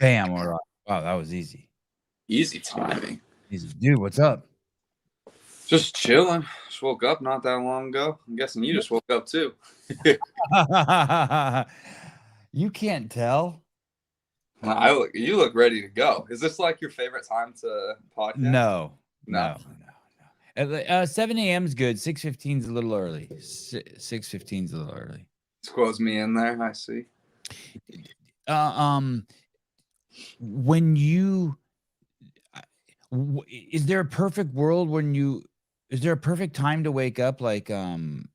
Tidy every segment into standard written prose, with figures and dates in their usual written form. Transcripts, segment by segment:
Bam. All right. Wow, that was easy. Easy timing. Easy. Dude, what's up? Just chilling. Just woke up not that long ago. I'm guessing you just woke up too. You can't tell. You look ready to go. Is this like your favorite time to podcast? No. No. 7 a.m. is good. 6:15 is a little early. 6:15 is a little early. Squoze me in there. I see. When you is there a perfect world is there a perfect time to wake up? Like don't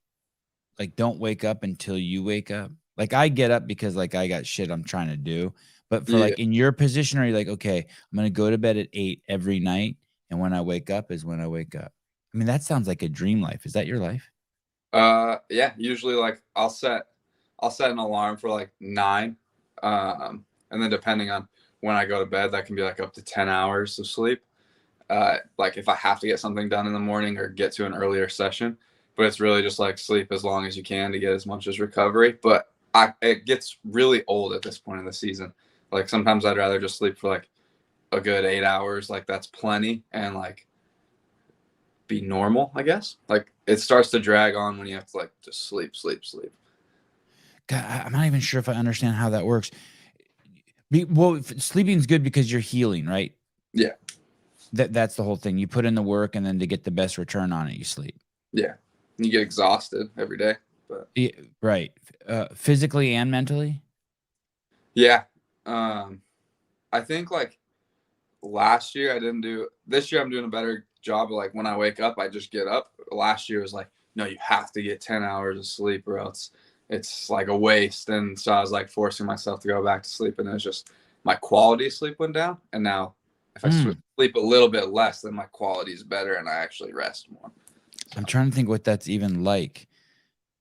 wake up until you wake up. Like I get up because like I got shit I'm trying to do. But for like in your position, are you like, okay, I'm gonna go to bed at 8 every night, and when I wake up is when I wake up? I mean, that sounds like a dream life. Is that your life? Yeah. Usually, like I'll set an alarm for like 9, and then depending on when I go to bed, that can be like up to 10 hours of sleep. Like if I have to get something done in the morning or get to an earlier session, but it's really just like sleep as long as you can to get as much as recovery. But it gets really old at this point in the season. Like sometimes I'd rather just sleep for like a good 8 hours. Like that's plenty, and like be normal, I guess. Like it starts to drag on when you have to like just sleep. God, I'm not even sure if I understand how that works. Well, sleeping's good because you're healing, right? Yeah. That's the whole thing. You put in the work, and then to get the best return on it, you sleep. Yeah. You get exhausted every day. But yeah, right. Physically and mentally? Yeah. I think like last year I didn't do. This year I'm doing a better job of like when I wake up, I just get up. Last year was like, no, you have to get 10 hours of sleep or else it's like a waste. And so I was like forcing myself to go back to sleep, and it was just my quality of sleep went down. And now if I sleep a little bit less, then my quality is better and I actually rest more. So. I'm trying to think what that's even like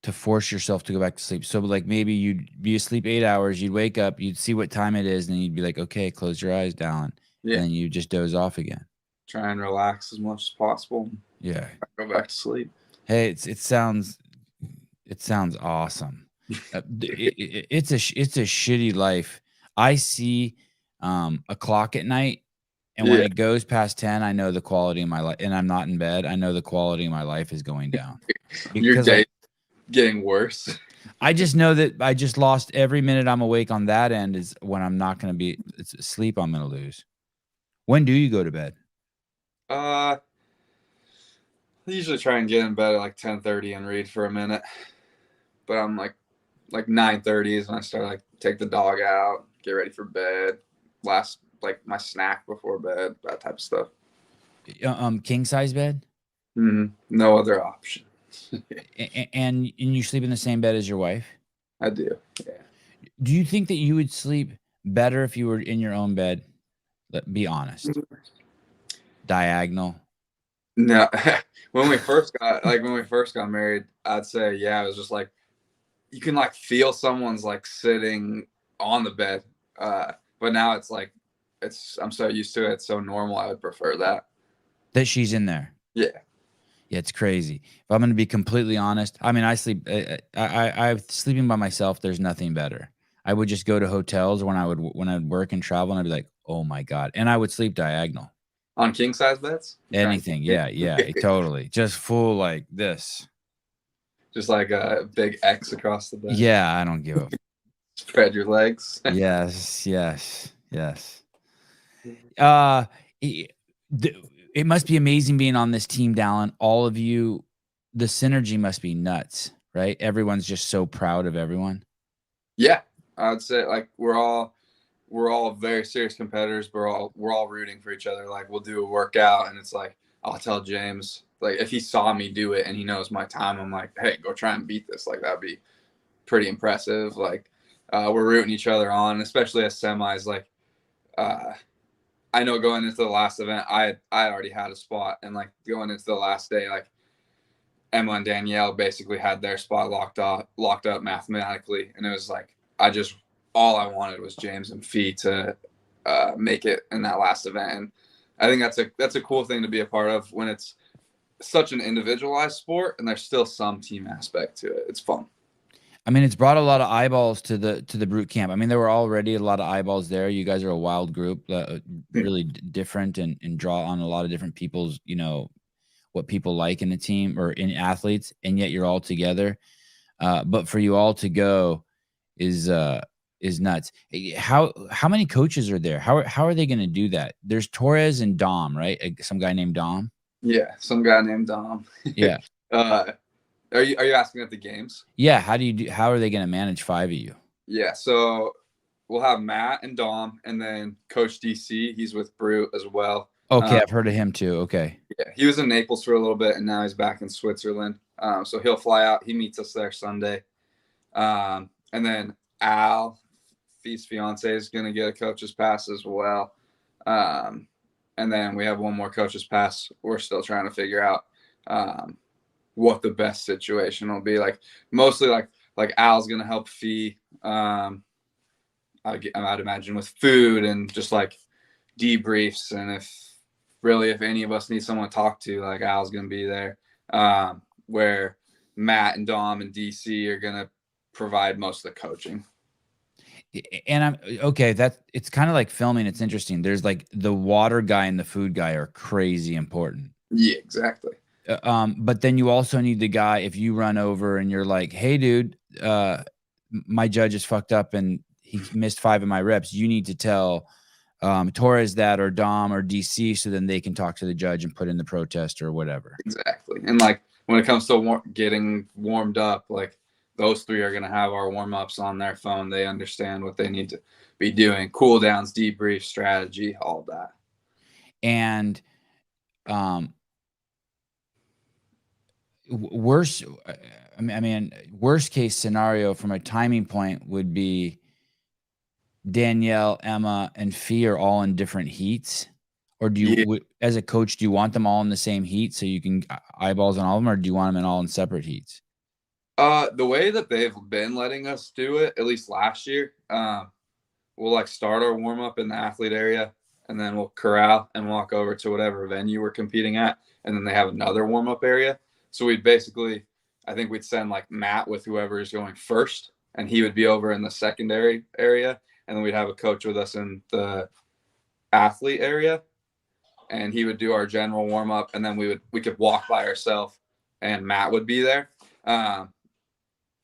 to force yourself to go back to sleep. So like maybe you'd be asleep 8 hours, you'd wake up, you'd see what time it is, and then you'd be like, okay, close your eyes, Dallin. Yeah. And then you just doze off again. Try and relax as much as possible. Yeah. Go back to sleep. Hey, it sounds awesome. It's a shitty life. I see a clock at night, and when it goes past 10, I know the quality of my life, and I'm not in bed, I know the quality of my life is going down. Your day getting worse. I just know that I just lost every minute I'm awake on that end is when I'm not going to be sleep I'm going to lose. When do you go to bed? I usually try and get in bed at like 10:30 and read for a minute. But I'm like 9:30 is when I start like take the dog out, get ready for bed, last like my snack before bed, that type of stuff. King size bed? No other option. and you sleep in the same bed as your wife? I do. Yeah. Do you think that you would sleep better if you were in your own bed? Be honest. Diagonal. No. when we first got married, I'd say yeah, it was just like you can like feel someone's like sitting on the bed. But now it's like I'm so used to it, it's so normal. I would prefer that she's in there. Yeah, it's crazy. If I'm going to be completely honest, I mean, I sleep. I sleeping by myself. There's nothing better. I would just go to hotels when I'd work and travel, and I'd be like, oh my god, and I would sleep diagonal on king size beds. Anything, yeah, totally, just full like this, just like a big X across the bed. Yeah, I don't give a. Spread your legs. Yes. It must be amazing being on this team, Dallin. All of you, the synergy must be nuts, right? Everyone's just so proud of everyone. Yeah, I would say like we're all very serious competitors, but we're all rooting for each other. Like we'll do a workout, and it's like I'll tell James, like if he saw me do it and he knows my time, I'm like, hey, go try and beat this. Like that'd be pretty impressive. Like we're rooting each other on, especially as semis. Like I know going into the last event, I already had a spot, and like going into the last day, like Emma and Danielle basically had their spot locked up mathematically, and it was like all I wanted was James and Fee to make it in that last event. And I think that's a cool thing to be a part of when it's such an individualized sport and there's still some team aspect to it. It's fun. I mean, it's brought a lot of eyeballs to the Brute camp. I mean, there were already a lot of eyeballs there. You guys are a wild group, really different, and draw on a lot of different people's, what people like in a team or in athletes, and yet you're all together. But for you all to go is nuts. How many coaches are there? How are they going to do that? There's Torres and Dom, right? Some guy named Dom. Yeah, some guy named Dom. Yeah. Are you asking at the games? Yeah. How are they going to manage 5 of you? Yeah, so we'll have Matt and Dom, and then Coach DC. He's with Brute as well. Okay, I've heard of him too. Okay. Yeah, he was in Naples for a little bit, and now he's back in Switzerland. So he'll fly out. He meets us there Sunday. And then Al, Fee's fiance, is going to get a coach's pass as well. And then we have one more coach's pass. We're still trying to figure out what the best situation will be. Like mostly like Al's going to help Fee. I'd imagine with food and just like debriefs, and if any of us need someone to talk to, like Al's going to be there. Where Matt and Dom and DC are going to provide most of the coaching. And I'm okay. It's kind of like filming. It's interesting. There's like the water guy and the food guy are crazy important. Yeah, exactly. But then you also need the guy, if you run over and you're like, hey dude, my judge is fucked up and he missed 5 of my reps. You need to tell Torres that, or Dom or DC, so then they can talk to the judge and put in the protest or whatever. Exactly. And like when it comes to getting warmed up, like those 3 are going to have our warm-ups on their phone. They understand what they need to be doing, cool downs, debrief, strategy, all of that. And worst case scenario from a timing point would be Danielle, Emma, and Fee are all in different heats. Or do you, as a coach, do you want them all in the same heat so you can eyeballs on all of them, or do you want them all in separate heats? The way that they've been letting us do it, at least last year, we'll like start our warm up in the athlete area, and then we'll corral and walk over to whatever venue we're competing at, and then they have another warm up area. So we'd basically, I think we'd send like Matt with whoever is going first, and he would be over in the secondary area, and then we'd have a coach with us in the athlete area, and he would do our general warm up, and then we could walk by ourselves, and Matt would be there.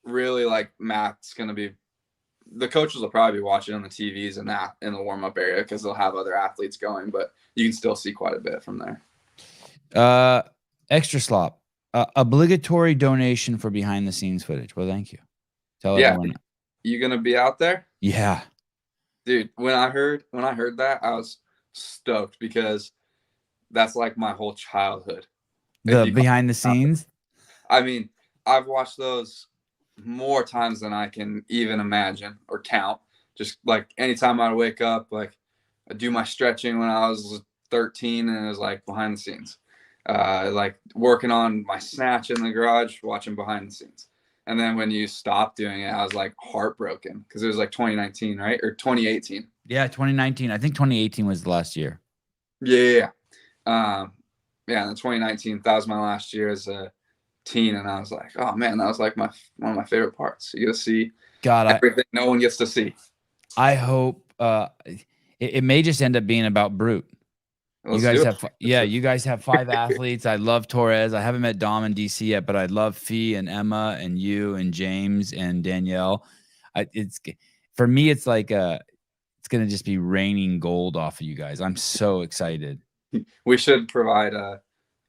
Really, like Matt's going to be, the coaches will probably be watching on the TVs and that in the warm-up area because they'll have other athletes going, but you can still see quite a bit from there. Extra slop, obligatory donation for behind the scenes footage. Well, thank you. Tell everyone. You going to be out there? Yeah. Dude, when I heard that, I was stoked because that's like my whole childhood. The behind the scenes? I mean, I've watched those more times than I can even imagine or count. Just like anytime I wake up, like I do my stretching when I was 13 and it was like behind the scenes. Like working on my snatch in the garage, watching behind the scenes. And then when you stopped doing it, I was like heartbroken because it was like 2019, right? Or 2018. Yeah, 2019. I think 2018 was the last year. Yeah. And then 2019, that was my last year as a teen, and I was like, oh man, that was like one of my favorite parts. You get to see everything no one gets to see. I hope it may just end up being about Brute. You guys have 5 athletes. I love Torres. I haven't met Dom and DC yet, but I love Fee and Emma and you and James and Danielle. For me, it's like it's gonna just be raining gold off of you guys. I'm so excited. We should provide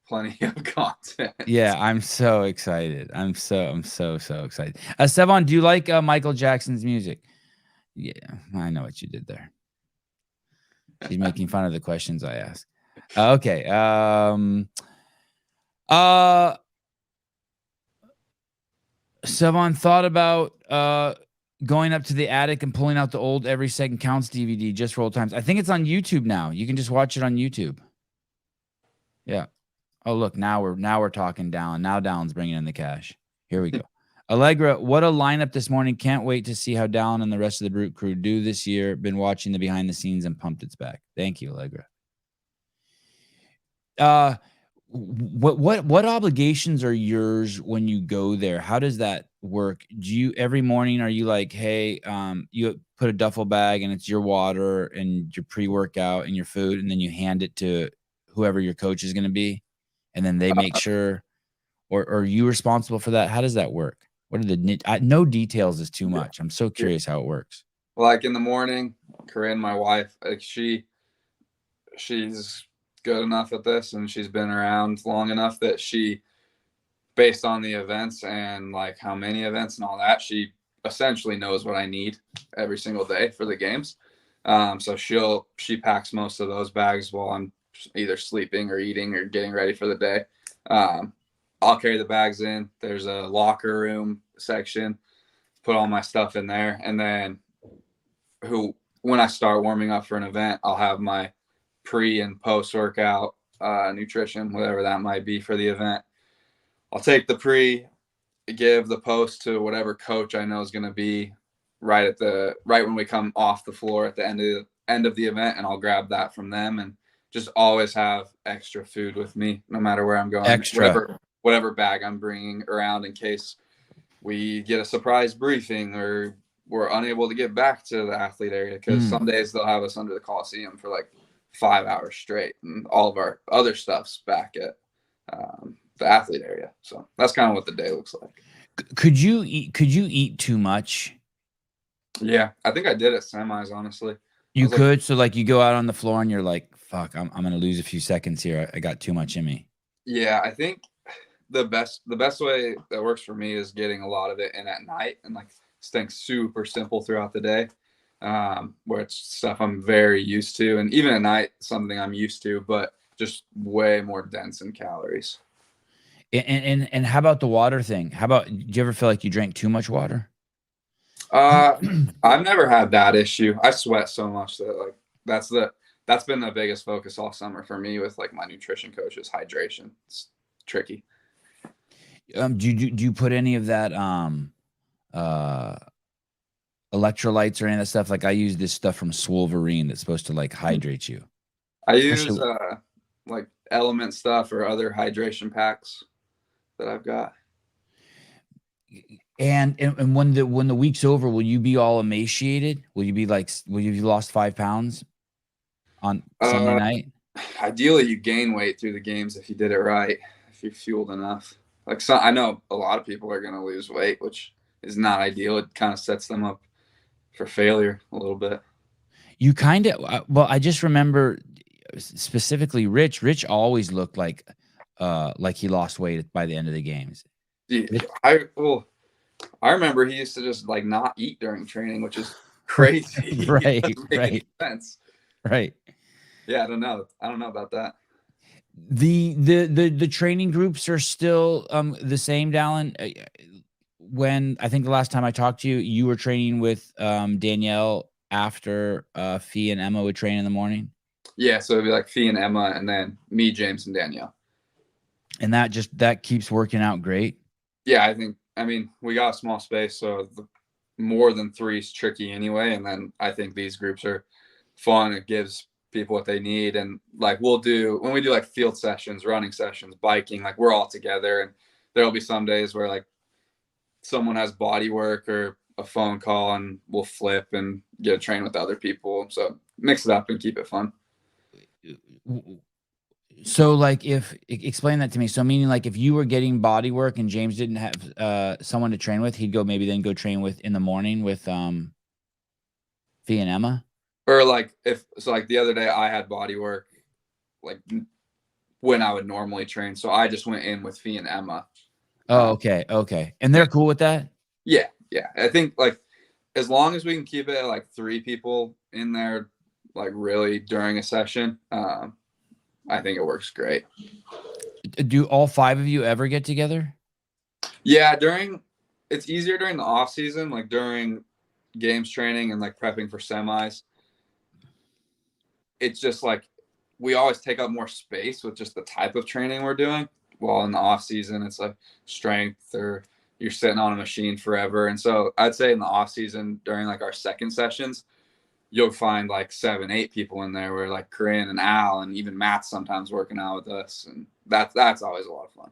plenty of content. Yeah, I'm so excited. I'm so excited. Sevan, do you like Michael Jackson's music? Yeah, I know what you did there. She's making fun of the questions I ask. Okay. Sevan thought about going up to the attic and pulling out the old Every Second Counts DVD just for old times. I think it's on YouTube now. You can just watch it on YouTube. Yeah. Oh, look, now we're talking Dallin. Now Dallin's bringing in the cash. Here we go. Allegra, what a lineup this morning. Can't wait to see how Dallin and the rest of the Brute crew do this year. Been watching the behind the scenes and pumped its back. Thank you, Allegra. What obligations are yours when you go there? How does that work? Do you every morning are you like, hey, you put a duffel bag and it's your water and your pre-workout and your food, and then you hand it to whoever your coach is going to be, and then they make sure, or are you responsible for that? How does that work? What are the no details is too much. I'm so curious how it works. Like in the morning, Corinne, my wife, like she's good enough at this, and she's been around long enough that she, based on the events and like how many events and all that, she essentially knows what I need every single day for the games. So she packs most of those bags while I'm either sleeping or eating or getting ready for the day. I'll carry the bags in. There's a locker room section, put all my stuff in there, and then when I start warming up for an event, I'll have my pre and post workout nutrition, whatever that might be for the event. I'll take the pre, give the post to whatever coach I know is going to be right when we come off the floor at the end of the event, and I'll grab that from them, and just always have extra food with me no matter where I'm going. Extra. Whatever bag I'm bringing around in case we get a surprise briefing or we're unable to get back to the athlete area, because some days they'll have us under the Coliseum for like 5 hours straight, and all of our other stuff's back at the athlete area. So that's kind of what the day looks like. Could you eat too much? Yeah, I think I did at semis, honestly. You could. So like you go out on the floor and you're like, fuck, I'm going to lose a few seconds here. I got too much in me. Yeah, I think the best way that works for me is getting a lot of it in at night, and like staying super simple throughout the day, where it's stuff I'm very used to, and even at night, something I'm used to, but just way more dense in calories. And how about the water thing? Do you ever feel like you drank too much water? I've never had that issue. I sweat so much that like that's been the biggest focus all summer for me with like my nutrition coach is hydration. It's tricky. Do you put any of that electrolytes or any of that stuff? Like I use this stuff from Swolverine that's supposed to like hydrate you. I use like Element stuff or other hydration packs that I've got. And when the week's over, will you be all emaciated? Will you have lost 5 pounds on Sunday night? Ideally, you gain weight through the games if you did it right, if you're fueled enough. Like I know a lot of people are going to lose weight, which is not ideal. It kind of sets them up for failure a little bit. You kind of I just remember specifically Rich always looked like he lost weight by the end of the games. Yeah, I remember he used to just like not eat during training, which is crazy. Right. Sense. Right. Yeah, I don't know about that. The training groups are still the same, Dallin. When I think the last time I talked to you, you were training with Danielle after Fee and Emma would train in the morning. Yeah, so it'd be like Fee and Emma, and then me, James, and Danielle. And that keeps working out great. Yeah, I mean, we got a small space, so more than 3 is tricky anyway. And then I think these groups are fun. It gives people what they need. And like when we do like field sessions, running sessions, biking, like we're all together. And there'll be some days where like someone has body work or a phone call, and we'll flip and get a train with other people. So mix it up and keep it fun. So like explain that to me. So meaning like if you were getting body work and James didn't have someone to train with, he'd go train with in the morning with Fee and Emma? Or like like the other day I had body work like when I would normally train. So I just went in with Fee and Emma. Oh, okay. And they're cool with that? Yeah. I think like as long as we can keep it at like 3 people in there, like really during a session, I think it works great. Do all 5 of you ever get together? Yeah, it's easier during the off season, like during games training and like prepping for semis. It's just like we always take up more space with just the type of training we're doing. While in the off season, it's like strength or you're sitting on a machine forever. And so I'd say in the off season during like our second sessions, you'll find like 7, 8 people in there where like Corinne and Al and even Matt's sometimes working out with us. And that's always a lot of fun.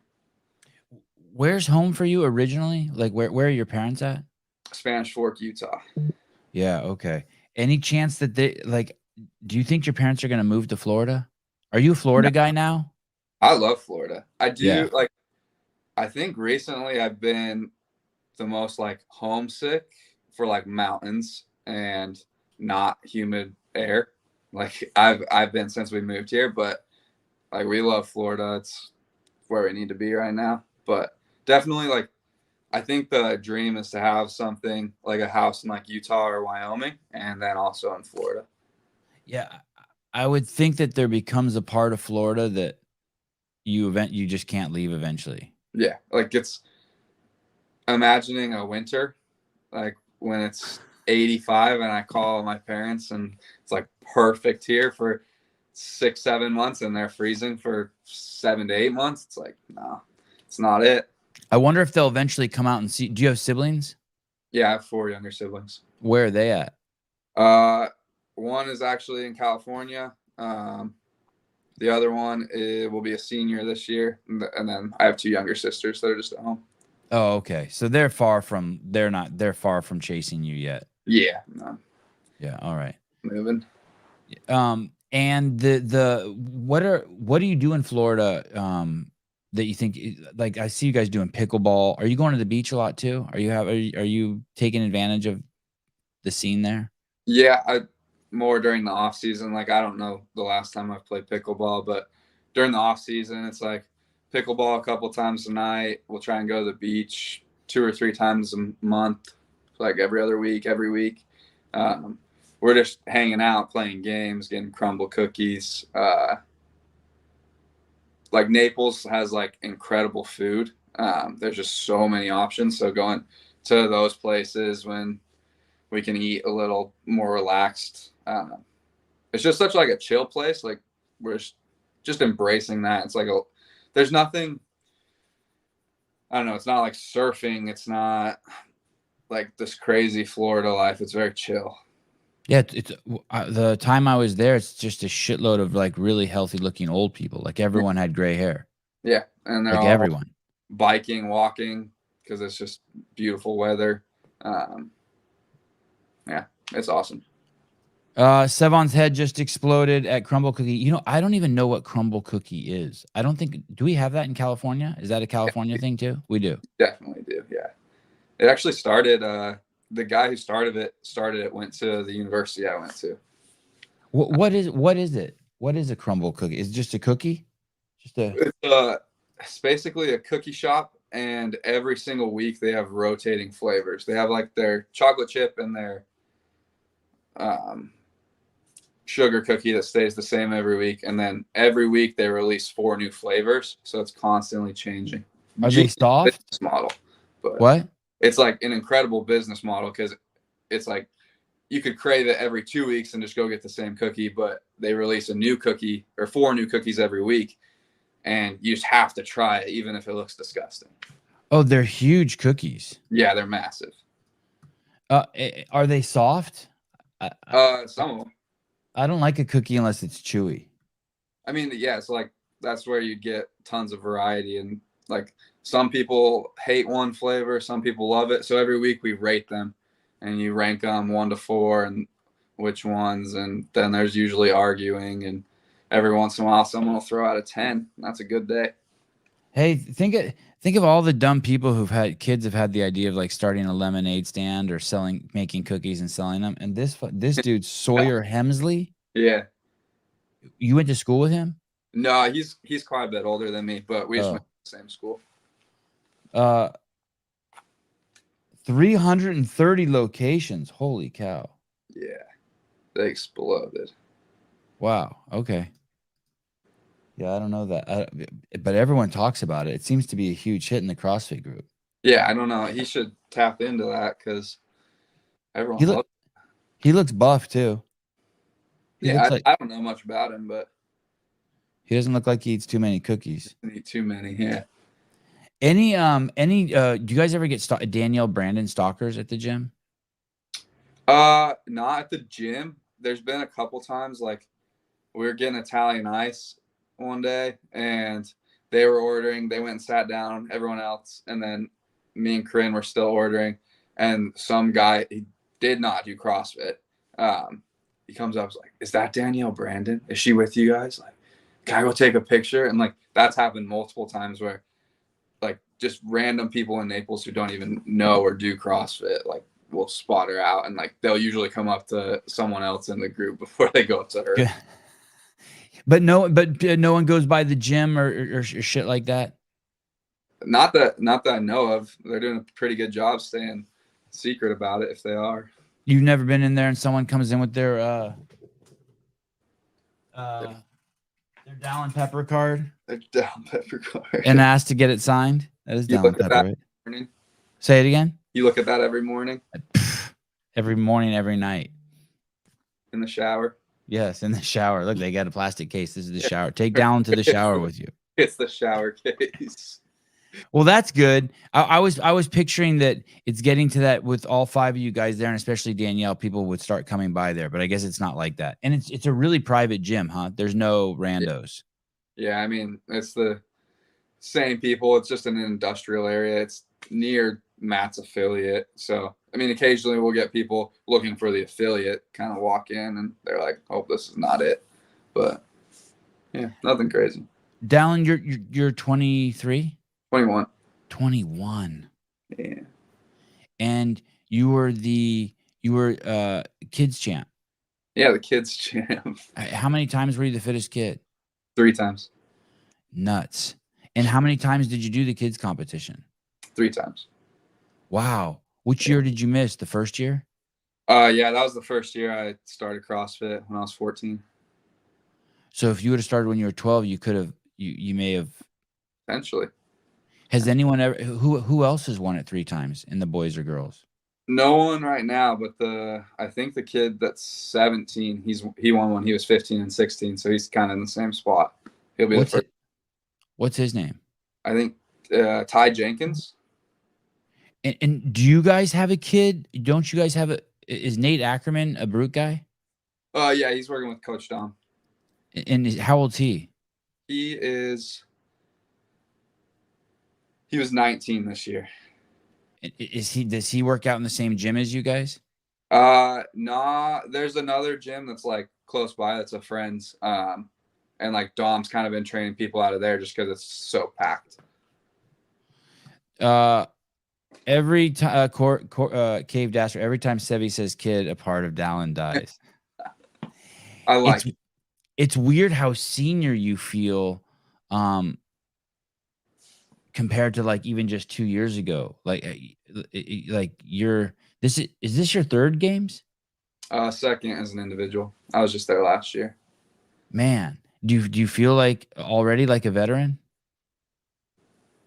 where's home for you originally? Like where are your parents at? Spanish Fork, Utah. Yeah, okay. Any chance that they like do you think your parents are gonna move to Florida? Are you a Florida guy now? I love Florida. I Yeah. do like. I think recently I've been the most like homesick for like mountains and not humid air. Like I've been since we moved here, but like we love Florida. It's where we need to be right now. But definitely like I think the dream is to have something like a house in like Utah or Wyoming and then also in Florida. Yeah. I would think that there becomes a part of Florida that you just can't leave eventually. Yeah, like it's imagining a winter like when it's 85 and I call my parents and it's like perfect here for 6-7 months and they're freezing for 7 to 8 months. It's like, no, it's not it. I wonder if they'll eventually come out and see. Do you have siblings? Yeah, I have 4 younger siblings. Where are they at? One is actually in California. The other one will be a senior this year, and then I have 2 younger sisters that are just at home. Oh, okay. So they're far from chasing you yet. Yeah, no. Yeah, all right. Moving. And what do you do in Florida that you think like I see you guys doing pickleball. Are you going to the beach a lot too? Are you taking advantage of the scene there? Yeah, more during the off season. Like I don't know the last time I've played pickleball, but during the off season, it's like pickleball a couple times a night. We'll try and go to the beach 2 or 3 times a month, like every week. We're just hanging out, playing games, getting crumble cookies. Like Naples has like incredible food. There's just so many options. So going to those places when we can eat a little more relaxed. It's just such like a chill place. Like we're just embracing that. It's like there's nothing. I don't know. It's not like surfing. It's not like this crazy Florida life. It's very chill. Yeah, it's the time I was there, it's just a shitload of like really healthy looking old people. Like everyone had gray hair. Yeah, and they're Like all everyone biking, walking because it's just beautiful weather. Yeah, it's awesome. Sevan's head just exploded at Crumble Cookie. You know, I don't even know what Crumble Cookie is. I don't think do we have that in California? Is that a California thing too? We do. Definitely do. Yeah, it actually started. The guy who started it went to the university I went to. What is it? What is a crumble cookie? Is it just a cookie? It's basically a cookie shop, and every single week they have rotating flavors. They have like their chocolate chip and their sugar cookie that stays the same every week, and then every week they release 4 new flavors, so it's constantly changing. Are they soft? Business model, but What? it's like an incredible business model because it's like you could crave it every 2 weeks and just go get the same cookie, but they release a new cookie or 4 new cookies every week, and you just have to try it even if it looks disgusting. Oh, they're huge cookies. Yeah, they're massive. Are they soft? Some of them. I don't like a cookie unless it's chewy. I mean, yeah, it's like that's where you get tons of variety, and like some people hate one flavor, some people love it. So every week we rate them, and you rank them 1 to 4 and which ones, and then there's usually arguing, and every once in a while someone will throw out a 10. That's a good day. Hey, think of all the dumb people who've had kids have had the idea of like starting a lemonade stand or making cookies and selling them. And this dude Sawyer Hemsley. Yeah. You went to school with him? No, he's quite a bit older than me, but we just went to the same school. 330 locations. Holy cow. Yeah. They exploded. Wow. Okay. Yeah, I don't know that. But everyone talks about it. It seems to be a huge hit in the CrossFit group. Yeah, I don't know. He should tap into that because everyone loves it. He looks buff too. I don't know much about him, but he doesn't look like he eats too many cookies. Eat too many, yeah. Do you guys ever get Danielle Brandon stalkers at the gym? Not at the gym. There's been a couple times like we were getting Italian ice one day, and they were ordering. They went and sat down, everyone else, and then me and Corinne were still ordering. And some guy, he did not do CrossFit. He comes up, like, "Is that Danielle Brandon? Is she with you guys? Like, can I go take a picture?" And like that's happened multiple times where like just random people in Naples who don't even know or do CrossFit, like will spot her out, and like they'll usually come up to someone else in the group before they go up to her. Yeah. But no one goes by the gym or shit like that. Not that I know of. They're doing a pretty good job staying secret about it if they are. You've never been in there and someone comes in with their Dallin Pepper card Their Dallin Pepper card and asked to get it signed? That is Dallin Pepper, right? Morning. Say it again. You look at that every morning? Every morning, every night. In the shower? Yes, in the shower. Look, they got a plastic case. This is the shower. Take Dallin to the shower with you. It's the shower case. Well, that's good. I was picturing that it's getting to that with all 5 of you guys there, and especially Danielle, people would start coming by there. But I guess it's not like that. And it's a really private gym, huh? There's no randos. Yeah, I mean, it's the same people. It's just in an industrial area. It's near Matt's affiliate. So, I mean, occasionally we'll get people looking for the affiliate kind of walk in and they're like, "Oh, this is not it." But yeah, nothing crazy. Dallin, you're 23? 21. 21. Yeah. And you were kids champ. Yeah, the kids champ. How many times were you the fittest kid? 3 times. Nuts. And how many times did you do the kids competition? 3 times. Wow. Which year did you miss? The first year? Yeah, that was the first year I started CrossFit when I was 14. So if you would have started when you were 12, you may have. Potentially. Has anyone ever, who else has won it 3 times in the boys or girls? No one right now, but I think the kid that's 17, he won when he was 15 and 16, so he's kind of in the same spot. He'll be the first. What's his name? I think Ty Jenkins. And do you guys have a kid? Don't you guys have is Nate Ackerman a brute guy? Yeah, he's working with Coach Dom. And how old's he? He was 19 this year. Does he work out in the same gym as you guys? Nah, there's another gym that's like close by that's a friend's. And like Dom's kind of been training people out of there just because it's so packed. Every time Cave Dasher, every time Sevi says kid, a part of Dallin dies. I like it. It's weird how senior you feel compared to like even just 2 years ago. Like is this your 3rd games? Second as an individual. I was just there last year. Man, do you feel like already like a veteran?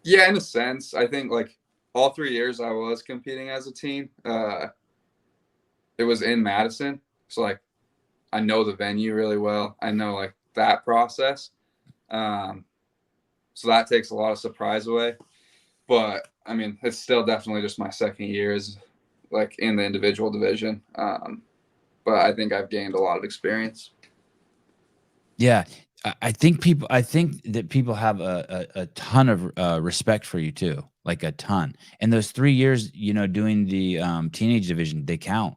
Yeah, in a sense. I think like all 3 years I was competing as a team. It was in Madison. So like I know the venue really well. I know like that process. So that takes a lot of surprise away. But I mean, it's still definitely just my 2nd year is like in the individual division. But I think I've gained a lot of experience. Yeah. I think that people have a ton of respect for you too, like a ton. And those 3 years, doing the teenage division, they count.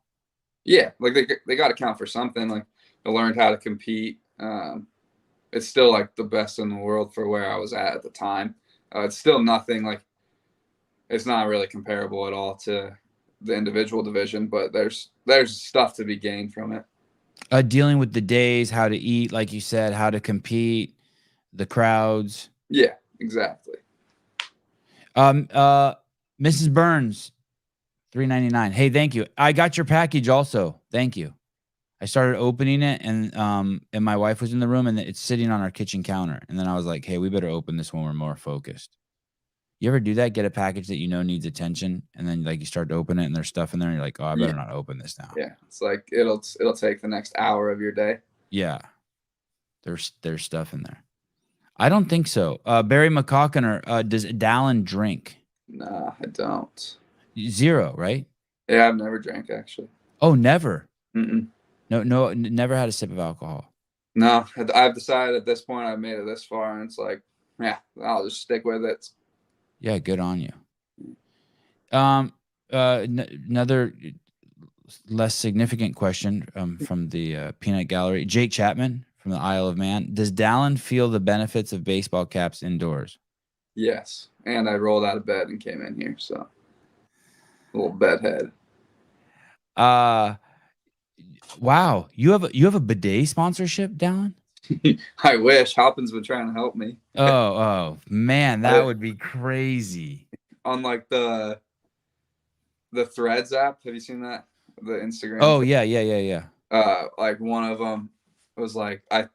Yeah, like they got to count for something. Like I learned how to compete. It's still like the best in the world for where I was at the time. It's still nothing like it's not really comparable at all to the individual division, but there's stuff to be gained from it. Dealing with the days, how to eat, like you said, how to compete, the crowds. Yeah, exactly. Mrs. Burns, $3.99. Hey, thank you. I got your package also. Thank you. I started opening it and my wife was in the room and it's sitting on our kitchen counter. And then I was like, hey, we better open this when we're more focused. You ever do that? Get a package that needs attention, and then like you start to open it and there's stuff in there and you're like, oh, I better not open this now. Yeah. It's like it'll take the next hour of your day. Yeah. There's stuff in there. I don't think so. Barry McCockiner, does Dallin drink? Nah, I don't. 0, right? Yeah, I've never drank actually. Oh, never. Mm-mm. No, never had a sip of alcohol. No, I've decided at this point I've made it this far, and it's like Yeah, I'll just stick with it. Yeah, good on you. Another less significant question from the Peanut Gallery. Jake Chapman from the Isle of Man. Does Dallin feel the benefits of baseball caps indoors? Yes, and I rolled out of bed and came in here, so a little bedhead. Wow, you have a bidet sponsorship, Dallin? I wish. Hoppen's been trying to help me. Oh man, that would be crazy. On like the Threads app, have you seen that? The Instagram. Oh yeah. Like one of them was like, I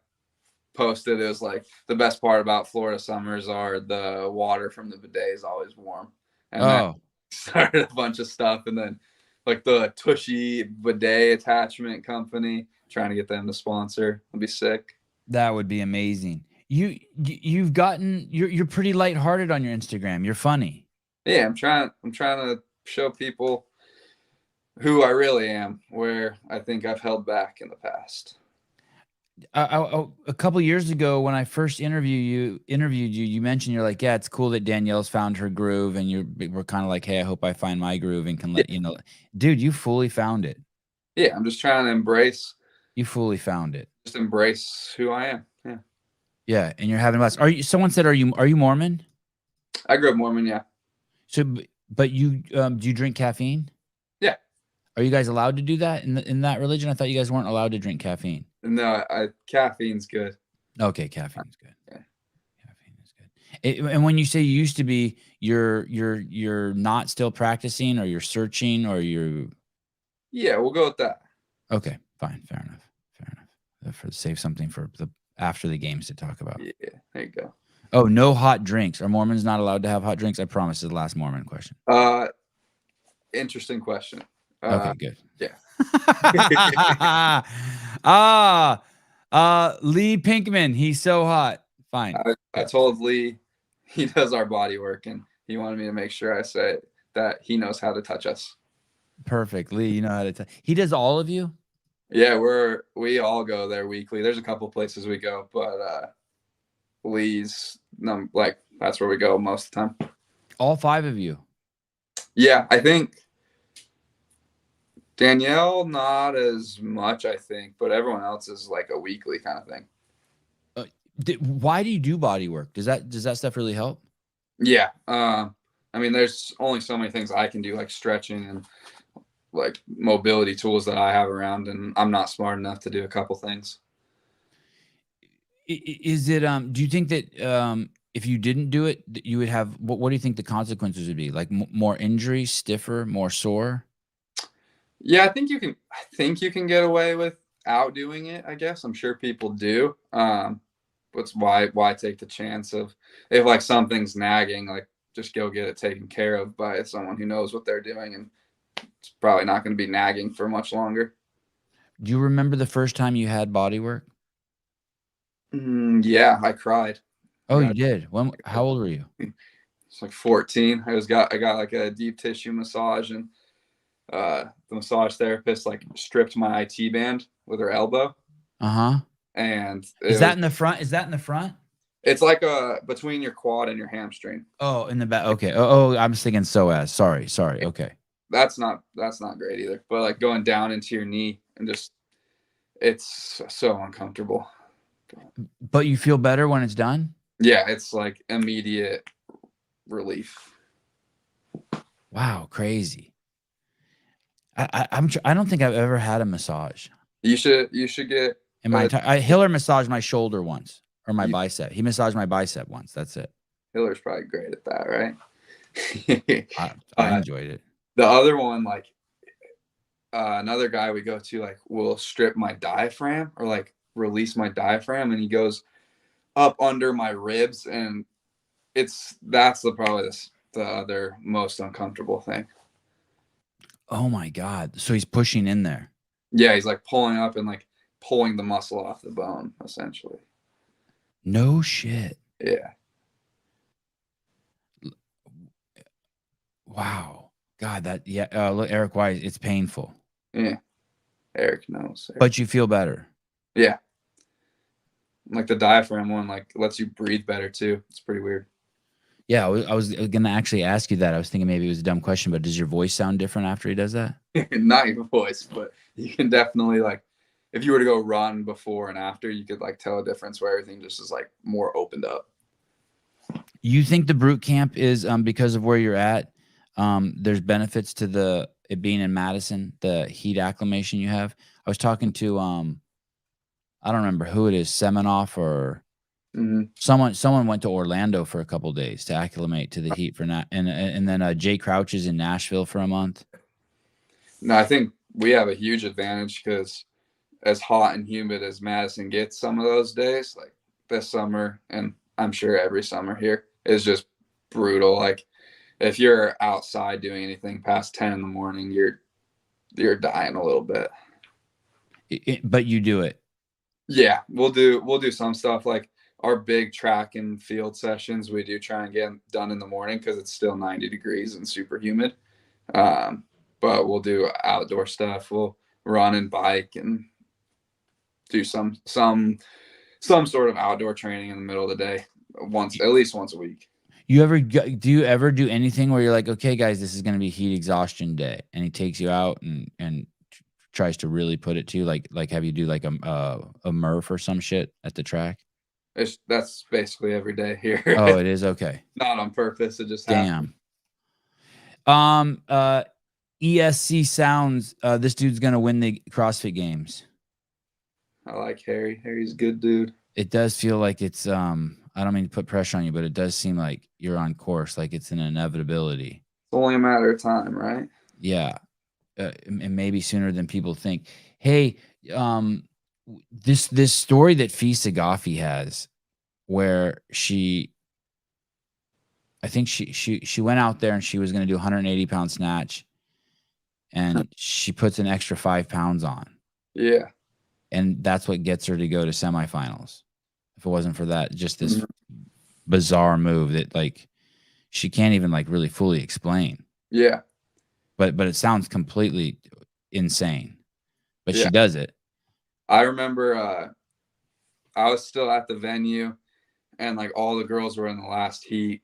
posted, it was like, the best part about Florida summers are the water from the bidet is always warm. And then started a bunch of stuff, and then like the Tushy bidet attachment company, trying to get them to sponsor. It'd be sick. That would be amazing. You've gotten you're pretty lighthearted on your Instagram. You're funny. Yeah, I'm trying to show people who I really am, where I think I've held back in the past. A couple years ago, when I first interviewed you, you mentioned you're like, yeah, it's cool that Danielle's found her groove, and we're kind of like, hey, I hope I find my groove and can let you know, dude, you fully found it. Yeah, I'm just trying to embrace. You fully found it. Just embrace who I am. Yeah. Yeah, and you're having less. Someone said, are you Mormon? I grew up Mormon, yeah. So, but you do you drink caffeine? Yeah. Are you guys allowed to do that in that religion? I thought you guys weren't allowed to drink caffeine. No, caffeine's good. Okay, caffeine's good. Yeah. Caffeine is good. And when you say you used to be, you're not still practicing, or you're searching, or you. Yeah, we'll go with that. Okay, fine, fair enough. Save something for after the games to talk about. Yeah, there you go. Oh, no hot drinks. Are Mormons not allowed to have hot drinks? I promise it's the last Mormon question. Interesting question. Okay, good. Yeah. Lee Pinkman, he's so hot. Fine. I told Lee he does our body work, and he wanted me to make sure I say that he knows how to touch us. Perfect. Lee, you know how to touch. He does all of you? Yeah, we all go there weekly. There's a couple places we go, but Lee's like, that's where we go most of the time. All 5 of you? Yeah, I think Danielle not as much, I think, but everyone else is like a weekly kind of thing. Why do you do body work? Does that stuff really help? Yeah. I mean, there's only so many things I can do, like stretching and like mobility tools that I have around, and I'm not smart enough to do a couple things. Is it do you think that if you didn't do it, you would have what do you think the consequences would be? Like more injury, stiffer, more sore? Yeah, I think you can get away without doing it, I guess. I'm sure people do. But why take the chance of, if like something's nagging, like just go get it taken care of by someone who knows what they're doing, and it's probably not going to be nagging for much longer. Do you remember the first time you had body work? Yeah, I cried. Oh, you did? How old were you? It's like 14. I got like a deep tissue massage, and the massage therapist like stripped my IT band with her elbow. And is that in the front? It's like between your quad and your hamstring. Oh, in the back. Okay. Oh, I was thinking psoas. Sorry. Okay. That's not great either. But like going down into your knee, and just, it's so uncomfortable. But you feel better when it's done? Yeah, it's like immediate relief. Wow, crazy. I don't think I've ever had a massage. You should get. In my Hiller massaged my shoulder once, or my bicep. He massaged my bicep once. That's it. Hiller's probably great at that, right? I enjoyed it. The other one, like another guy we go to, like, will strip my diaphragm, or like release my diaphragm, and he goes up under my ribs, and that's probably the other most uncomfortable thing. Oh my God. So he's pushing in there. Yeah, he's like pulling up and like pulling the muscle off the bone, essentially. No shit. Yeah. Wow. God, look, Eric Wise, it's painful. Yeah. Eric knows. But you feel better. Yeah. Like the diaphragm one, like lets you breathe better too. It's pretty weird. Yeah, I was gonna actually ask you that. I was thinking maybe it was a dumb question, but does your voice sound different after he does that? Not your voice, but you can definitely like, if you were to go run before and after, you could like tell a difference where everything just is like more opened up. You think the Brute Camp is because of where you're at? There's benefits to it being in Madison, the heat acclimation you have. I was talking to I don't remember who it is, Semenoff or someone went to Orlando for a couple of days to acclimate to the heat for and then Jay Crouch is in Nashville for a month. No, I think we have a huge advantage because as hot and humid as Madison gets some of those days, like this summer, and I'm sure every summer here is just brutal. Like if you're outside doing anything past 10 in the morning, you're dying a little bit. But you do it. Yeah, we'll do some stuff like our big track and field sessions. We do try and get done in the morning because it's still 90 degrees and super humid. But we'll do outdoor stuff. We'll run and bike and do some sort of outdoor training in the middle of the day, at least once a week. Do you ever do anything where you're like, okay, guys, this is going to be heat exhaustion day, and he takes you out and tries to really put it to you, like have you do like a Murph or some shit at the track? That's basically every day here. Oh, it is? Okay. Not on purpose. It just Damn. happens. ESC Sounds, this dude's gonna win the CrossFit Games. I like Harry. Harry's a good dude. It does feel like it's I don't mean to put pressure on you, but it does seem like you're on course, like it's an inevitability. It's only a matter of time, right? Yeah. And maybe sooner than people think. Hey, this story that Fee Sagafi has, where I think she went out there and she was going to do 180 pound snatch, and she puts an extra 5 pounds on. Yeah. And that's what gets her to go to semifinals. If it wasn't for that, just this bizarre move that like she can't even like really fully explain. Yeah. But it sounds completely insane. But Yeah. she does it. I remember I was still at the venue and like all the girls were in the last heat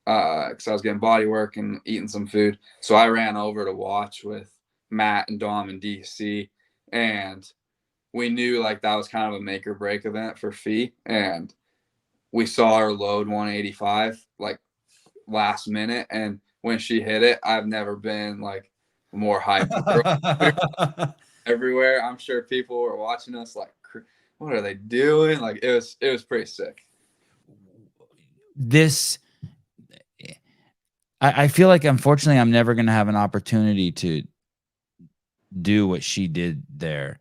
because I was getting body work and eating some food. So I ran over to watch with Matt and Dom and DC, and we knew like that was kind of a make or break event for Fee, and we saw her load 185 like last minute, and when she hit it, I've never been like more hyped. Everywhere. I'm sure people were watching us like, what are they doing? Like it was pretty sick. I feel like unfortunately I'm never going to have an opportunity to do what she did there.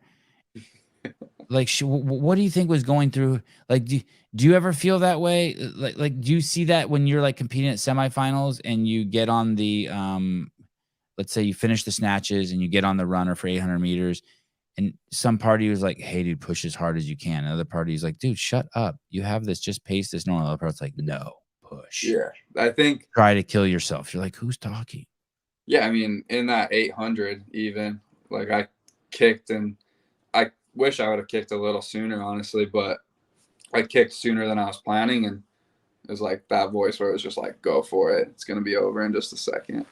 Like what do you think was going through? Like, do you ever feel that way? Like, do you see that when you're like competing at semifinals and you get on the, let's say you finish the snatches and you get on the runner for 800 meters and some party was like, hey dude, push as hard as you can. Another party is like, dude, shut up. You have this, just pace this normal. Other part's like, no, push. Yeah. I think try to kill yourself. You're like, who's talking? Yeah. I mean, in that 800 even, like I kicked, and I wish I would have kicked a little sooner, honestly, but I kicked sooner than I was planning, and it was like that voice where it was just like, go for it. It's going to be over in just a second.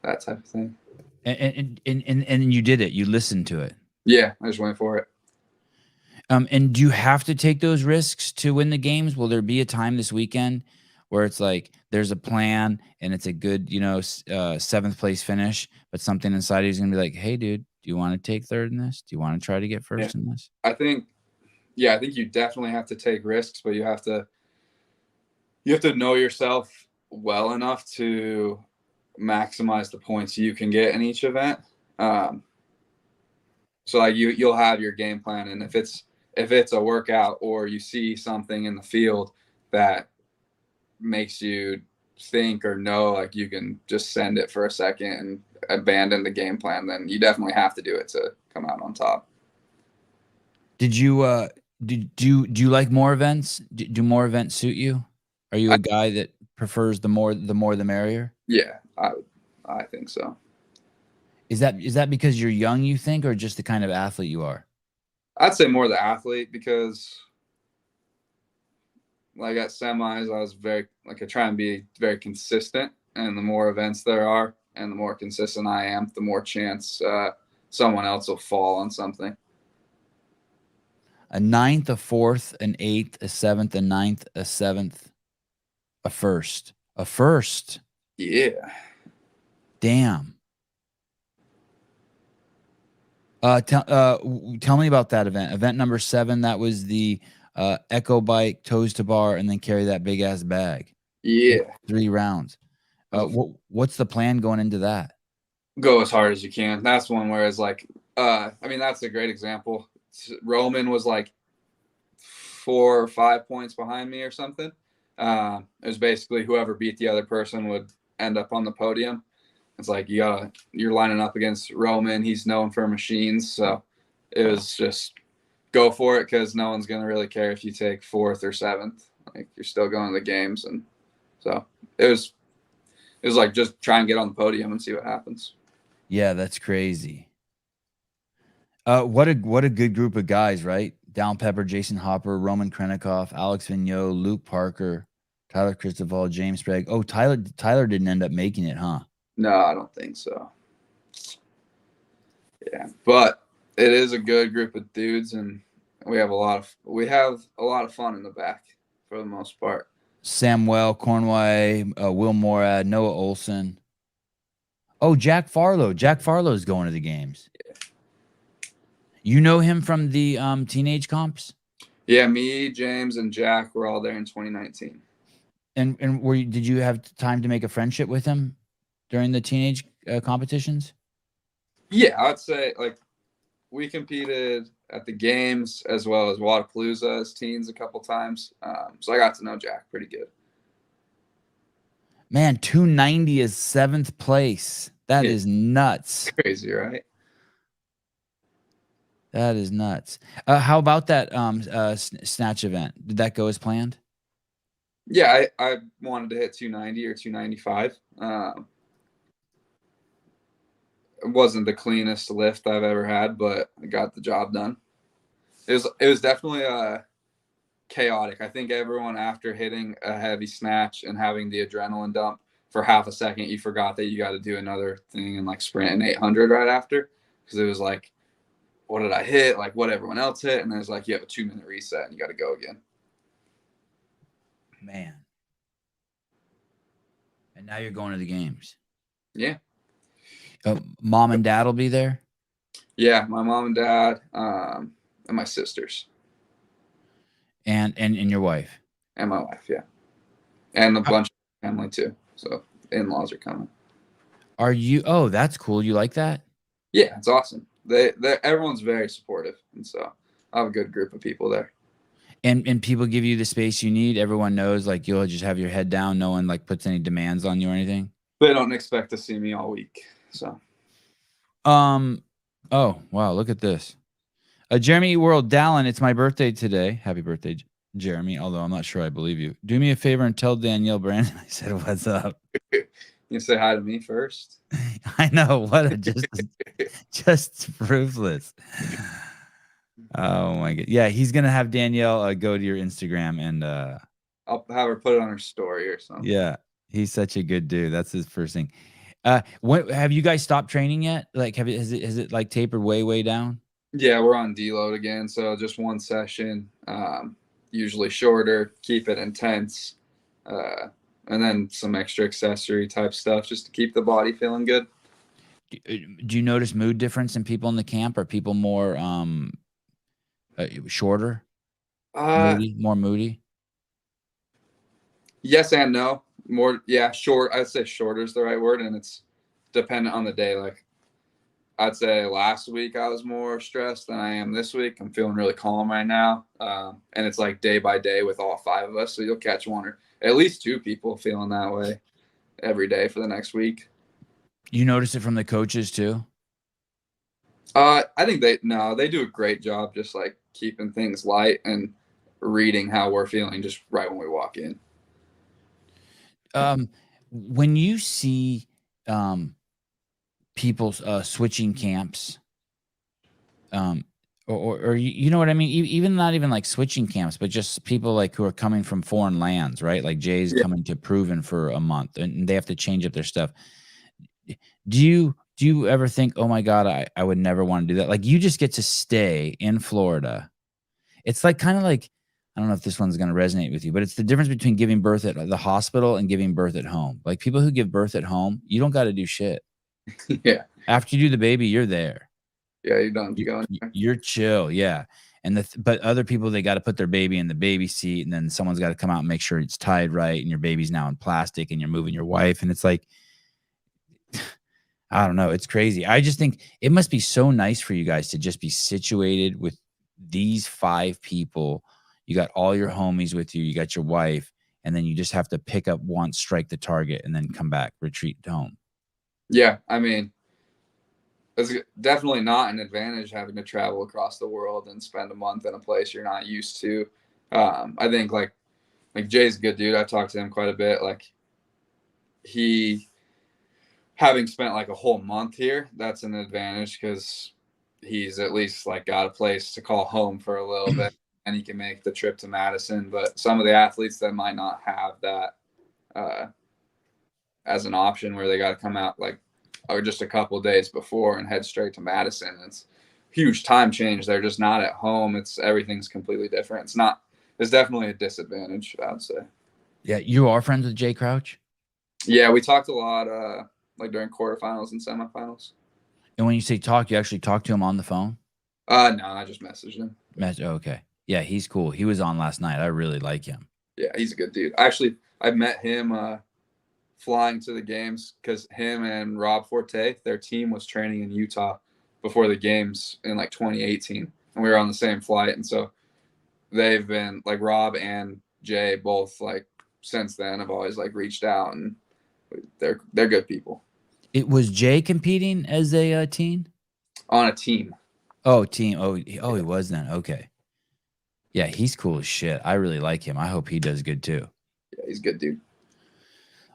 That type of thing. And you did it. You listened to it. Yeah, I just went for it. And do you have to take those risks to win the games? Will there be a time this weekend where it's like there's a plan and it's a good, 7th place finish, but something inside you is going to be like, hey, dude, do you want to take third in this? Do you want to try to get first in this? I think you definitely have to take risks, but you have to know yourself well enough to maximize the points you can get in each event. So like you'll have your game plan, and if it's a workout or you see something in the field that makes you think or know like you can just send it for a second and abandon the game plan, then you definitely have to do it to come out on top. Do you like more events? Do more events suit you? Are you a guy that prefers the more the merrier? Yeah, I think so. Is that because you're young, you think, or just the kind of athlete you are? I'd say more the athlete, because like at semis, I was I try and be very consistent. And the more events there are and the more consistent I am, the more chance someone else will fall on something. A ninth, a fourth, an eighth, a seventh, a ninth, a seventh, a first. A first. Yeah. Damn. Tell me about that event. Event number 7, that was the echo bike, toes to bar, and then carry that big ass bag. Yeah. 3 rounds. What's the plan going into that? Go as hard as you can. That's one where it's like, I mean, that's a great example. Roman was like 4 or 5 points behind me or something. It was basically whoever beat the other person would end up on the podium. It's like you're lining up against Roman. He's known for machines, so it was just go for it because no one's gonna really care if you take 4th or 7th. Like you're still going to the games, and so it was like just try and get on the podium and see what happens. Yeah, that's crazy. What a good group of guys, right? Dallin Pepper, Jason Hopper, Roman Krenikoff, Alex Vigneault, Luke Parker, Tyler Christoval, James Sprague. Oh, Tyler didn't end up making it, huh? No, I don't think so. Yeah, but it is a good group of dudes, and we have a lot of fun in the back for the most part. Samuel Cornway, Will Morad, Noah Olson. Oh, Jack Farlow. Jack Farlow's going to the games. Yeah. You know him from the teenage comps? Yeah, me, James, and Jack were all there in 2019. And did you have time to make a friendship with him during the teenage competitions? Yeah, I'd say like we competed at the games as well as Wadapalooza as teens a couple times. So I got to know Jack pretty good. Man, 290 is 7th place. That is nuts. Crazy, right? That is nuts. How about that snatch event? Did that go as planned? Yeah, I wanted to hit 290 or 295. It wasn't the cleanest lift I've ever had, but I got the job done. It was definitely chaotic. I think everyone, after hitting a heavy snatch and having the adrenaline dump for half a second, you forgot that you got to do another thing and like sprint an 800 right after, because it was like, what did I hit? Like what everyone else hit, and then it's like you have a 2-minute reset and you got to go again. Man. And now you're going to the games. Yeah. Mom and dad will be there? Yeah, my mom and dad, and my sisters. And your wife. And my wife, yeah. And a bunch of family too. So in-laws are coming. Are you? Oh, that's cool. You like that? Yeah, it's awesome. Everyone's very supportive, and so I have a good group of people there. And people give you the space you need. Everyone knows, like, you'll just have your head down. No one like puts any demands on you or anything. They don't expect to see me all week. So. Oh wow! Look at this. Jeremy World Dallin, it's my birthday today. Happy birthday, Jeremy. Although I'm not sure I believe you. Do me a favor and tell Danielle Brandon I said what's up. You say hi to me first. I know, what a just ruthless. Oh my god. Yeah, he's gonna have Danielle go to your Instagram and I'll have her put it on her story or something. Yeah, he's such a good dude. That's his first thing. What have you guys stopped training yet? Like, has it like tapered way down? Yeah, we're on deload again, so just one session, usually shorter, keep it intense, and then some extra accessory type stuff just to keep the body feeling good. Do you notice mood difference in people in the camp? Are people more shorter? More moody? Yes and no. More, yeah, short. I'd say shorter is the right word, and it's dependent on the day. Like, I'd say last week I was more stressed than I am this week. I'm feeling really calm right now, and it's like day by day with all 5 of us. So you'll catch one or at least 2 people feeling that way every day for the next week. You notice it from the coaches too? I think they do a great job just like keeping things light and reading how we're feeling just right when we walk in. When you see people switching camps, or you know what I mean? Even not even like switching camps, but just people like who are coming from foreign lands, right? Like Jay's Yeah. coming to Proven for a month and they have to change up their stuff. Do you ever think, oh my God, I would never want to do that? Like you just get to stay in Florida. It's like kind of like, I don't know if this one's going to resonate with you, but it's the difference between giving birth at the hospital and giving birth at home. Like people who give birth at home, you don't got to do shit. Yeah. After you do the baby, you're there. Yeah. You don't have to go in there. You're chill, yeah. And but other people, they got to put their baby in the baby seat, and then someone's got to come out and make sure it's tied right, and your baby's now in plastic, and you're moving your wife, and it's like, I don't know, it's crazy. I just think it must be so nice for you guys to just be situated with these 5 people. You got all your homies with you, you got your wife, and then you just have to pick up once, strike the target, and then come back, retreat home. Yeah. I mean, it's definitely not an advantage having to travel across the world and spend a month in a place you're not used to. I think like Jay's a good dude. I've talked to him quite a bit. Like he, having spent like a whole month here, that's an advantage because he's at least like got a place to call home for a little bit and he can make the trip to Madison. But some of the athletes that might not have that as an option where they got to come out like or just a couple days before and head straight to Madison. It's huge time change. They're just not at home. Everything's completely different. It's definitely a disadvantage, I would say. Yeah, you are friends with Jay Crouch? Yeah, we talked a lot like during quarterfinals and semifinals. And when you say talk, you actually talk to him on the phone? No, I just messaged him. Okay. Yeah, he's cool. He was on last night. I really like him. Yeah, he's a good dude. Actually, I met him flying to the games because him and Rob Forte, their team was training in Utah before the games in like 2018, and we were on the same flight. And so they've been like Rob and Jay both like since then have always like reached out, and they're good people. It was Jay competing as a teen? On a team. Oh, team. Oh, he was then. Okay. Yeah, he's cool as shit. I really like him. I hope he does good too. Yeah, he's a good dude.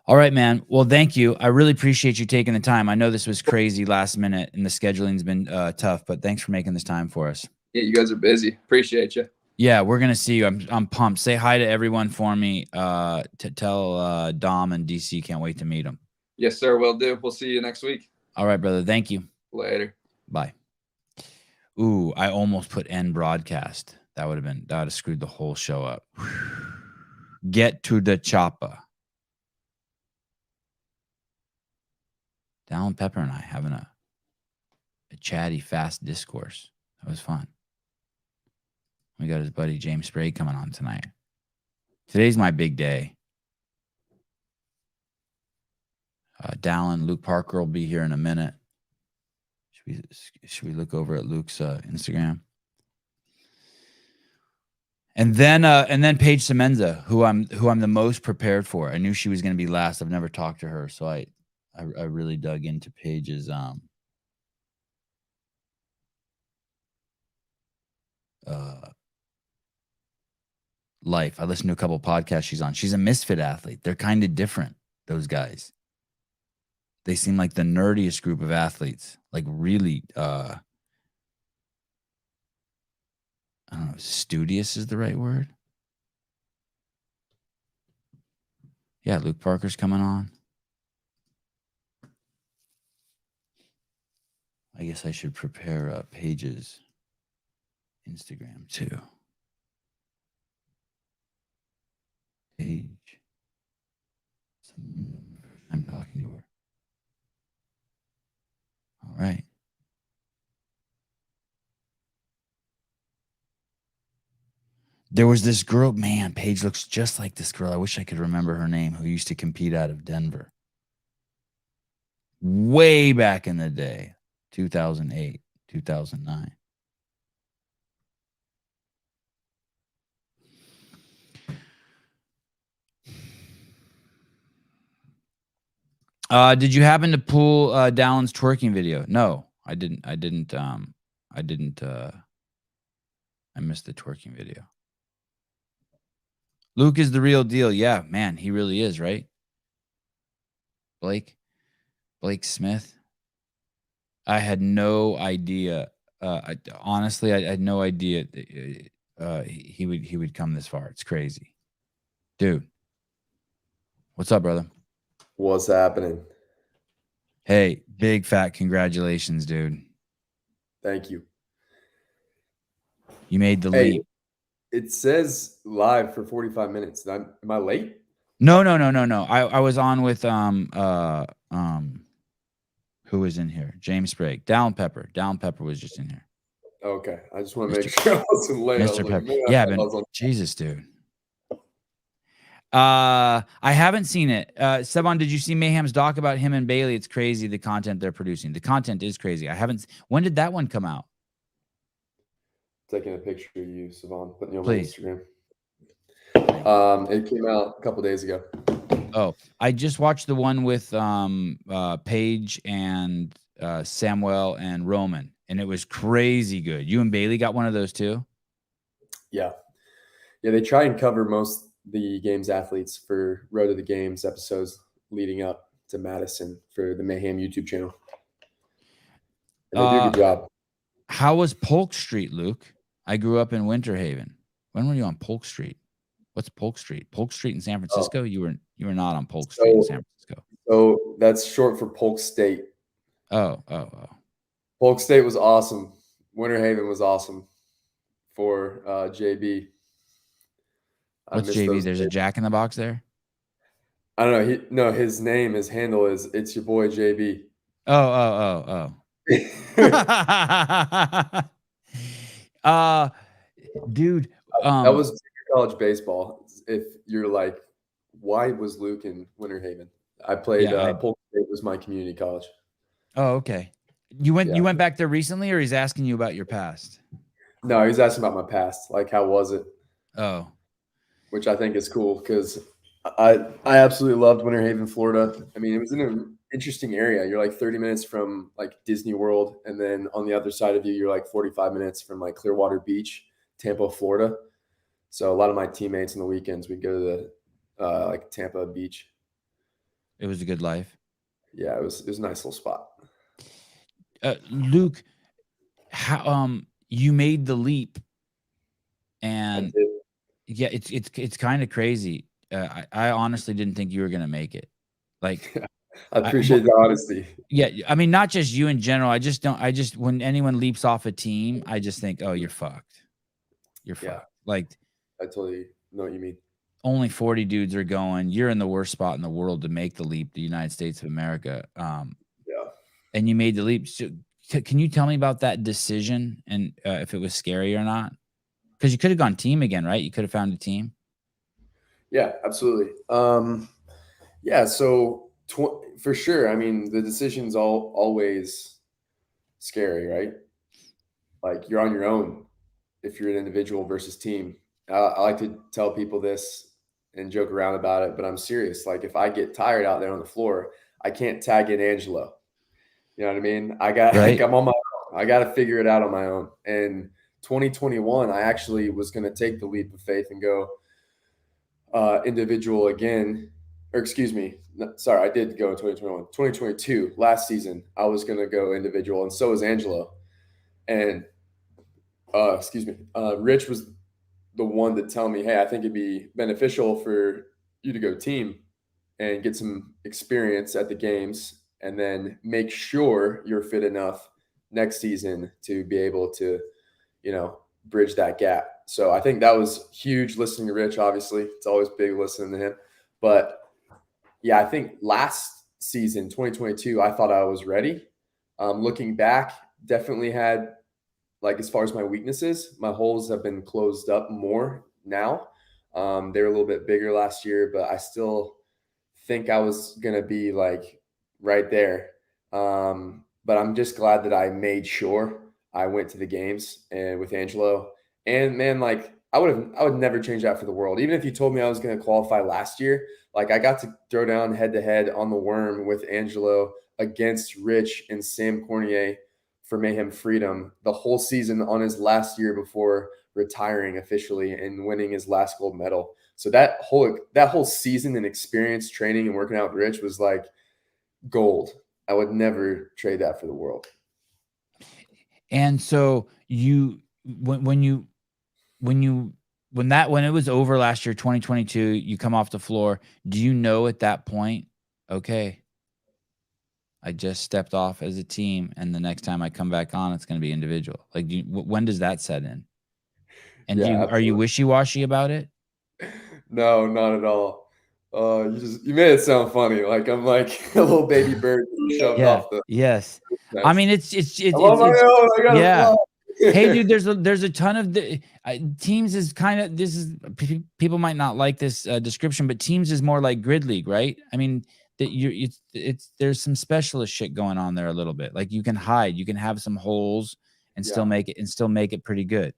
All right, man. Well, thank you. I really appreciate you taking the time. I know this was crazy last minute and the scheduling's been tough, but thanks for making this time for us. Yeah, you guys are busy. Appreciate you. Yeah, we're gonna see you. I'm pumped. Say hi to everyone for me. To tell Dom and DC can't wait to meet them. Yes, sir. Will do. We'll see you next week. All right, brother. Thank you. Later. Bye. Ooh, I almost put end broadcast. That would have screwed the whole show up. Get to the chopper. Dallin, Pepper, and I having a chatty, fast discourse. That was fun. We got his buddy James Sprague coming on tonight. Today's my big day. Dallin, Luke Parker will be here in a minute. Should we look over at Luke's Instagram? And then Paige Semenza, who I'm the most prepared for. I knew she was going to be last. I've never talked to her, so I really dug into Paige's life. I listened to a couple of podcasts she's on. She's a misfit athlete. They're kind of different, those guys. They seem like the nerdiest group of athletes. Like really I don't know, studious is the right word. Yeah, Luke Parker's coming on. I guess I should prepare Paige's Instagram too. Paige. I'm talking to her. All right. There was this girl, man, Paige looks just like this girl. I wish I could remember her name, who used to compete out of Denver. Way back in the day, 2008, 2009. Did you happen to pull Dallin's twerking video? No, I didn't. I missed the twerking video. Luke is the real deal. Yeah, man, he really is, right? Blake Smith. I had no idea Honestly, I had no idea he would come this far. It's crazy, dude. What's up, brother? What's happening? Hey, big fat congratulations, dude. Thank you. You made the Hey, leap. it says live for 45 minutes. Am I late? No. I was on with who was in here? James Sprague. Dallin Pepper. Dallin Pepper was just in here. Okay. I just want to make sure I wasn't late. Mr. Pepper. Yeah, Jesus, dude. I haven't seen it. Sevan, did you see Mayhem's doc about him and Bailey? It's crazy the content they're producing. The content is crazy. I haven't. When did that one come out? Taking a picture of you, Sevan, putting you on Please. my Instagram. It came out a couple days ago. Oh, I just watched the one with Paige and Samuel and Roman, and it was crazy good. You and Bailey got one of those too? Yeah. Yeah, they try and cover most the games athletes for Road to the Games episodes leading up to Madison for the Mayhem YouTube channel. And they do a good job. How was Polk Street, Luke? I grew up in Winter Haven. When were you on Polk Street? What's Polk Street? Polk Street in San Francisco? Oh. You were not on Polk Street in San Francisco. So that's short for Polk State. Oh. Polk State was awesome. Winter Haven was awesome for JB. What's JB? There's a Jack in the Box there? I don't know. His handle is It's Your Boy JB. Oh. Dude. That was college baseball. If you're like, why was Luke in Winter Haven? I played Polk State was my community college. Oh, okay. You went back there recently, or he's asking you about your past? No, he's asking about my past. Like, how was it? Oh. Which I think is cool because I absolutely loved Winter Haven, Florida. I mean, it was in an interesting area. You're like 30 minutes from like Disney World, and then on the other side of you, you're like 45 minutes from like Clearwater Beach, Tampa, Florida. So a lot of my teammates on the weekends, we'd go to the like Tampa Beach. It was a good life. Yeah, it was a nice little spot. Luke, how you made the leap, and yeah, it's kind of crazy. I honestly didn't think you were gonna make it. Like, I appreciate the honesty. Yeah, I mean, not just you in general. I just when anyone leaps off a team, I just think, oh, you're fucked. You're fucked. Yeah. Like, I totally know what you mean. Only 40 dudes are going. You're in the worst spot in the world to make the leap, the United States of America. Yeah. And you made the leap. So, can you tell me about that decision and if it was scary or not? Because you could have gone team again, right? You could have found a team. Yeah, absolutely. Yeah, so for sure. I mean, the decision's always scary, right? Like, you're on your own if you're an individual versus team. I like to tell people this and joke around about it, but I'm serious. Like, if I get tired out there on the floor, I can't tag in Angelo. You know what I mean? I'm on my own. I got to figure it out on my own. And 2021, I actually was going to take the leap of faith and go individual again. Or excuse me. Sorry, I did go in 2021. 2022, last season, I was going to go individual, and so was Angelo. And Rich was the one to tell me, hey, I think it'd be beneficial for you to go team and get some experience at the games and then make sure you're fit enough next season to be able to, bridge that gap. So I think that was huge listening to Rich, obviously. It's always big listening to him. But yeah, I think last season, 2022, I thought I was ready. Looking back, definitely had, like, as far as my weaknesses, my holes have been closed up more now. They were a little bit bigger last year, but I still think I was going to be like right there. But I'm just glad that I made sure I went to the games and with Angelo. And man, like, I would never change that for the world. Even if you told me I was going to qualify last year, like, I got to throw down head to head on the worm with Angelo against Rich and Sam Cornier for Mayhem Freedom the whole season on his last year before retiring officially and winning his last gold medal. So that whole season and experience training and working out with Rich was like gold. I would never trade that for the world. And so when it was over last year, 2022, you come off the floor, do you know at that point, okay, I just stepped off as a team, and the next time I come back on, it's going to be individual? Like, when does that set in? And Yeah, are you absolutely. wishy-washy about it? No, not at all. You made it sound funny. Like I'm like a little baby bird being shoved Yeah. off the Yes. I nest. mean, it's I'm on my own. I gotta yeah. fly. Hey, dude, there's a ton of teams is kind of, this is, people might not like this description, but teams is more like grid league, right? I mean, that there's some specialist shit going on there a little bit. Like you can hide, you can have some holes and Yeah. still make it pretty good.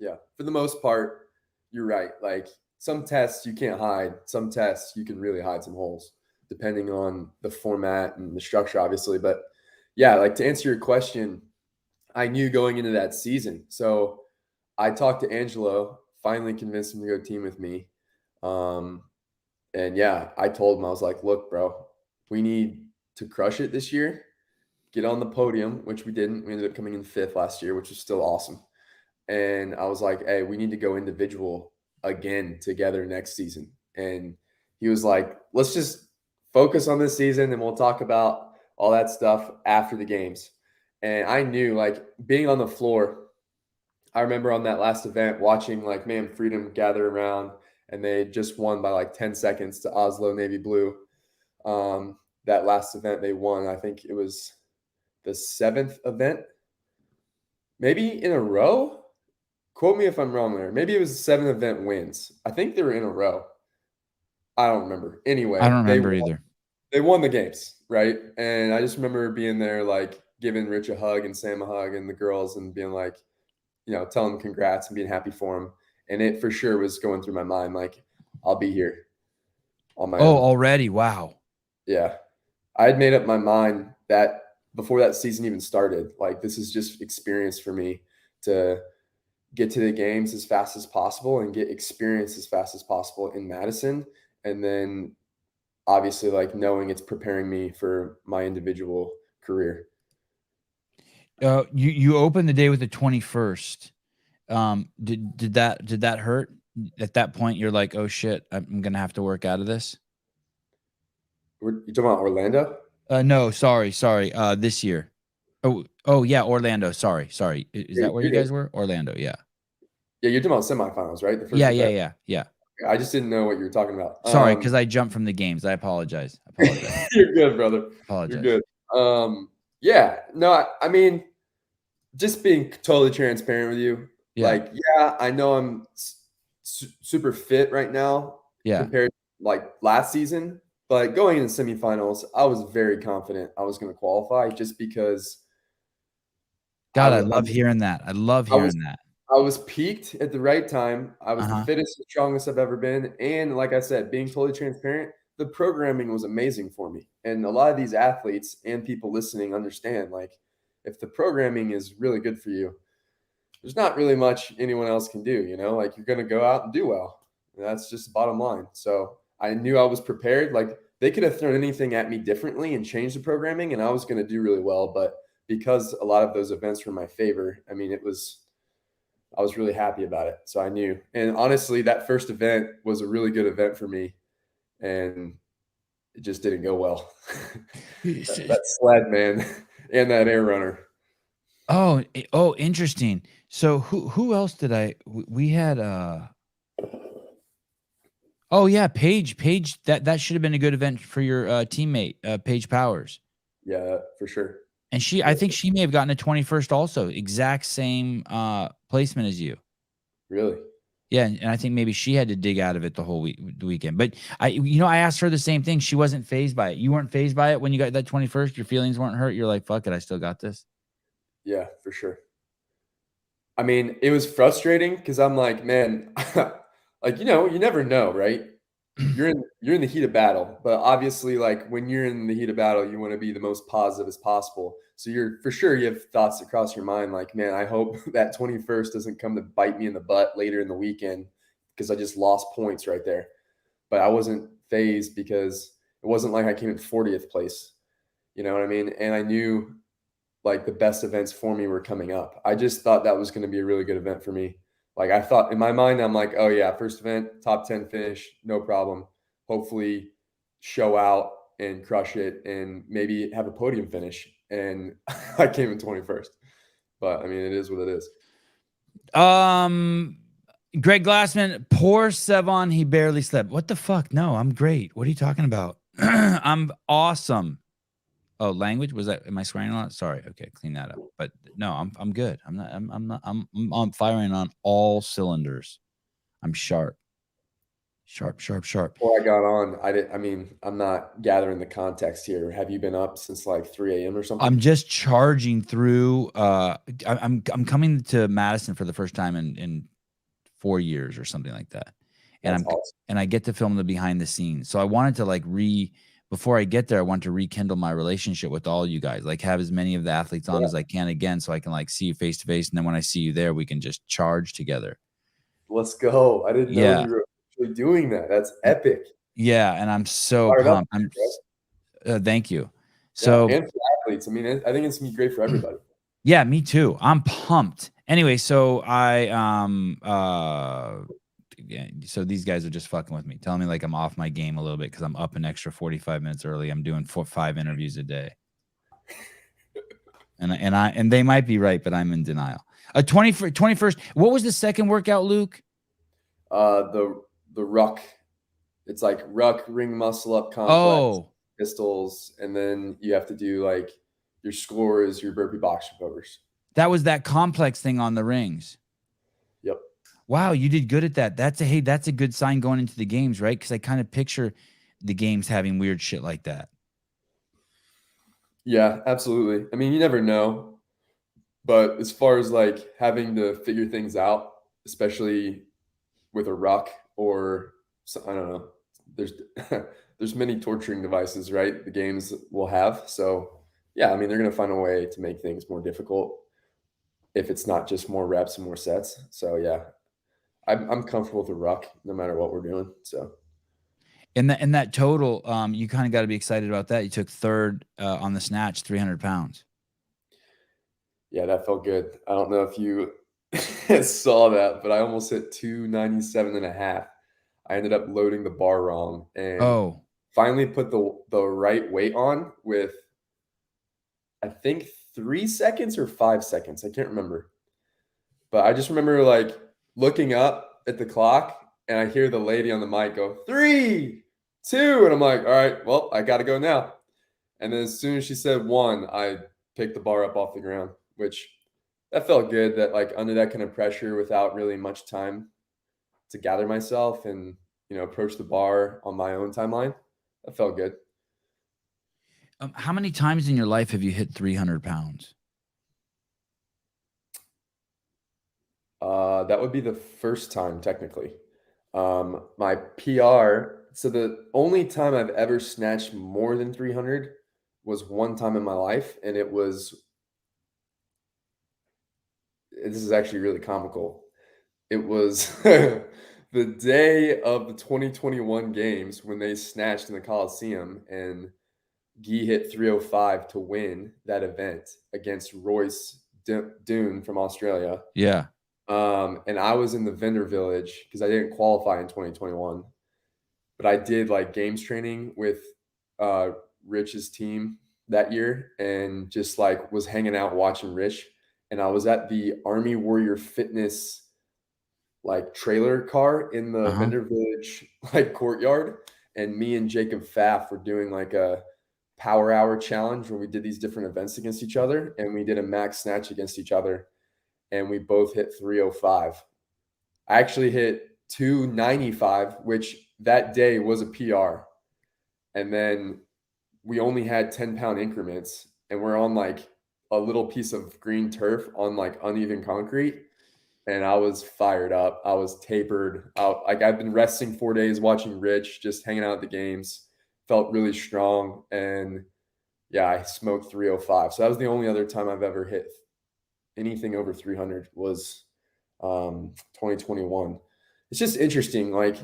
Yeah, for the most part, you're right. Like some tests you can't hide, some tests you can really hide some holes, depending on the format and the structure, obviously. But yeah, like to answer your question, I knew going into that season. So I talked to Angelo, finally convinced him to go team with me. And yeah, I told him, I was like, look, bro, we need to crush it this year, get on the podium, which we didn't. We ended up coming in 5th last year, which was still awesome. And I was like, hey, we need to go individual again together next season. And he was like, let's just focus on this season and we'll talk about all that stuff after the games. And I knew, like, being on the floor, I remember on that last event watching like Man Freedom gather around, and they just won by like 10 seconds to Oslo Navy Blue. That last event they won, I think it was the 7th event, maybe in a row. Quote me if I'm wrong there. Maybe it was 7 event wins. I think they were in a row. I don't remember. I Anyway, don't remember either. they won the games, right? And I just remember being there, like giving Rich a hug and Sam a hug and the girls, and being like, telling them congrats and being happy for them. And it for sure was going through my mind, like, I'll be here on my Oh, own. already? Wow. Yeah. I had made up my mind that before that season even started, like, this is just experience for me to get to the games as fast as possible and get experience as fast as possible in Madison. And then obviously, like, knowing it's preparing me for my individual career. You opened the day with the 21st. Did that hurt? At that point, you're like, oh shit, I'm gonna have to work out of this. You talking about Orlando? No, sorry. This year. Oh yeah, Orlando. Sorry. Is that where you guys were? Orlando, yeah. Yeah, you're talking about semifinals, right? The first Yeah. event. I just didn't know what you were talking about. Sorry, because I jumped from the games. I apologize. You're good, brother. Apologize. You're good. Yeah, no, I mean, just being totally transparent with you. Yeah. Like, yeah, I know I'm super fit right now compared to like last season, but going into semifinals, I was very confident I was going to qualify just because. God, I love hearing that. I love hearing that. I was peaked at the right time. I was the fittest and strongest I've ever been. And like I said, being totally transparent, the programming was amazing for me. And a lot of these athletes and people listening understand, like, if the programming is really good for you, there's not really much anyone else can do, like, you're going to go out and do well. And that's just the bottom line. So I knew I was prepared. Like, they could have thrown anything at me differently and changed the programming, and I was going to do really well. But because a lot of those events were in my favor, I mean, I was really happy about it. So I knew. And honestly, that first event was a really good event for me. And it just didn't go well. that sled, man, and that air runner. Oh, interesting. So who else did we had oh yeah, Paige, that should have been a good event for your teammate, Paige Powers. Yeah, for sure. And I think she may have gotten a 21st also, exact same placement as you. Really? Yeah, and I think maybe she had to dig out of it the weekend. But I asked her the same thing. She wasn't fazed by it. You weren't fazed by it when you got that 21st. Your feelings weren't hurt. You're like, fuck it, I still got this. Yeah, for sure. I mean, it was frustrating because I'm like, man, like, you never know, right? You're in the heat of battle, but obviously, like, when you're in the heat of battle, you want to be the most positive as possible. So you have thoughts that cross your mind, like, man, I hope that 21st doesn't come to bite me in the butt later in the weekend because I just lost points right there. But I wasn't fazed because it wasn't like I came in 40th place. You know what I mean? And I knew, like the best events for me were coming up. I just thought that was going to be a really good event for me. Like I thought in my mind, I'm like, oh yeah, first event, top 10 finish, no problem. Hopefully show out and crush it and maybe have a podium finish. And I came in 21st. But I mean, it is what it is. Greg Glassman, poor Sevan, he barely slept. What the fuck? No, I'm great. What are you talking about? I'm awesome. Oh, language? Was that, am I swearing a lot? Sorry. Okay, clean that up. But no, I'm good. I'm firing on all cylinders. I'm sharp. Before I got on, I'm not gathering the context here. Have you been up since like 3 a.m. or something? I'm just charging through. I'm coming to Madison for the first time in 4 years or something like that. And That's awesome. and I get to film the behind the scenes. So I wanted to before I get there, I want to rekindle my relationship with all you guys, like have as many of the athletes on as I can again, so I can like see you face to face. And then when I see you there, we can just charge together. Let's go. I didn't know you were actually doing that. That's epic. Yeah. And I'm so pumped. Thank you. So, and for athletes, I mean, I think it's gonna be great for everybody. Yeah, me too. I'm pumped. Anyway, so so these guys are just fucking with me, telling me like I'm off my game a little bit because I'm up an extra 45 minutes early. I'm doing 5 interviews a day, and they might be right, but I'm in denial. 21st. What was the second workout, Luke? The ruck. It's like ruck, ring muscle up complex, pistols, and then you have to do like your score is your burpee box overs. That was that complex thing on the rings. Yep. Wow, you did good at that. That's a good sign going into the games, right? Because I kind of picture the games having weird shit like that. Yeah, absolutely. I mean, you never know. But as far as like having to figure things out, especially with a ruck or I don't know, there's many torturing devices, right? The games will have. So yeah, I mean, they're going to find a way to make things more difficult if it's not just more reps and more sets. So yeah, I'm comfortable with the ruck no matter what we're doing. So in that total, you kind of got to be excited about that. You took third on the snatch, 300 pounds. Yeah, that felt good. I don't know if you saw that, but I almost hit 297.5. I ended up loading the bar wrong and finally put the right weight on with, I think 3 seconds or 5 seconds. I can't remember. But I just remember like looking up at the clock and I hear the lady on the mic go, 3, 2. And I'm like, all right, well, I got to go now. And then as soon as she said 1, I picked the bar up off the ground, which that felt good, that like under that kind of pressure without really much time to gather myself and, approach the bar on my own timeline. That felt good. How many times in your life have you hit 300 pounds? That would be the first time, technically. My PR, so the only time I've ever snatched more than 300 was one time in my life, and this is actually really comical. It was the day of the 2021 games when they snatched in the Coliseum, and Guy hit 305 to win that event against Royce Dune from Australia. Yeah. And I was in the vendor village because I didn't qualify in 2021, but I did like games training with Rich's team that year and just like was hanging out watching Rich. And I was at the Army Warrior Fitness like trailer car in the vendor village like courtyard, and me and Jacob Pfaff were doing like a power hour challenge where we did these different events against each other, and we did a max snatch against each other, and we both hit 305. I actually hit 295, which that day was a PR, and then we only had 10-pound increments, and we're on like a little piece of green turf on like uneven concrete. And I was fired up. I was tapered out. Like I've been resting 4 days, watching Rich, just hanging out at the games. Felt really strong. And yeah, I smoked 305. So that was the only other time I've ever hit anything over 300 was 2021. It's just interesting. Like,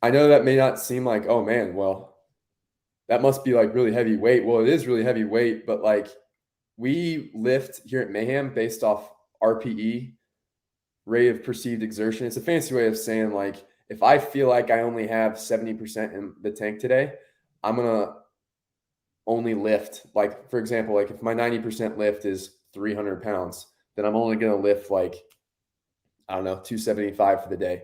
I know that may not seem like, oh man, well, that must be like really heavy weight. Well, it is really heavy weight, but like we lift here at Mayhem based off RPE, rate of perceived exertion. It's a fancy way of saying, like, if I feel like I only have 70% in the tank today, I'm going to only lift, like, for example, like if my 90% lift is 300 pounds, then I'm only going to lift like, I don't know, 275 for the day.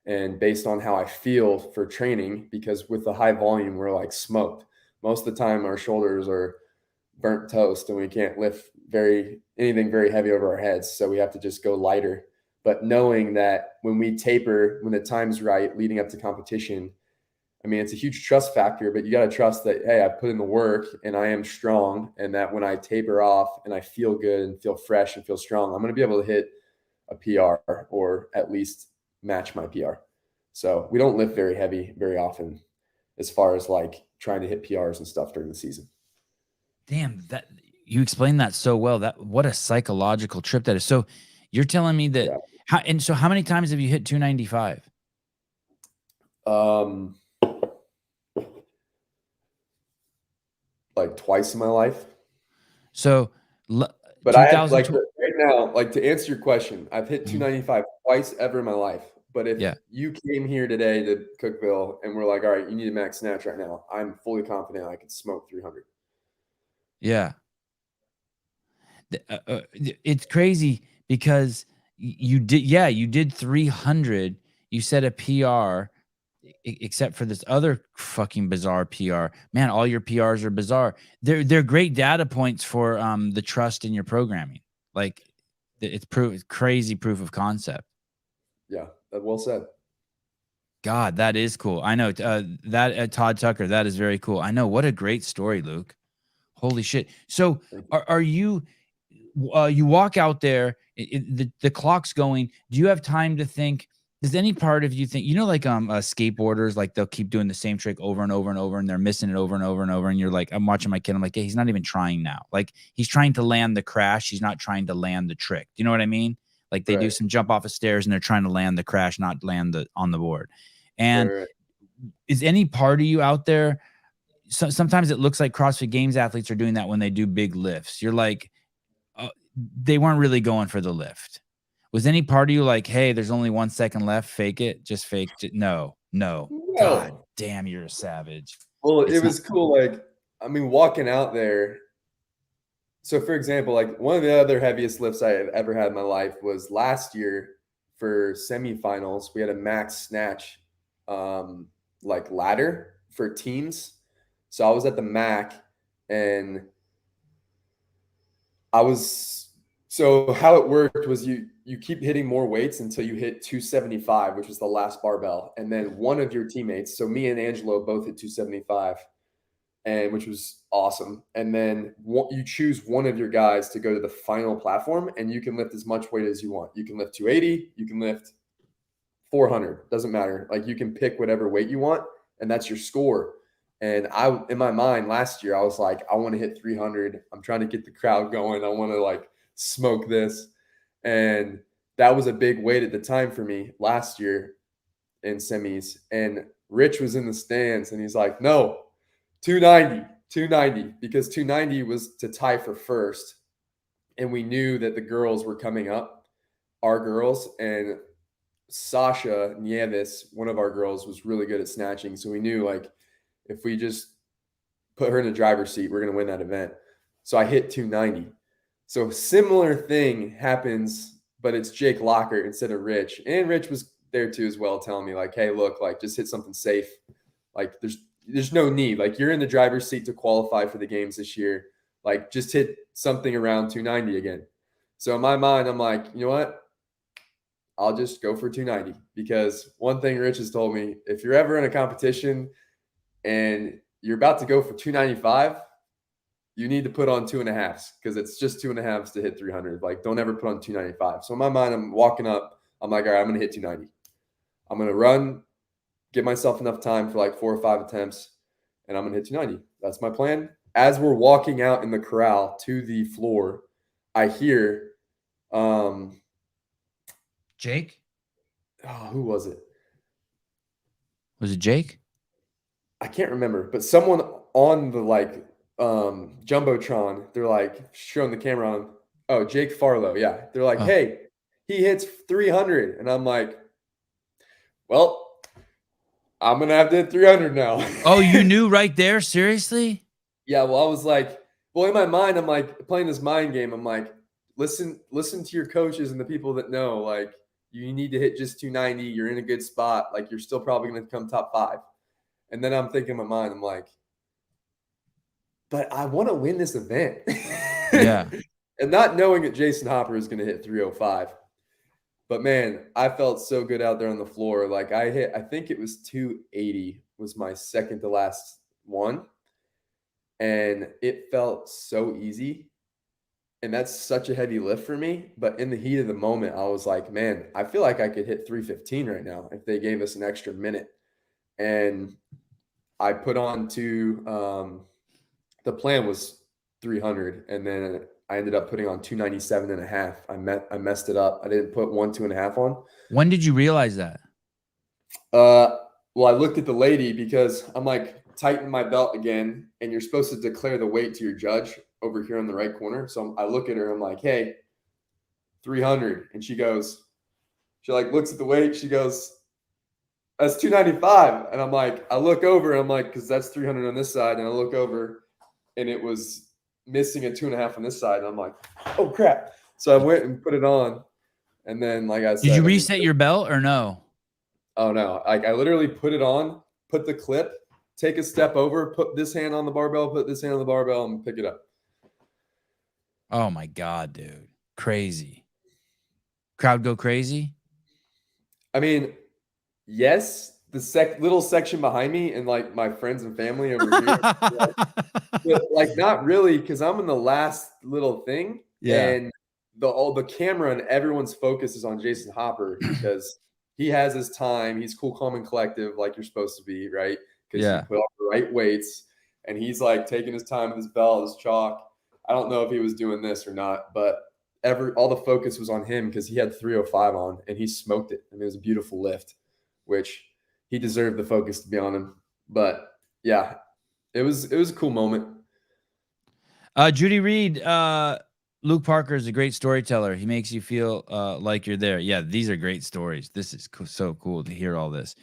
And based on how I feel for training, because with the high volume, we're like smoked. Most of the time our shoulders are burnt toast and we can't lift anything very heavy over our heads. So we have to just go lighter. But knowing that when we taper, when the time's right, leading up to competition, I mean, it's a huge trust factor, but you got to trust that, hey, I put in the work and I am strong. And that when I taper off and I feel good and feel fresh and feel strong, I'm going to be able to hit a PR or at least match my PR. So we don't lift very heavy very often as far as like trying to hit PRs and stuff during the season. Damn, that you explained that so well. That what a psychological trip that is. So you're telling me that how many times have you hit 295? Like twice in my life. So but I have like right now, like to answer your question, I've hit 295 twice ever in my life. But if you came here today to Cookeville and we're like, all right, you need a max snatch right now, I'm fully confident I could smoke 300. Yeah. It's crazy because you did 300. You set a PR, except for this other fucking bizarre PR. Man, all your PRs are bizarre. They're great data points for the trust in your programming. Like it's crazy proof of concept. Yeah, well said. God, that is cool. I know that Todd Tucker, that is very cool. I know. What a great story, Luke. Holy shit. So are you you walk out there, the clock's going. Do you have time to think? Does any part of you think, like skateboarders, like they'll keep doing the same trick over and over and over and they're missing it over and over and over. And you're like, I'm watching my kid. I'm like, hey, he's not even trying now. Like he's trying to land the crash. He's not trying to land the trick. Do you know what I mean? Like they do some jump off of stairs and they're trying to land the crash, not land on the board. And is any part of you out there? Sometimes it looks like CrossFit Games athletes are doing that when they do big lifts. You're like, they weren't really going for the lift. Was any part of you like, hey, there's only 1 second left, fake it, just fake it? No. God damn, you're a savage. Well, it was cool. Like, I mean, walking out there. So for example, like one of the other heaviest lifts I have ever had in my life was last year for semifinals. We had a max snatch, like ladder for teams. So I was at the MAC and so how it worked was you keep hitting more weights until you hit 275, which was the last barbell. And then one of your teammates, so me and Angelo both hit 275, and which was awesome. And then you choose one of your guys to go to the final platform and you can lift as much weight as you want. You can lift 280, you can lift 400, doesn't matter. Like you can pick whatever weight you want and that's your score. And in my mind last year, I was like, I want to hit 300. I'm trying to get the crowd going. I want to like smoke this. And that was a big weight at the time for me last year in semis. And Rich was in the stands and he's like, no, 290, because 290 was to tie for first. And we knew that the girls were coming up, our girls, and Sasha Nieves, one of our girls, was really good at snatching. So we knew like, if we just put her in the driver's seat, we're going to win that event. So I hit 290. So similar thing happens, but it's Jake Locker instead of Rich. And Rich was there too as well, telling me like, hey, look, like just hit something safe. Like there's no need. Like you're in the driver's seat to qualify for the games this year. Like just hit something around 290 again. So in my mind, I'm like, you know what? I'll just go for 290, because one thing Rich has told me, if you're ever in a competition and you're about to go for 295, you need to put on 2.5s, because it's just 2.5s to hit 300. Like, don't ever put on 295. So in my mind, I'm walking up. I'm like, all right, I'm going to hit 290. I'm going to run, give myself enough time for like 4 or 5 attempts, and I'm going to hit 290. That's my plan. As we're walking out in the corral to the floor, I hear Jake? Oh, who was it? Was it Jake? I can't remember, but someone on the like Jumbotron. They're like showing the camera on. Oh, Jake Farlow. Yeah. They're like, Oh. hey, he hits 300. And I'm like, well, I'm going to have to hit 300 now. Oh, you knew right there? Seriously? Yeah. Well, I was like, well, in my mind, I'm like playing this mind game. I'm like, listen to your coaches and the people that know, like, you need to hit just 290. You're in a good spot. Like, you're still probably going to come top 5. And then I'm thinking in my mind, I'm like, but I want to win this event. Yeah. And not knowing that Jason Hopper is going to hit 305. But man, I felt so good out there on the floor. Like I think it was 280 was my second to last one. And it felt so easy. And that's such a heavy lift for me. But in the heat of the moment, I was like, man, I feel like I could hit 315 right now if they gave us an extra minute. And I put on to the plan was 300, and then I ended up putting on 297 and a half. I messed it up. I didn't put 2.5 on. When did you realize that? Well, I looked at the lady because I'm like, tighten my belt again, and you're supposed to declare the weight to your judge over here in the right corner. So I look at her, I'm like, hey, 300. And she like looks at the weight. She goes, that's 295. And I'm like, I look over, and I'm like, because that's 300 on this side. And I look over, and it was missing a 2.5 on this side. And I'm like, oh crap. So I went and put it on. And then, like I said, Did you reset your belt or no? Oh no. Like I literally put it on, put the clip, take a step over, put this hand on the barbell, put this hand on the barbell, and pick it up. Oh my God, dude. Crazy. Crowd go crazy? I mean, yes, the little section behind me and like my friends and family over here. But, like not really, because I'm in the last little thing. Yeah. And the camera and everyone's focus is on Jason Hopper because he has his time. He's cool, calm, and collective, like you're supposed to be, right? Because Yeah. you put on the right weights, and he's like taking his time with his belt, his chalk. I don't know if he was doing this or not, but all the focus was on him because he had 305 on and he smoked it. I mean, it was a beautiful lift, which he deserved the focus to be on him. But yeah, it was a cool moment. Judy Reed, Luke Parker is a great storyteller. He makes you feel like you're there. Yeah, these are great stories. This is so cool to hear all this.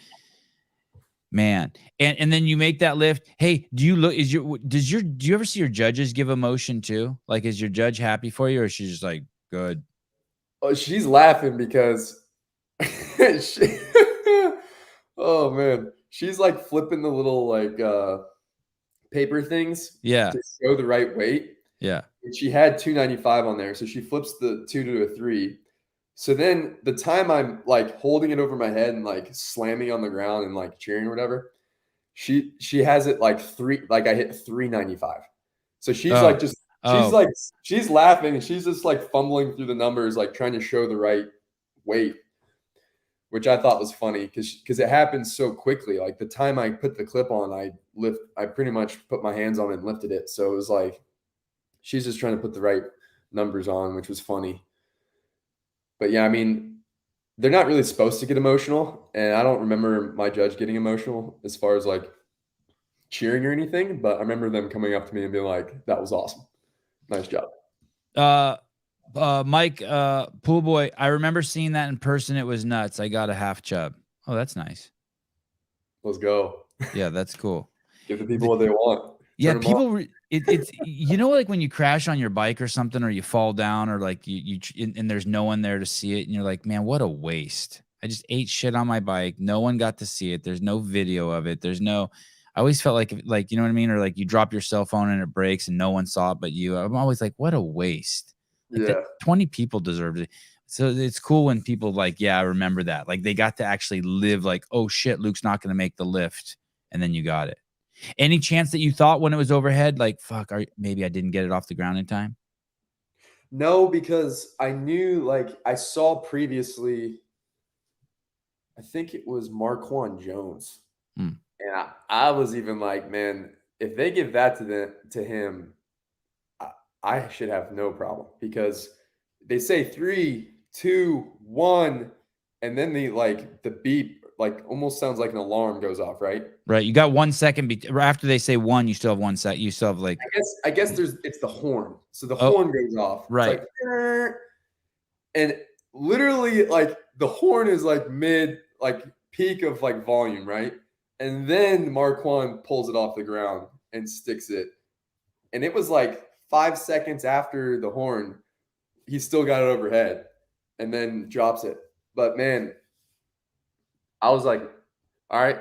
Man. And then you make that lift. Hey, do you ever see your judges give emotion too? Like, is your judge happy for you, or is she just like, good? Oh, she's laughing because oh man, she's like flipping the little like paper things to show the right weight. Yeah. And she had 295 on there, so she flips the 2 to a 3. So then the time I'm like holding it over my head and like slamming on the ground and like cheering or whatever, she has it like 3, like I hit 395. So she's like she's laughing and she's just like fumbling through the numbers, like trying to show the right weight, which I thought was funny because it happened so quickly. Like the time I put the clip on, I pretty much put my hands on it and lifted it. So it was like she's just trying to put the right numbers on, which was funny. But yeah, I mean, they're not really supposed to get emotional, and I don't remember my judge getting emotional as far as like cheering or anything, but I remember them coming up to me and being like, that was awesome. Nice job. Mike, Pool Boy, I remember seeing that in person. It was nuts. I got a half chub. Oh, that's nice. Let's go. Yeah, that's cool. Give the people what they want. Yeah, people. It's you know, like when you crash on your bike or something, or you fall down, or like and there's no one there to see it, and you're like, man, what a waste. I just ate shit on my bike. No one got to see it. There's no video of it. I always felt like you know what I mean, or like you drop your cell phone and it breaks and no one saw it but you. I'm always like, what a waste. Like Yeah. 20 people deserved it. So it's cool when people like, yeah, I remember that. Like they got to actually live like, oh shit, Luke's not going to make the lift, and then you got it. Any chance that you thought when it was overhead, like, fuck, maybe I didn't get it off the ground in time? No, because I knew, like, I saw previously, I think it was Marquand Jones. And I was even like, man, if they give that to him, I should have no problem, because they say 3, 2, 1, and then the beep like almost sounds like an alarm goes off, right? Right. You got 1 second after they say one, you still have 1 sec. You still have like, I guess it's the horn. So the Oh, horn goes off. right. It's like, "Er," and literally like the horn is like mid, like peak of like volume, right? And then Marquand pulls it off the ground and sticks it. And it was like 5 seconds after the horn, he still got it overhead and then drops it. But man, I was like, all right,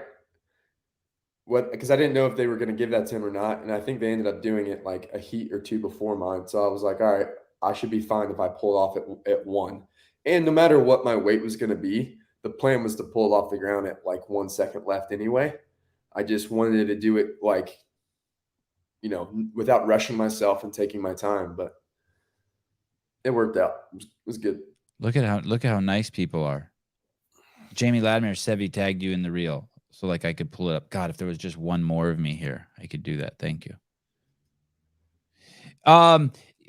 what? Because I didn't know if they were going to give that to him or not. And I think they ended up doing it like a heat or two before mine. So I was like, all right, I should be fine if I pull off at 1. And no matter what my weight was going to be, the plan was to pull it off the ground at like 1 second left anyway. I just wanted to do it like, you know, without rushing myself and taking my time. But it worked out. It was good. Look at how nice people are. Jamie Latimer Sevi tagged you in the reel, so like I could pull it up. God, if there was just one more of me here, I could do that. Thank you.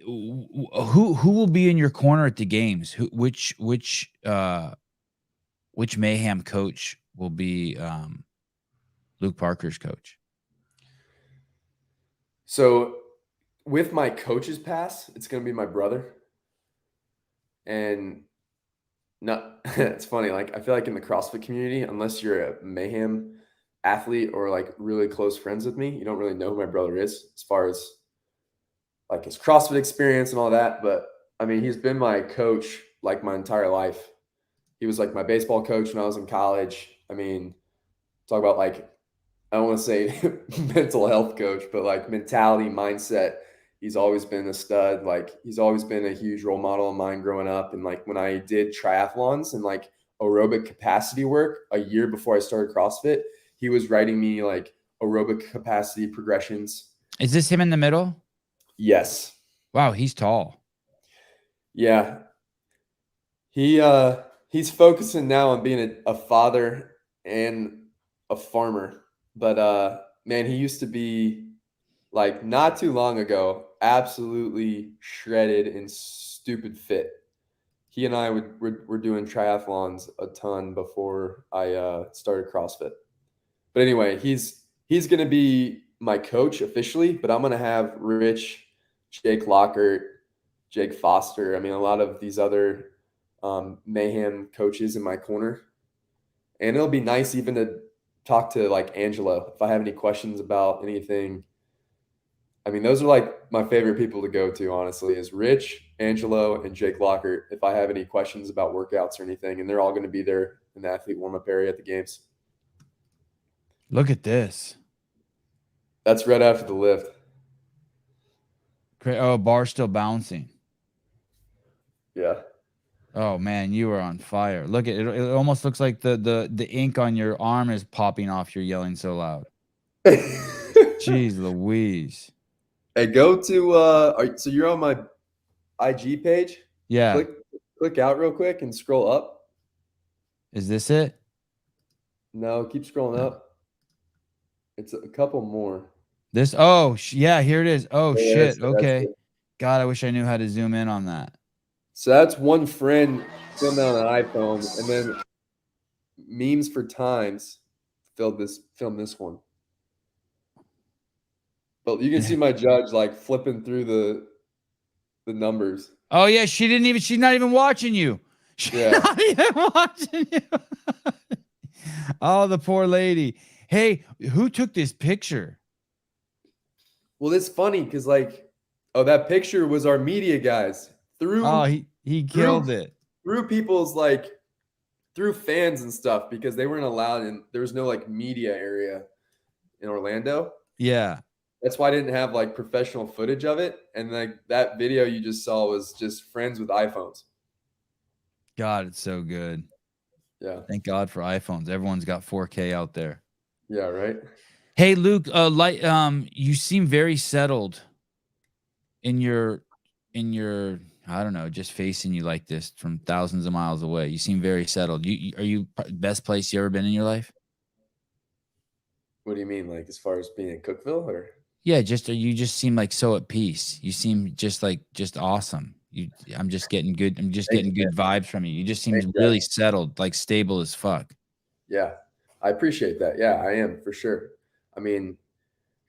Who will be in your corner at the games? Which Mayhem coach will be Luke Parker's coach? So with my coach's pass, it's going to be my brother. And it's funny. Like I feel like in the CrossFit community, unless you're a Mayhem athlete or like really close friends with me, you don't really know who my brother is as far as like his CrossFit experience and all that. But I mean, he's been my coach like my entire life. He was like my baseball coach when I was in college. I mean, talk about like, I don't want to say mental health coach, but like mentality, mindset. He's always been a stud. Like he's always been a huge role model of mine growing up. And like when I did triathlons and like aerobic capacity work a year before I started CrossFit, he was writing me like aerobic capacity progressions. Is this him in the middle? Yes. Wow, he's tall. Yeah. He's focusing now on being a father and a farmer. But man, he used to be like not too long ago, absolutely shredded and stupid fit. He and I were doing triathlons a ton before I started CrossFit. But anyway, he's going to be my coach officially, but I'm going to have Rich, Jake Lockhart, Jake Foster. I mean, a lot of these other Mayhem coaches in my corner. And it'll be nice even to talk to like Angelo if I have any questions about anything. I mean, those are like my favorite people to go to, honestly, is Rich, Angelo, and Jake Lockhart if I have any questions about workouts or anything. And they're all going to be there in the athlete warm-up area at the games. Look at this. That's right after the lift. Oh, bar's still bouncing. Yeah. Oh man, you are on fire. Look at it. It almost looks like the ink on your arm is popping off. You're yelling so loud. Jeez Louise. Hey, go to so you're on my IG page? Yeah. Click out real quick and scroll up. Is this it? No, keep scrolling up. It's a couple more. This yeah, here it is. Oh Yeah, shit. Okay. God, I wish I knew how to zoom in on that. So that's one friend filmed on an iPhone, and then Memes for Times filmed this one. But you can see my judge like flipping through the numbers. Oh yeah, she's not even watching you. She's not even watching you. Oh, the poor lady. Hey, who took this picture? Well, it's funny because like, that picture was our media guys. He killed it. Through people's like, through fans and stuff because they weren't allowed and there was no like media area in Orlando. Yeah. That's why I didn't have like professional footage of it. And like that video you just saw was just friends with iPhones. God, it's so good. Yeah. Thank God for iPhones. Everyone's got 4K out there. Yeah, right. Hey, Luke, you seem very settled in your, I don't know, just facing you like this from thousands of miles away. You seem very settled. Are you best place you ever been in your life? What do you mean? Like as far as being in Cookville or? Yeah, you just seem like so at peace. You seem just awesome. I'm just getting good. I'm just getting good vibes from you. You just seem really settled, like stable as fuck. Yeah. I appreciate that. Yeah, I am for sure. I mean,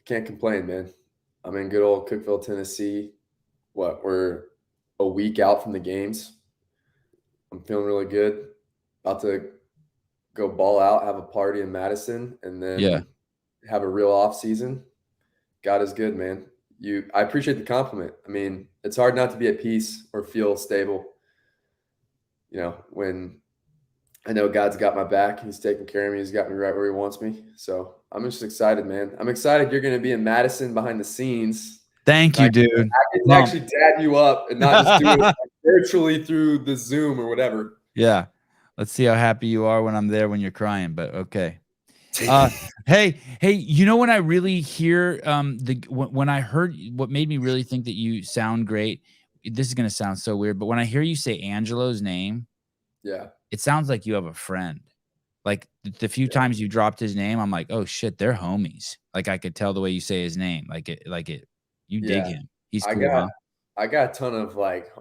can't complain, man. I'm in good old Cookeville, Tennessee. We're a week out from the games. I'm feeling really good. About to go ball out, have a party in Madison, and Yeah. then have a real off season. God is good, man. I appreciate the compliment. I mean, it's hard not to be at peace or feel stable. You know, when I know God's got my back, He's taking care of me. He's got me right where He wants me. So I'm just excited, man. I'm excited you're going to be in Madison behind the scenes. Thank you, dude. I can actually dab you up and not just do it virtually through the Zoom or whatever. Yeah. Let's see how happy you are when I'm there when you're crying, but okay. Hey, you know when I really hear when I heard what made me really think that you sound great, this is going to sound so weird, but when I hear you say Angelo's name, yeah, it sounds like you have a friend. Like the few times you dropped his name, I'm like, oh shit, they're homies. Like I could tell the way you say his name. You dig him. He's cool, huh? I got a ton of like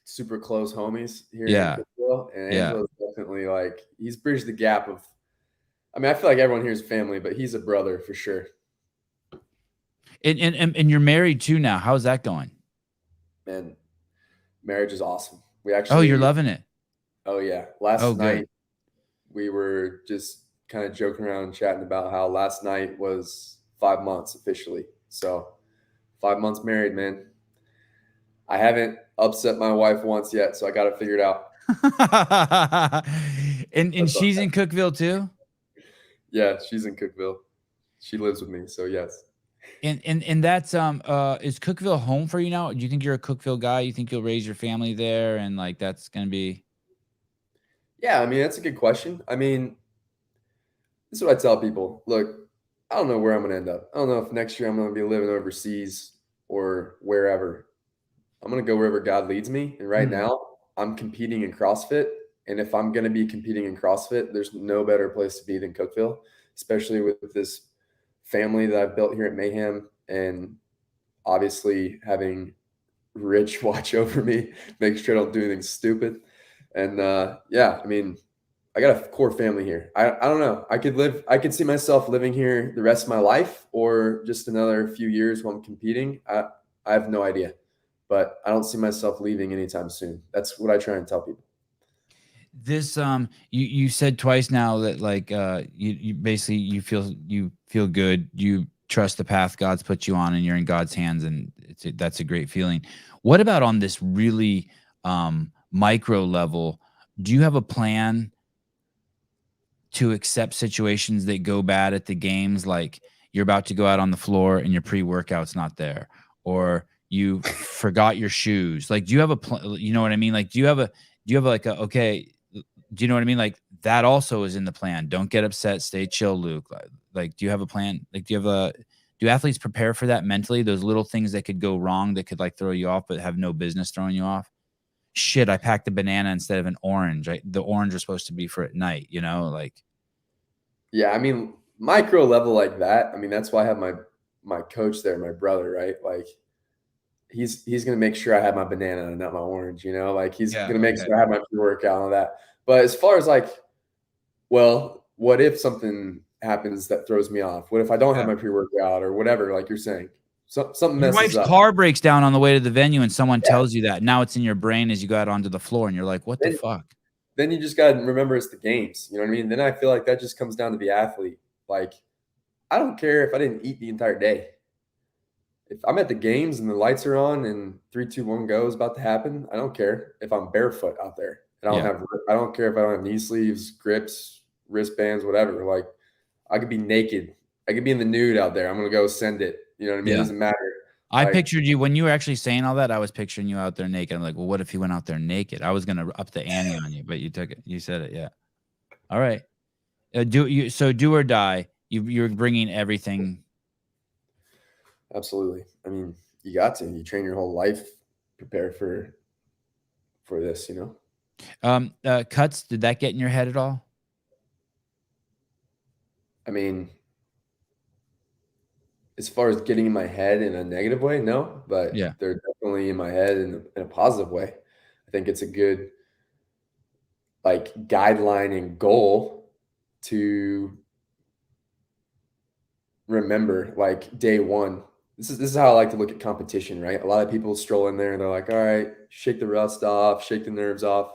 super close homies here Yeah. in Cookeville, and Angelo's definitely like he's bridged the gap of. I mean, I feel like everyone here is family, but he's a brother for sure. And you're married too now. How's that going? Man, marriage is awesome. We actually. Oh, you're loving it. Oh yeah. Last night good. we were just kind of joking around and chatting about how last night was 5 months officially. So 5 months married, man. I haven't upset my wife once yet, so I got to figure it out. and she's in Cookeville too? Yeah, she's in Cookeville. She lives with me, so yes. And that's is Cookeville home for you now? Do you think you're a Cookeville guy? You think you'll raise your family there and like that's gonna be? Yeah, I mean that's a good question. I mean, this is what I tell people. Look, I don't know where I'm gonna end up. I don't know if next year I'm gonna be living overseas or wherever. I'm gonna go wherever God leads me. And right now, I'm competing in CrossFit. And if I'm gonna be competing in CrossFit, there's no better place to be than Cookeville, especially with this family that I've built here at Mayhem, and obviously having Rich watch over me, make sure I don't do anything stupid. And yeah, I mean, I got a core family here. I don't know. I could see myself living here the rest of my life or just another few years while I'm competing. I have no idea, but I don't see myself leaving anytime soon. That's what I try and tell people. This you said twice now that like you basically you feel good, you trust the path God's put you on and you're in God's hands, and that's a great feeling. What about on this really micro level? Do you have a plan to accept situations that go bad at the games, like you're about to go out on the floor and your pre-workout's not there, or you forgot your shoes? Like, do you have a plan? You know what I mean? Like, do you have like a, okay, do you know what I mean? Like that also is in the plan. Don't get upset. Stay chill, Luke. Like, do you have a plan? Like, do athletes prepare for that mentally? Those little things that could go wrong that could like throw you off, but have no business throwing you off. Shit, I packed a banana instead of an orange. The orange was supposed to be for at night, you know, like. Yeah, I mean, micro level like that. I mean, that's why I have my coach there, my brother, right? Like, he's gonna make sure I have my banana and not my orange, you know, like he's gonna make sure I have my pre-workout and all that. But as far as like, well, what if something happens that throws me off? What if I don't have my pre-workout or whatever, like you're saying? Something messes up. Your wife's car breaks down on the way to the venue and someone tells you that. Now it's in your brain as you go out onto the floor and you're like, what the fuck? Then you just got to remember it's the games. You know what I mean? Then I feel like that just comes down to the athlete. Like, I don't care if I didn't eat the entire day. If I'm at the games and the lights are on and 3, 2, 1 go is about to happen, I don't care if I'm barefoot out there. And I don't care if I don't have knee sleeves, grips, wristbands, whatever. Like, I could be naked. I could be in the nude out there. I'm going to go send it. You know what I mean? It doesn't matter. I pictured you when you were actually saying all that. I was picturing you out there naked. I'm like, well, what if he went out there naked? I was going to up the ante on you, but you took it. You said it. Yeah. All right. Do or die. You're bringing everything. Absolutely. I mean, you got to. You train your whole life, prepare for this, you know? Cuts, did that get in your head at all? I mean, as far as getting in my head in a negative way, no, but they're definitely in my head in a positive way. I think it's a good like guideline and goal to remember, like, day one. This is how I like to look at competition, right? A lot of people stroll in there and they're like, all right, shake the rust off, shake the nerves off.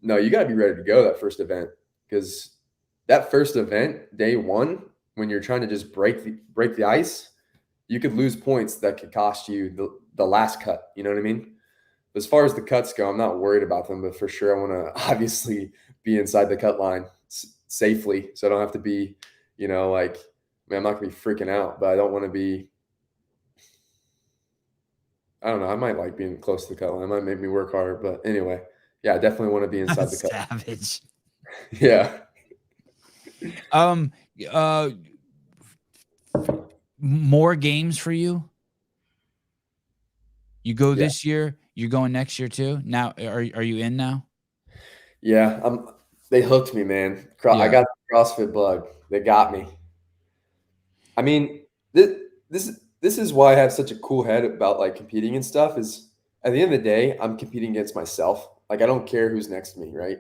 No, you got to be ready to go that first event, because that first event, day one, when you're trying to just break the ice, you could lose points that could cost you the last cut. You know what I mean? As far as the cuts go, I'm not worried about them, but for sure I want to obviously be inside the cut line safely, so I don't have to be, like, I'm not going to be freaking out, but I don't want to be, I don't know, I might like being close to the cut line. It might make me work harder, but anyway, yeah, I definitely want to be inside the cut line. Savage. Yeah. More games for you? You go Yeah. this year, you're going next year too? Now, are you in now? Yeah, they hooked me, man. I got the CrossFit bug. They got me. I mean, this is why I have such a cool head about like competing and stuff. Is at the end of the day, I'm competing against myself. Like, I don't care who's next to me, right?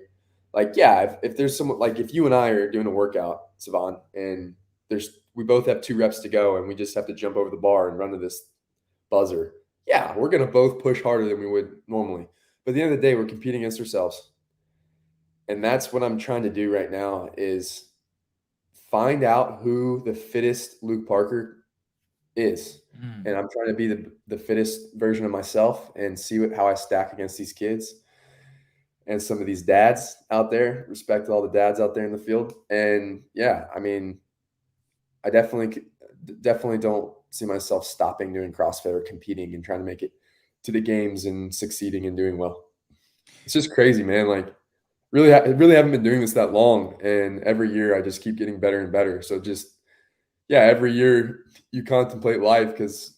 Like, yeah, if there's someone, like, if you and I are doing a workout, Sevan, and we both have 2 reps to go, and we just have to jump over the bar and run to this buzzer. Yeah, we're gonna both push harder than we would normally. But at the end of the day, we're competing against ourselves. And that's what I'm trying to do right now, is find out who the fittest Luke Parker is. And I'm trying to be the fittest version of myself and see how I stack against these kids and some of these dads out there. Respect to all the dads out there in the field. And yeah, I mean, I definitely don't see myself stopping doing CrossFit or competing and trying to make it to the games and succeeding and doing well. It's just crazy, man. Like, really haven't been doing this that long, and every year I just keep getting better and better. So just, yeah, every year you contemplate life, because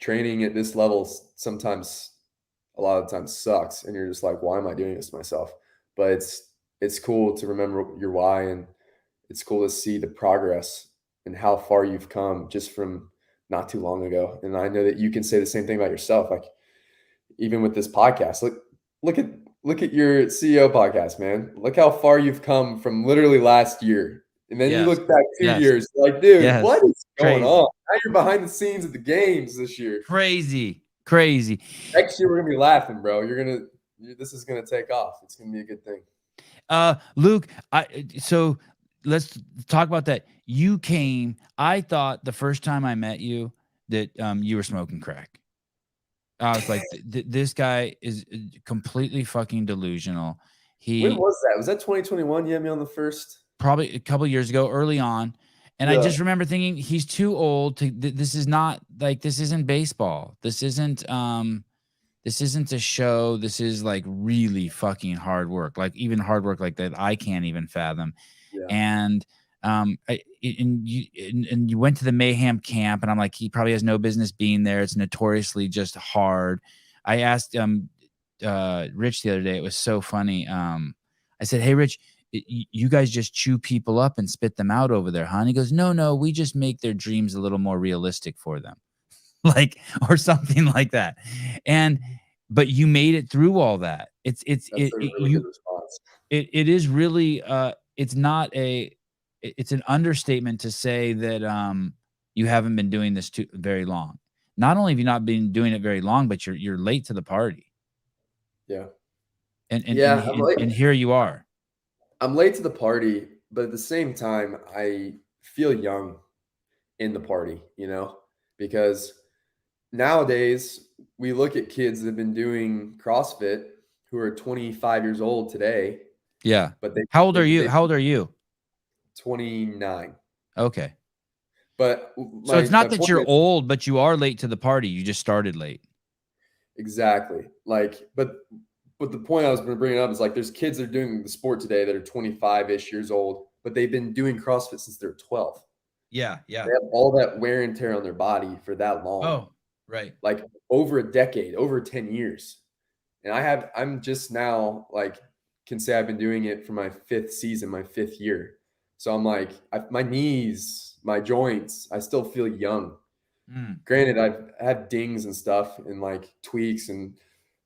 training at this level sometimes, a lot of times, sucks, and you're just like, why am I doing this to myself? But it's cool to remember your why, and it's cool to see the progress and how far you've come just from not too long ago. And I know that you can say the same thing about yourself. Like, even with this podcast, look at your CEO podcast, man. Look how far you've come from literally last year. And then you look back 2 years, like, dude, what is going on? Now you're behind the scenes at the games this year. Crazy. Next year we're gonna be laughing, bro. This is gonna take off. It's gonna be a good thing. Luke, so let's talk about that. You came, I thought the first time I met you that you were smoking crack. I was like, this guy is completely fucking delusional. When was that? Was that 2021? You had me on the first? Probably a couple years ago, early on. And I just remember thinking, he's too old to, this is not like, this isn't baseball. This isn't a show. This is like really fucking hard work. Like, even hard work like that I can't even fathom. Yeah. And you went to the Mayhem camp, and I'm like, he probably has no business being there. It's notoriously just hard. I asked Rich the other day. It was so funny. I said, hey, Rich, you guys just chew people up and spit them out over there, huh? And he goes, no, we just make their dreams a little more realistic for them. Like, or something like that. But you made it through all that. It's a really good response. It is really, it's an understatement to say that you haven't been doing this very long. Not only have you not been doing it very long, but you're late to the party. Yeah. And here you are. I'm late to the party, but at the same time, I feel young in the party, because nowadays we look at kids that have been doing CrossFit who are 25 years old today. Yeah. But how old are you? How old are you? 29. Okay. But so it's not that you're old, but you are late to the party. You just started late. Exactly. Like, but the point I was bringing up is, like, there's kids that are doing the sport today that are 25-ish years old, but they've been doing CrossFit since they're 12. Yeah. They have all that wear and tear on their body for that long. Oh, right. Like, over a decade, over 10 years. And I'm just now, like, can say I've been doing it for my 5th season, my 5th year. So I'm like, my knees, my joints, I still feel young. Granted, I've had dings and stuff and like tweaks and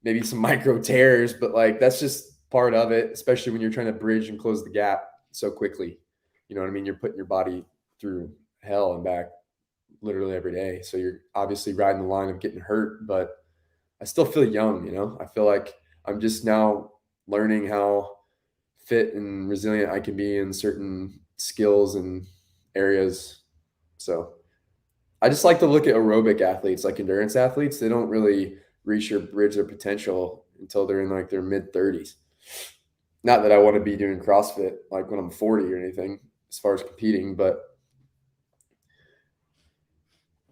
maybe some micro tears, but like, that's just part of it, especially when you're trying to bridge and close the gap so quickly. You know what I mean? You're putting your body through hell and back literally every day. So you're obviously riding the line of getting hurt, but I still feel young, you know? I feel like I'm just now learning how fit and resilient I can be in certain skills and areas. So I just like to look at aerobic athletes, like endurance athletes. They don't really reach or bridge their potential until they're in like their mid 30s. Not that I want to be doing CrossFit like when I'm 40 or anything as far as competing, but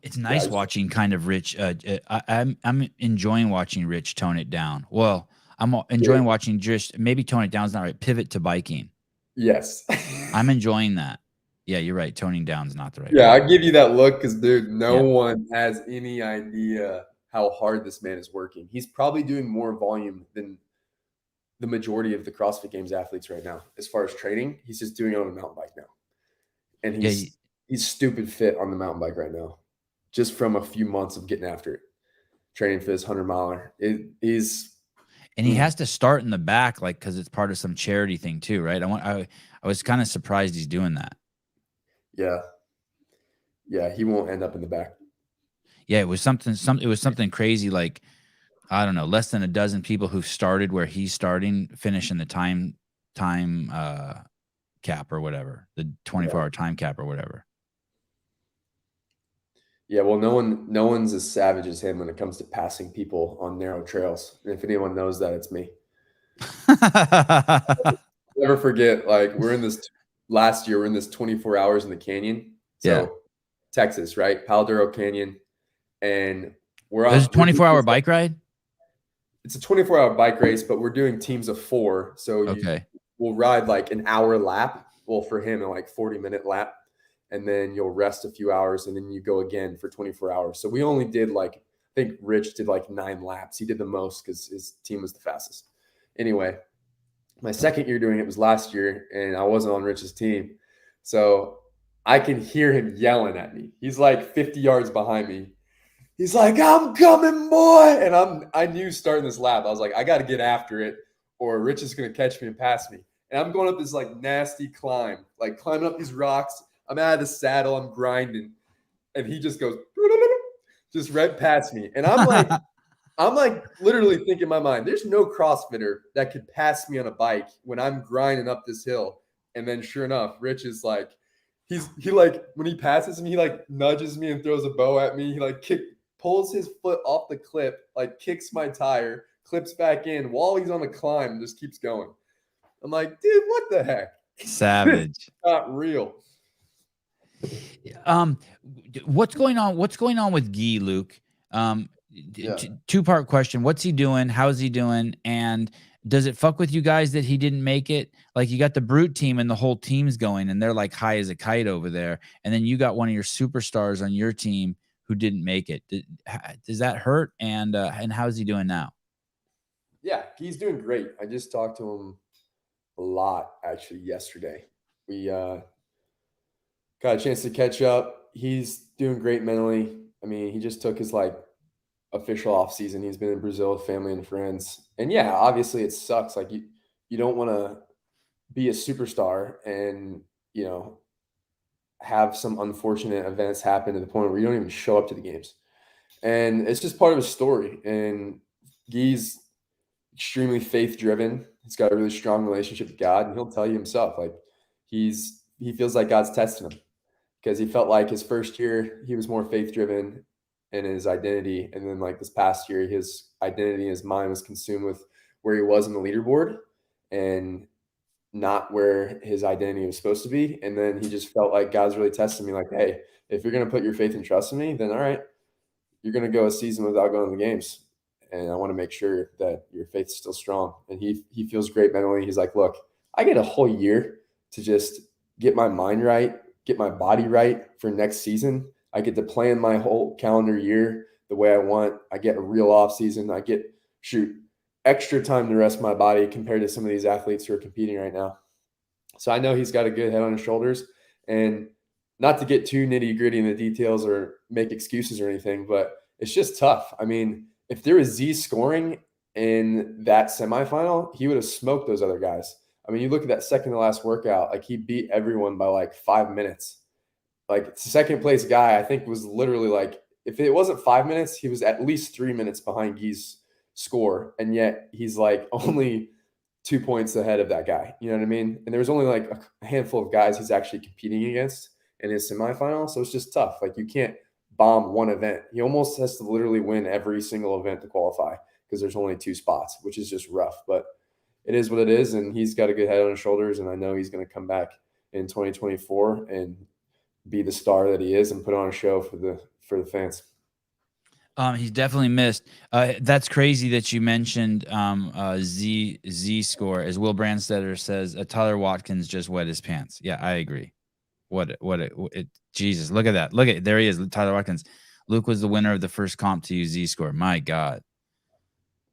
it's nice watching kind of Rich. I'm enjoying watching Rich tone it down. Well, I'm enjoying watching just maybe tone it down is not right. Pivot to biking. Yes. I'm enjoying that. Yeah, you're right. Toning down is not the right. Yeah, I give you that look because, dude, no one has any idea how hard this man is working. He's probably doing more volume than the majority of the CrossFit Games athletes right now. As far as training, he's just doing it on a mountain bike now. And he's stupid fit on the mountain bike right now, just from a few months of getting after it, training for this 100-miler. And he has to start in the back, like, because it's part of some charity thing too, right? I was kind of surprised he's doing that. Yeah, he won't end up in the back. Yeah, it was something crazy, like, I don't know, less than a dozen people who started where he's starting, finishing the time cap or whatever, the 24-hour time cap or whatever. Yeah, well, no one's as savage as him when it comes to passing people on narrow trails. And if anyone knows that, it's me. I'll never forget, like, last year, we're in this 24 hours in the canyon. So Texas, right? Palo Canyon. And we're on a 24-hour bike ride? It's a 24-hour bike race, but we're doing teams of 4. So we'll ride like an hour lap. Well, for him, a like 40-minute lap. And then you'll rest a few hours, and then you go again for 24 hours. So we only did I think Rich did like 9 laps. He did the most because his team was the fastest. Anyway, my second year doing it was last year, and I wasn't on Rich's team. So I can hear him yelling at me. He's like 50 yards behind me. He's like, "I'm coming, boy." And I knew starting this lap, I was like, I got to get after it, or Rich is going to catch me and pass me. And I'm going up this like nasty climb, like climbing up these rocks. I'm out of the saddle. I'm grinding. And he just goes, just right past me. And I'm like literally thinking in my mind, there's no CrossFitter that could pass me on a bike when I'm grinding up this hill. And then sure enough, Rich is like, he like, when he passes me, he like nudges me and throws a bow at me. He like pulls his foot off the clip, like kicks my tire, clips back in while he's on the climb and just keeps going. I'm like, dude, what the heck? Savage. Not real. What's going on with Guy, Luke? Two-part question. What's he doing? How's he doing? And does it fuck with you guys that he didn't make it? Like, you got the Brute team and the whole team's going and they're like high as a kite over there. And then you got one of your superstars on your team who didn't make it. Does that hurt? And how's he doing now? Yeah, he's doing great. I just talked to him a lot actually yesterday. We got a chance to catch up. He's doing great mentally. I mean, he just took his like official off season. He's been in Brazil with family and friends. And yeah, obviously it sucks. Like you don't want to be a superstar and, you know, have some unfortunate events happen to the point where you don't even show up to the games. And it's just part of his story. And Guy's extremely faith driven. He's got a really strong relationship with God, and he'll tell you himself, like he feels like God's testing him because he felt like his first year he was more faith driven in his identity, and then like this past year his identity, his mind was consumed with where he was in the leaderboard and not where his identity was supposed to be. And then he just felt like God's really testing me, like, hey, if you're gonna put your faith and trust in me, then all right, you're gonna go a season without going to the games. And I want to make sure that your faith's still strong. And he feels great mentally. He's like, look, I get a whole year to just get my mind right, get my body right for next season. I get to plan my whole calendar year the way I want. I get a real off season. I get extra time to rest my body compared to some of these athletes who are competing right now. So I know he's got a good head on his shoulders. And not to get too nitty gritty in the details or make excuses or anything, but it's just tough. I mean, if there was Z scoring in that semifinal, he would have smoked those other guys. I mean, you look at that second to last workout, like he beat everyone by like 5 minutes. Like second place guy, I think was literally like, if it wasn't 5 minutes, he was at least 3 minutes behind Guy's score. And yet he's like only 2 points ahead of that guy. You know what I mean? And there was only like a handful of guys he's actually competing against in his semifinal. So it's just tough. Like you can't bomb one event. He almost has to literally win every single event to qualify because there's only 2 spots, which is just rough. But it is what it is. And he's got a good head on his shoulders. And I know he's going to come back in 2024 and be the star that he is and put on a show for the fans. He's definitely missed. That's crazy that you mentioned Z score. As Will Brandstetter says, Tyler Watkins just wet his pants. Yeah, I agree. Jesus, look at that. Look at, there he is, Tyler Watkins. Luke was the winner of the first comp to use Z score. My God.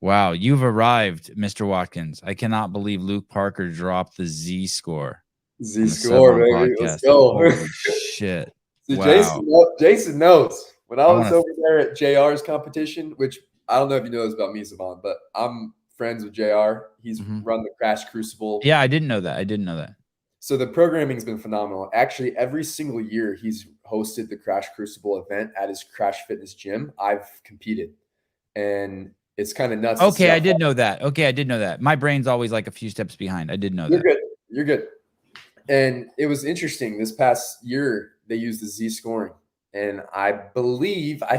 Wow, you've arrived, Mr. Watkins. I cannot believe Luke Parker dropped the Z score. Z score, baby. Podcast. Let's go. Holy shit. So Wow. Jason knows. When I was over there at JR's competition, which I don't know if you know this about me, Sevan, but I'm friends with JR. He's run the Crash Crucible. Yeah, I didn't know that. So the programming's been phenomenal. Actually, every single year he's hosted the Crash Crucible event at his Crash Fitness gym. I've competed, and it's kind of nuts. Okay, I did know that. My brain's always like a few steps behind. I did know that. You're good. And it was interesting. This past year, they used the Z scoring. And I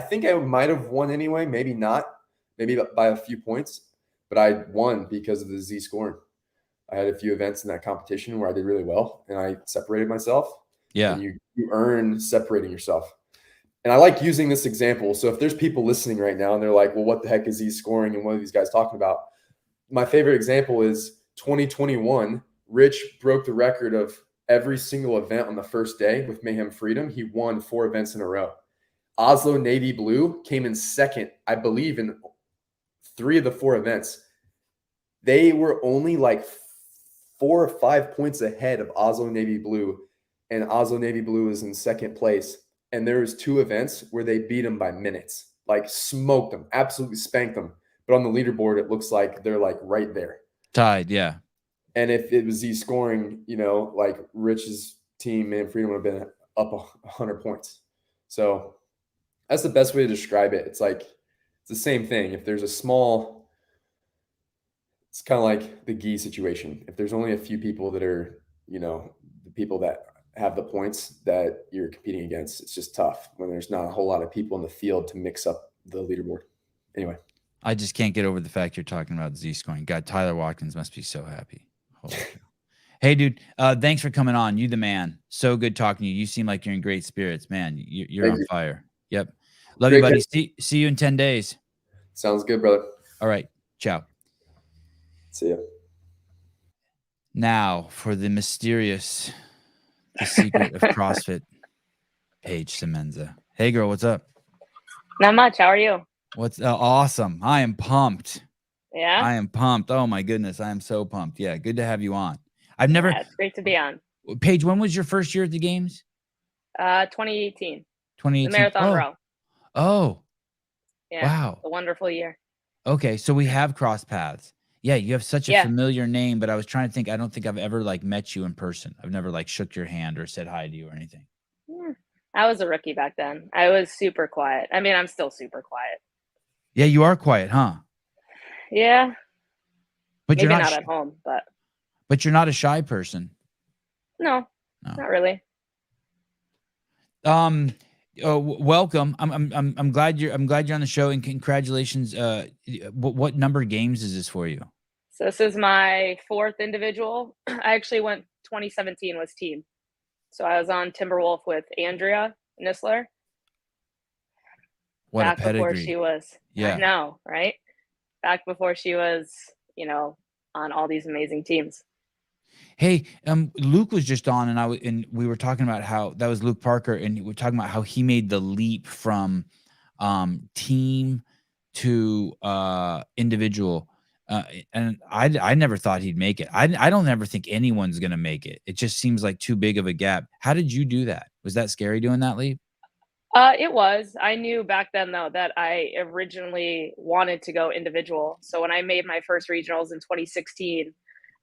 think I might have won anyway. Maybe not. Maybe by a few points. But I won because of the Z scoring. I had a few events in that competition where I did really well. And I separated myself. Yeah. And you earn separating yourself. And I like using this example. So if there's people listening right now and they're like, well, what the heck is Z scoring? And what are these guys talking about? My favorite example is 2021. Rich broke the record of every single event on the first day with Mayhem Freedom. He won 4 events in a row. Oslo Navy Blue came in second, I believe, in 3 of the 4 events. They were only like 4 or 5 points ahead of Oslo Navy Blue, and Oslo Navy Blue was in second place. And there was 2 events where they beat them by minutes, like smoked them, absolutely spanked them. But on the leaderboard, it looks like they're like right there. Tied, yeah. And if it was Z scoring, like Rich's team, Man Freedom would have been up 100 points. So that's the best way to describe it. It's like, it's the same thing. If there's it's kind of like the Guy situation. If there's only a few people that are, the people that have the points that you're competing against, it's just tough when there's not a whole lot of people in the field to mix up the leaderboard. Anyway. I just can't get over the fact you're talking about Z scoring. God, Tyler Watkins must be so happy. Hey, dude, thanks for coming on. You the man. So good talking to you. You seem like you're in great spirits, man. You're on fire. Yep. Love you, buddy. See you in 10 days. Sounds good, brother. All right. Ciao. See ya. Now for the mysterious, the secret of CrossFit, Paige Semenza. Hey, girl, what's up? Not much. How are you? What's awesome. I am pumped. Yeah. I am pumped. Oh my goodness. I am so pumped. Yeah. Good to have you on. I've never. Yeah, it's great to be on. Paige, when was your first year at the games? 2018. 2018. The marathon row. Oh. Yeah. Wow. A wonderful year. Okay. So we have crossed paths. Yeah. You have such a familiar name, but I was trying to think, I don't think I've ever like met you in person. I've never like shook your hand or said hi to you or anything. I was a rookie back then. I was super quiet. I mean, I'm still super quiet. Yeah. You are quiet, huh? Yeah. But maybe you're not at home, but you're not a shy person. No, not really. Welcome. I'm glad you're on the show, and congratulations. What number of games is this for you? So this is my 4th individual. I actually went 2017 was team. So I was on Timberwolf with Andrea Nisler. What back a pedigree. Before she was. Yeah. I know, right? Back before she was, on all these amazing teams. Hey, Luke was just on, and we were talking about how that was Luke Parker, and we were talking about how he made the leap from team to individual. And I never thought he'd make it. I don't ever think anyone's gonna make it. It just seems like too big of a gap. How did you do that? Was that scary doing that leap? It was. I knew back then, though, that I originally wanted to go individual. So when I made my first regionals in 2016,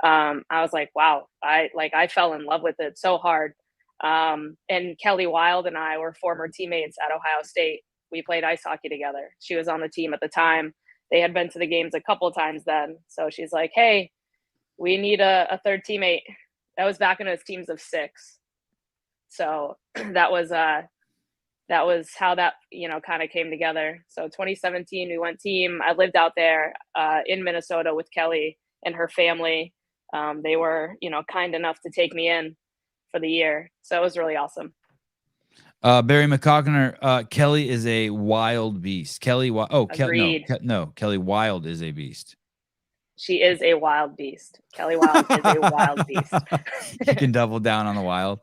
I was like, wow, I fell in love with it so hard. And Kelly Wild and I were former teammates at Ohio State. We played ice hockey together. She was on the team at the time. They had been to the games a couple of times then. So she's like, hey, we need a third teammate. That was back in those teams of 6. So that was how that, kind of came together. So 2017, we went team. I lived out there in Minnesota with Kelly and her family. They were, kind enough to take me in for the year. So it was really awesome. Barry McCockner, Kelly is a wild beast. Kelly Wild is a beast. She is a wild beast. Kelly Wild is a wild beast. You can double down on the wild.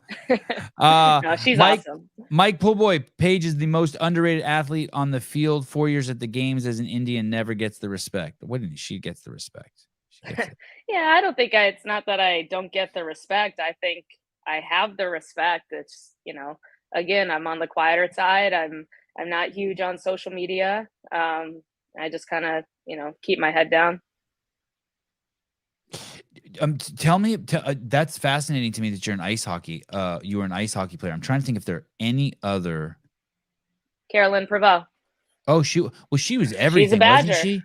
No, she's awesome. Mike Poolboy, Paige is the most underrated athlete on the field. 4 years at the games as an Indian, never gets the respect. What did she gets the respect? She gets it. Yeah, I don't think it's not that I don't get the respect. I think I have the respect. It's, again, I'm on the quieter side. I'm not huge on social media. I just kind of, keep my head down. Tell me, that's fascinating to me that you're in ice hockey. You were an ice hockey player. I'm trying to think if there are any other. Carolyn Prevost. Oh, she was everything. She's a Badger. Wasn't she?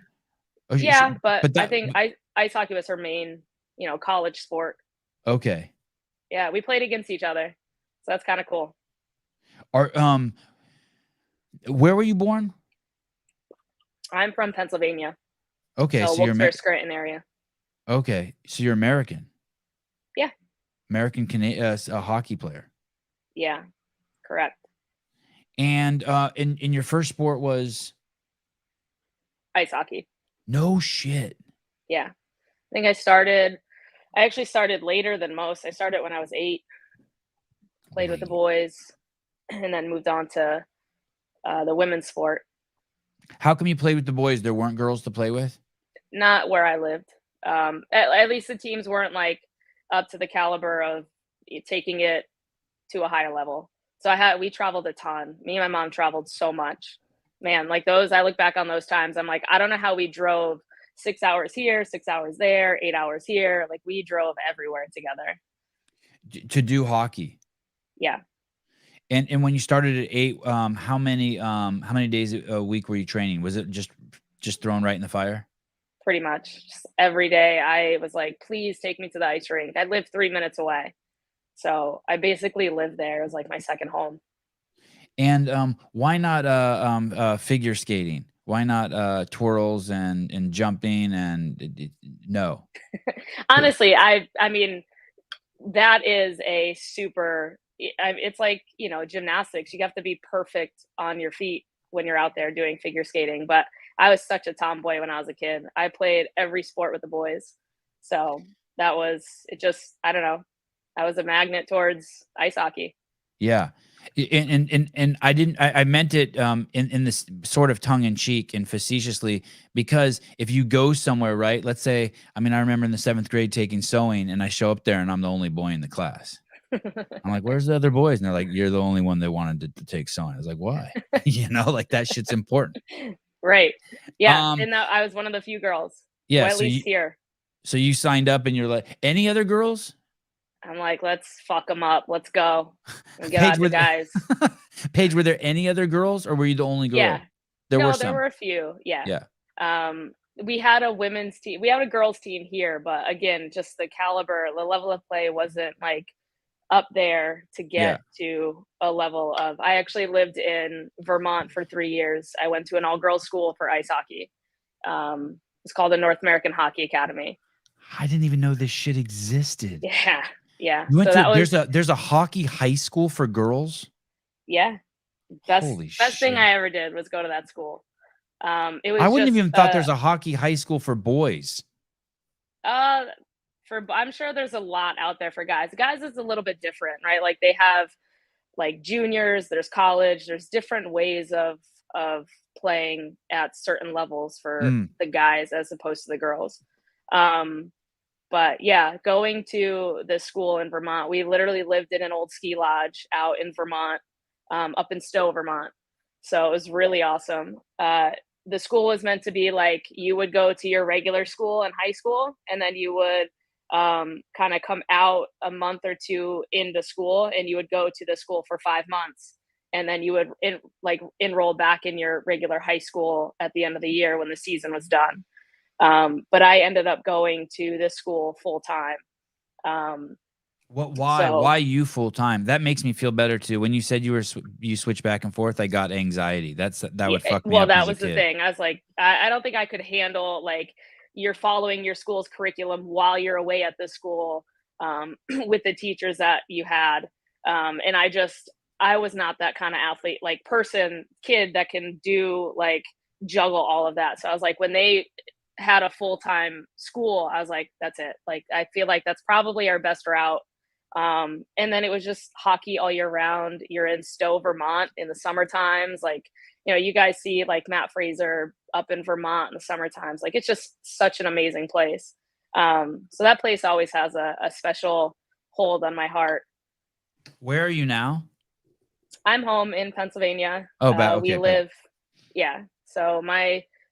Oh, yeah, but I think ice hockey was her main, college sport. Okay. Yeah, we played against each other, so that's kind of cool. Where were you born? I'm from Pennsylvania. Okay, so you're Scranton area. Okay, so you're American. Yeah. American Canadian hockey player. Yeah, correct. And in your first sport was ice hockey. No shit. Yeah, I think I actually started later than most. I started when I was 8. Played with the boys, and then moved on to the women's sport. How come you played with the boys? There weren't girls to play with? Not where I lived. At least the teams weren't like up to the caliber of taking it to a higher level. So we traveled a ton. Me and my mom traveled so much, man. Like I look back on those times. I'm like, I don't know how we drove 6 hours here, 6 hours there, 8 hours here. Like we drove everywhere together to do hockey. Yeah. And when you started at 8, how many days a week were you training? Was it just thrown right in the fire? Pretty much just every day. I was like, please take me to the ice rink. I lived 3 minutes away. So I basically lived there. It was like my second home. And why not figure skating? Why not twirls and jumping and no? Honestly, I mean, that is a super, it's like, gymnastics. You have to be perfect on your feet when you're out there doing figure skating. But I was such a tomboy when I was a kid. I played every sport with the boys. So that was, I don't know. I was a magnet towards ice hockey. Yeah. And I meant it in this sort of tongue in cheek and facetiously, because if you go somewhere, right, let's say, I remember in the 7th grade taking sewing and I show up there and I'm the only boy in the class. I'm like, where's the other boys? And they're like, you're the only one that wanted to take sewing. I was like, why? Like that shit's important. Right. Yeah. And I was one of the few girls. Yeah. At least here. So you signed up and you're like, any other girls? I'm like, let's fuck them up. Let's go. And get out the guys. Paige, were there any other girls or were you the only girl? Yeah. There were a few. Yeah. Yeah. We had a women's team. We had a girls team here, but again, just the caliber, the level of play wasn't like up there to get to a level of. I actually lived in Vermont for 3 years. I went to an all-girls school for ice hockey. It's called the North American Hockey Academy. I didn't even know this shit existed. Yeah. Yeah. You went there's a hockey high school for girls? Yeah. Best thing I ever did was go to that school. It was I wouldn't even thought there's a hockey high school for boys. I'm sure there's a lot out there for guys. Guys is a little bit different, right? Like they have like juniors, there's college, there's different ways of playing at certain levels for the guys as opposed to the girls. But yeah, going to the school in Vermont, we literally lived in an old ski lodge out in Vermont, up in Stowe, Vermont. So it was really awesome. The school was meant to be like, you would go to your regular school in high school, and then you would kind of come out a month or two into school, and you would go to the school for 5 months, and then you would enroll back in your regular high school at the end of the year when the season was done. But I ended up going to this school full time. Why you full time? That makes me feel better too. When you said you switch back and forth, I got anxiety. That would fuck me up. Well, that as a was the kid. thing. I was like, I don't think I could handle like you're following your school's curriculum while you're away at the school with the teachers that you had. And I was not that kind of athlete, like kid that can do like juggle all of that. So I was like, when they had a full-time school, I was like, that's it. Like, I feel like that's probably our best route. And then it was just hockey all year round. You're in Stowe, Vermont in the summer times. Like, you guys see like Matt Fraser up in Vermont in the summer times. Like, it's just such an amazing place. So that place always has a special hold on my heart. Where are you now? I'm home in Pennsylvania. Okay, we live, yeah. So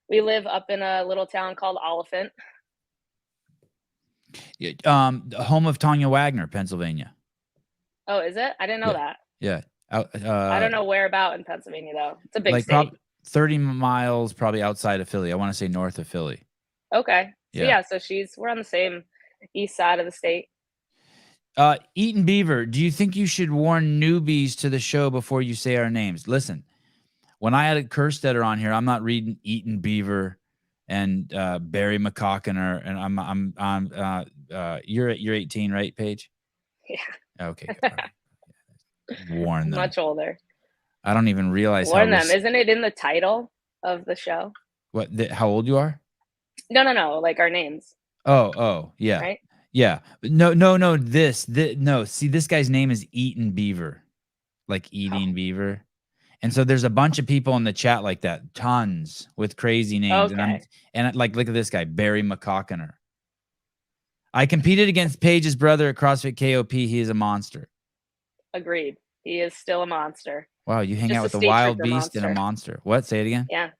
we live up in a little town called Oliphant. Home of Tanya Wagner, Pennsylvania. Oh, is it? I didn't know that. Yeah. I don't know where about in Pennsylvania though. It's a big state. 30 miles probably outside of Philly. I want to say north of Philly. Okay. So so we're on the same east side of the state. Eaton Beaver, do you think you should warn newbies to the show before you say our names? Listen, when I had a Kerstetter on here, I'm not reading Eaton Beaver and Barry McCockiner, and you're 18, right, Paige? Yeah. Okay. Warn them. Much older. I don't even realize warn them. Isn't it in the title of the show? What? How old you are? No. Like our names. Oh, yeah. Right? Yeah. No. No. See, this guy's name is Eaton Beaver, like eating beaver. And so there's a bunch of people in the chat like that, tons with crazy names. Okay. And like, look at this guy, Barry McCockiner. I competed against Paige's brother at CrossFit KOP. He is a monster. Agreed. He is still a monster. Wow, you hang out with a wild beast and a monster. What? Say it again. Yeah,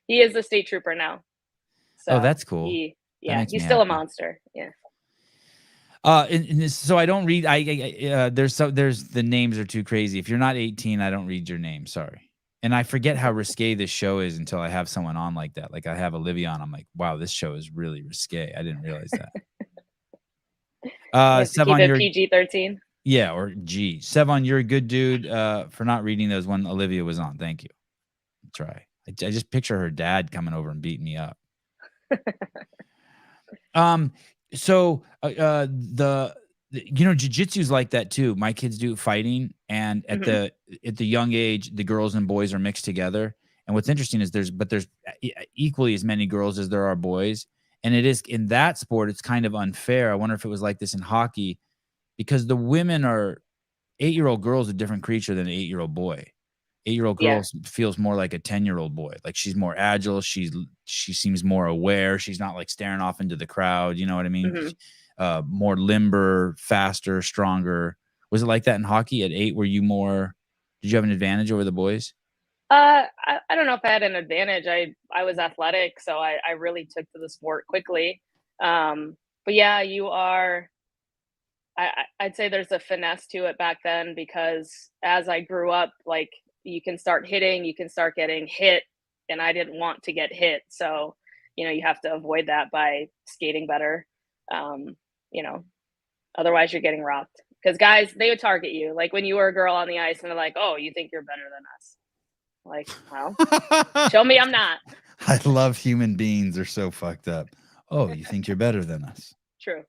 he is a state trooper now. So that's cool. He's still a monster. Yeah. So I don't read. There's the names are too crazy. If you're not 18, I don't read your name. Sorry. And I forget how risque this show is until I have someone on like that. Like I have Olivia on. I'm like, wow, this show is really risque. I didn't realize that. Sevan, keep it PG-13. Yeah, or G. Sevan, you're a good dude for not reading those when Olivia was on. Thank you. Try. I just picture her dad coming over and beating me up. So jiu-jitsu's like that too. My kids do fighting, and at the young age, the girls and boys are mixed together. And what's interesting is there's equally as many girls as there are boys. And it is in that sport, it's kind of unfair. I wonder if it was like this in hockey, because the women are 8-year-old girls, a different creature than an 8-year-old boy. 8-year-old girl feels more like a 10-year-old boy. Like she's more agile. She seems more aware. She's not like staring off into the crowd. You know what I mean? More limber, faster, stronger. Was it like that in hockey at 8? Did you have an advantage over the boys? I don't know if I had an advantage. I was athletic, so I really took to the sport quickly. But yeah, you are. I'd say there's a finesse to it back then, because as I grew up, like you can start hitting, you can start getting hit, and I didn't want to get hit. So, you have to avoid that by skating better. Otherwise you're getting rocked, because guys, they would target you. Like when you were a girl on the ice and they're like, oh, you think you're better than us? Like, well, show me I'm not. I love human beings. They're so fucked up. Oh, you think you're better than us? True.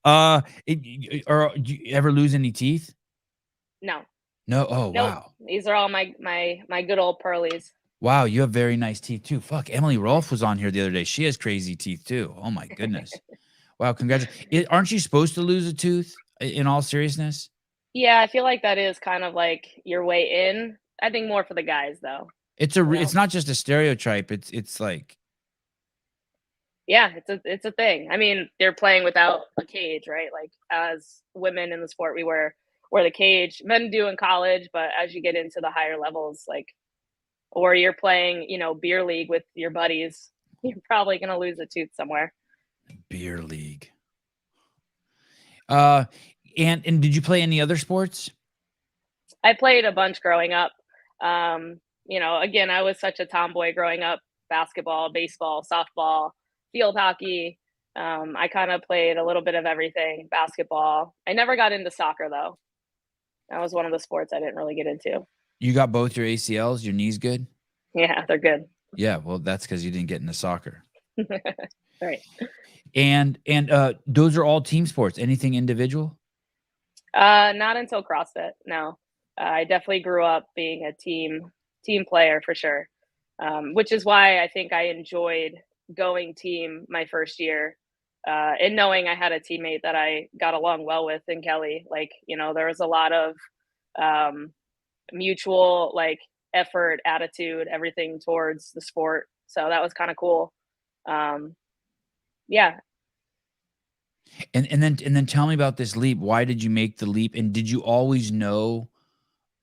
Or do you ever lose any teeth? No. Oh, nope. Wow. These are all my good old pearlies. Wow, you have very nice teeth too. Fuck, Emily Rolfe was on here the other day. She has crazy teeth too. Oh my goodness. Wow, congratulations. Aren't you supposed to lose a tooth in all seriousness? Yeah, I feel like that is kind of like your way in. I think more for the guys though. It's not just a stereotype. It's like, yeah, it's a thing. I mean, they're playing without a cage, right? Like as women in the sport, we wear the cage. Men do in college, but as you get into the higher levels, like, or you're playing, beer league with your buddies, you're probably gonna lose a tooth somewhere. Beer league. And did you play any other sports? I played a bunch growing up. Again, I was such a tomboy growing up. Basketball, baseball, softball, field hockey. I kind of played a little bit of everything. Basketball. I never got into soccer though. That was one of the sports I didn't really get into. You got both your ACLs, your knees good? Yeah, they're good. Yeah, well, that's because you didn't get into soccer. Right. And those are all team sports. Anything individual? Not until CrossFit. No, I definitely grew up being a team player for sure, which is why I think I enjoyed going team my first year, and knowing I had a teammate that I got along well with in Kelly. Like, there was a lot of mutual like effort, attitude, everything towards the sport. So that was kind of cool. Yeah. And then tell me about this leap. Why did you make the leap? And did you always know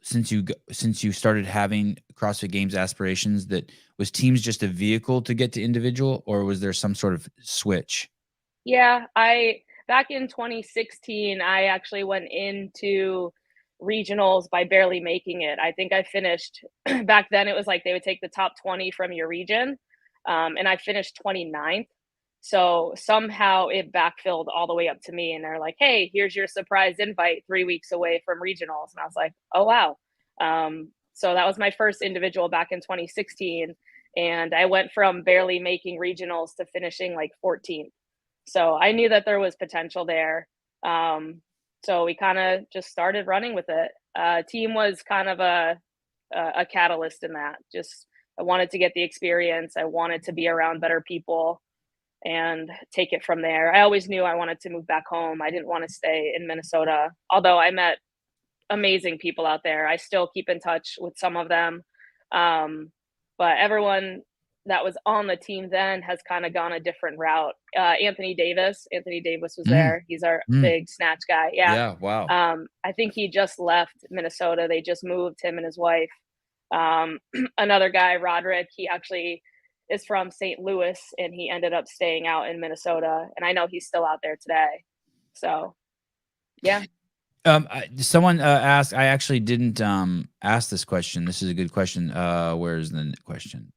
since you started having CrossFit Games aspirations that was teams just a vehicle to get to individual, or was there some sort of switch? Yeah, back in 2016, I actually went into regionals by barely making it. I think I finished back then. It was like they would take the top 20 from your region, and I finished 29th. So somehow it backfilled all the way up to me, and they're like, "Hey, here's your surprise invite 3 weeks away from regionals." And I was like, "Oh wow!" So that was my first individual back in 2016, and I went from barely making regionals to finishing like 14th. So I knew that there was potential there. So we kind of just started running with it. Team was kind of a catalyst in that. Just I wanted to get the experience. I wanted to be around better people and take it from there. I always knew I wanted to move back home. I didn't want to stay in Minnesota, although I met amazing people out there. I still keep in touch with some of them. But everyone that was on the team then has kind of gone a different route. Anthony Davis was there. He's our big snatch guy. Yeah. Yeah. Wow. I think he just left Minnesota. They just moved, him and his wife. Another guy, Roderick, he actually is from St. Louis, and he ended up staying out in Minnesota. And I know he's still out there today. So, yeah. Someone asked, I actually didn't ask this question. This is a good question. Where's the question?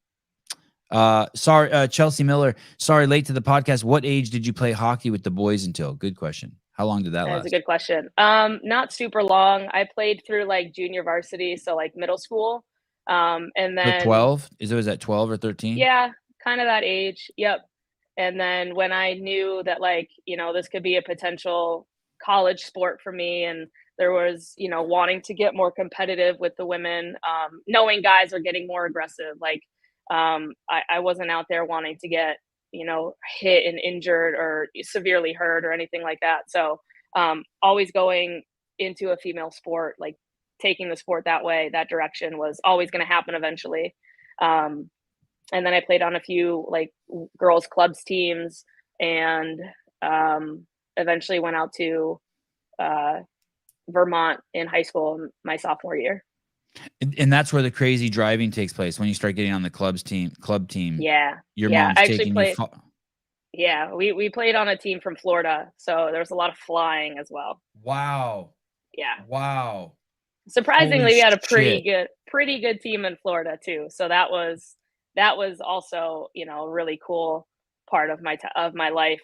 Sorry, Chelsea Miller. Sorry, late to the podcast. What age did you play hockey with the boys until? Good question. How long did that last? That's a good question. Not super long. I played through like junior varsity, so like middle school. And then 12? Was that 12 or 13? Yeah, kind of that age. Yep. And then when I knew that like, this could be a potential college sport for me, and there was, wanting to get more competitive with the women, knowing guys are getting more aggressive. Like, I wasn't out there wanting to get, hit and injured or severely hurt or anything like that. So, always going into a female sport, like taking the sport that way, that direction was always going to happen eventually. And then I played on a few like girls clubs teams, and eventually went out to Vermont in high school my sophomore year. And that's where the crazy driving takes place, when you start getting on the club team. Yeah. Your mom's taking you. Yeah, we played on a team from Florida, so there was a lot of flying as well. Wow. Yeah. Wow. Surprisingly, we had a pretty good team in Florida too. So that was also, a really cool part of my life,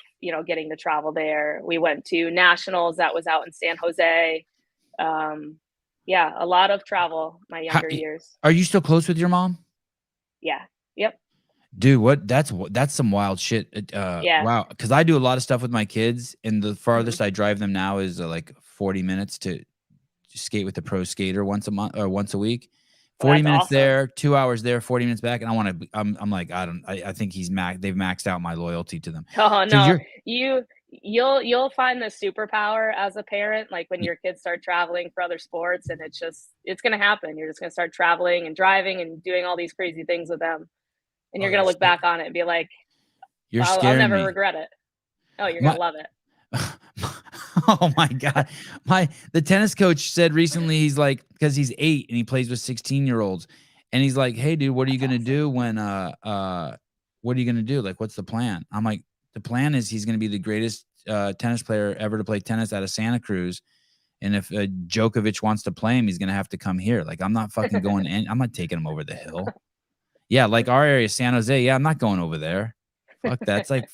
getting to travel there. We went to nationals that was out in San Jose. Yeah, a lot of travel my younger years. Are you still close with your mom? Yeah. Yep. Dude, that's some wild shit. Yeah. Wow. Because I do a lot of stuff with my kids, and the farthest I drive them now is like 40 minutes to skate with the pro skater once a month or once a week. 40 minutes awesome. There, 2 hours there, 40 minutes back. And I'm like, I think they've maxed out my loyalty to them. Oh no, you'll find the superpower as a parent, like when your kids start traveling for other sports, and it's going to happen. You're just going to start traveling and driving and doing all these crazy things with them. And you're going to look back on it and be like, I'll never regret it. Oh, you're going to love it. Oh my God. The tennis coach said recently, he's like, because he's 8 and he plays with 16-year-olds. And he's like, hey dude, what are you going to do when, what are you going to do? Like, what's the plan? I'm like, the plan is he's going to be the greatest tennis player ever to play tennis out of Santa Cruz. And if Djokovic wants to play him, he's going to have to come here. Like, I'm not fucking going in. I'm not taking him over the hill. Yeah, like our area, San Jose. Yeah, I'm not going over there. Fuck that. It's like,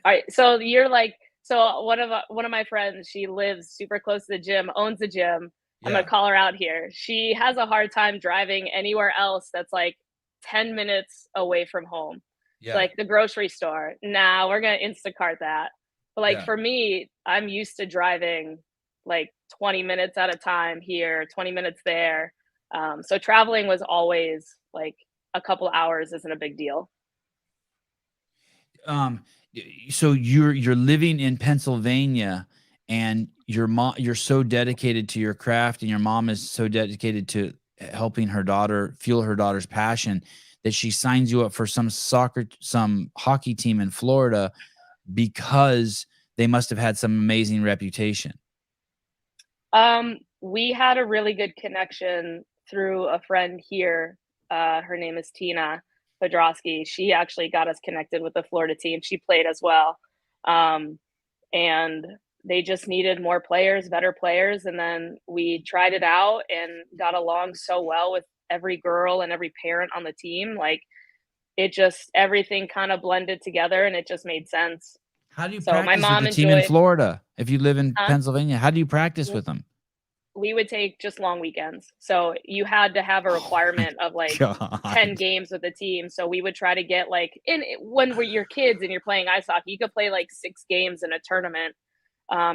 all right. So you're like, so one of my friends, she lives super close to the gym, owns the gym. I'm yeah, gonna call her out here. She has a hard time driving anywhere else that's like 10 minutes away from home. yeah, Like the grocery store. Nah, we're gonna Instacart that. But like yeah. for me, I'm used to driving like 20 minutes at a time here, 20 minutes there. So traveling was always like a couple hours isn't a big deal. So you're living in Pennsylvania, and you're so dedicated to your craft, and your mom is so dedicated to helping her daughter fuel her daughter's passion, that she signs you up for some hockey team in Florida because they must have had some amazing reputation. We had a really good connection through a friend here. Her name is Tina Podrosky. She actually got us connected with the Florida team. She played as well. And they just needed more players, better players. And then we tried it out and got along so well with every girl and every parent on the team. Like it just, everything kind of blended together and it just made sense. How do you So practice my mom with the team in enjoyed, Florida? If you live in Huh? Pennsylvania, how do you practice with them? we would take just long weekends. So you had to have a requirement of like God. 10 games with the team. So we would try to get like when you're kids and you're playing ice hockey, you could play like 6 games in a tournament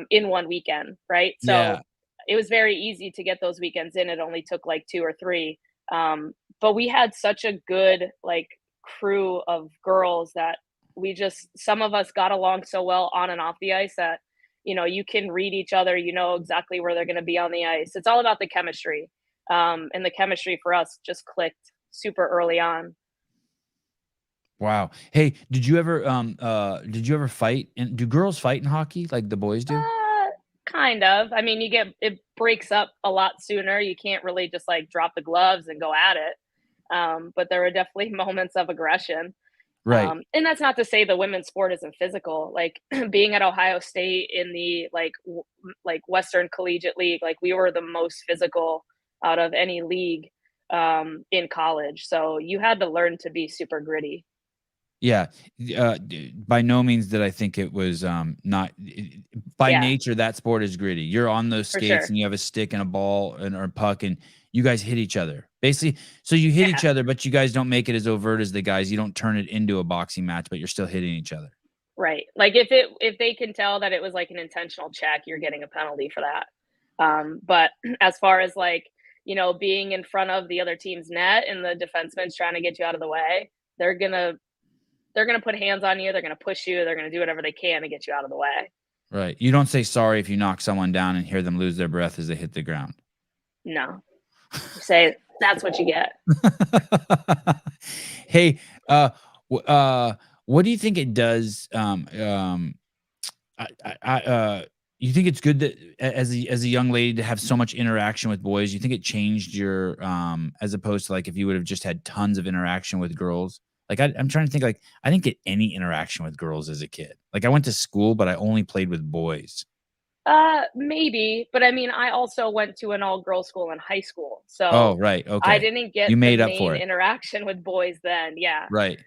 in one weekend, right? So Yeah. it was very easy to get those weekends in. It only took like 2 or 3. But we had such a good like crew of girls that some of us got along so well on and off the ice that you can read each other, exactly where they're going to be on the ice. It's all about the chemistry. And the chemistry for us just clicked super early on. Wow. Hey, did you ever fight? And do girls fight in hockey like the boys do? Kind of. I mean, it breaks up a lot sooner. You can't really just like drop the gloves and go at it. But there were definitely moments of aggression. Right. And that's not to say the women's sport isn't physical. Like being at Ohio State in the like Western Collegiate League, like we were the most physical out of any league in college. So you had to learn to be super gritty. Yeah. By no means did I think it was not by nature that sport is gritty. You're on those skates and you have a stick and a ball or a puck and you guys hit each other. Basically, so you hit each other, but you guys don't make it as overt as the guys. You don't turn it into a boxing match, but you're still hitting each other. Right. Like if they can tell that it was like an intentional check, you're getting a penalty for that. But as far as like, being in front of the other team's net and the defenseman's trying to get you out of the way, they're going to put hands on you. They're going to push you. They're going to do whatever they can to get you out of the way. Right. You don't say sorry if you knock someone down and hear them lose their breath as they hit the ground. No. You say that's what you get. Hey, what do you think it does? You think it's good that as a young lady to have so much interaction with boys? You think it changed your as opposed to like if you would have just had tons of interaction with girls? Like I'm trying to think, like I didn't get any interaction with girls as a kid. Like I went to school, but I only played with boys. Maybe, but I mean, I also went to an all-girls school in high school, so Oh, right, okay. I didn't get You made the up for main it. interaction with boys then. Yeah. Right.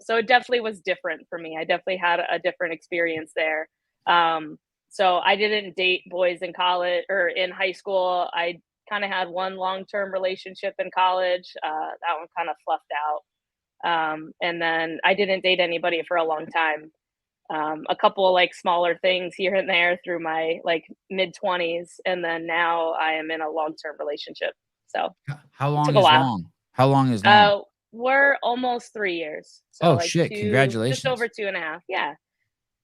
So it definitely was different for me. I definitely had a different experience there. So I didn't date boys in college or in high school. I kind of had one long-term relationship in college. That one kind of fluffed out. And then I didn't date anybody for a long time. A couple like smaller things here and there through my like mid-20s, and then now I am in a long-term relationship. So How long took is a while. long? How long is long? We're almost 3 years. So Oh, like shit, congratulations. just over 2.5. Yeah.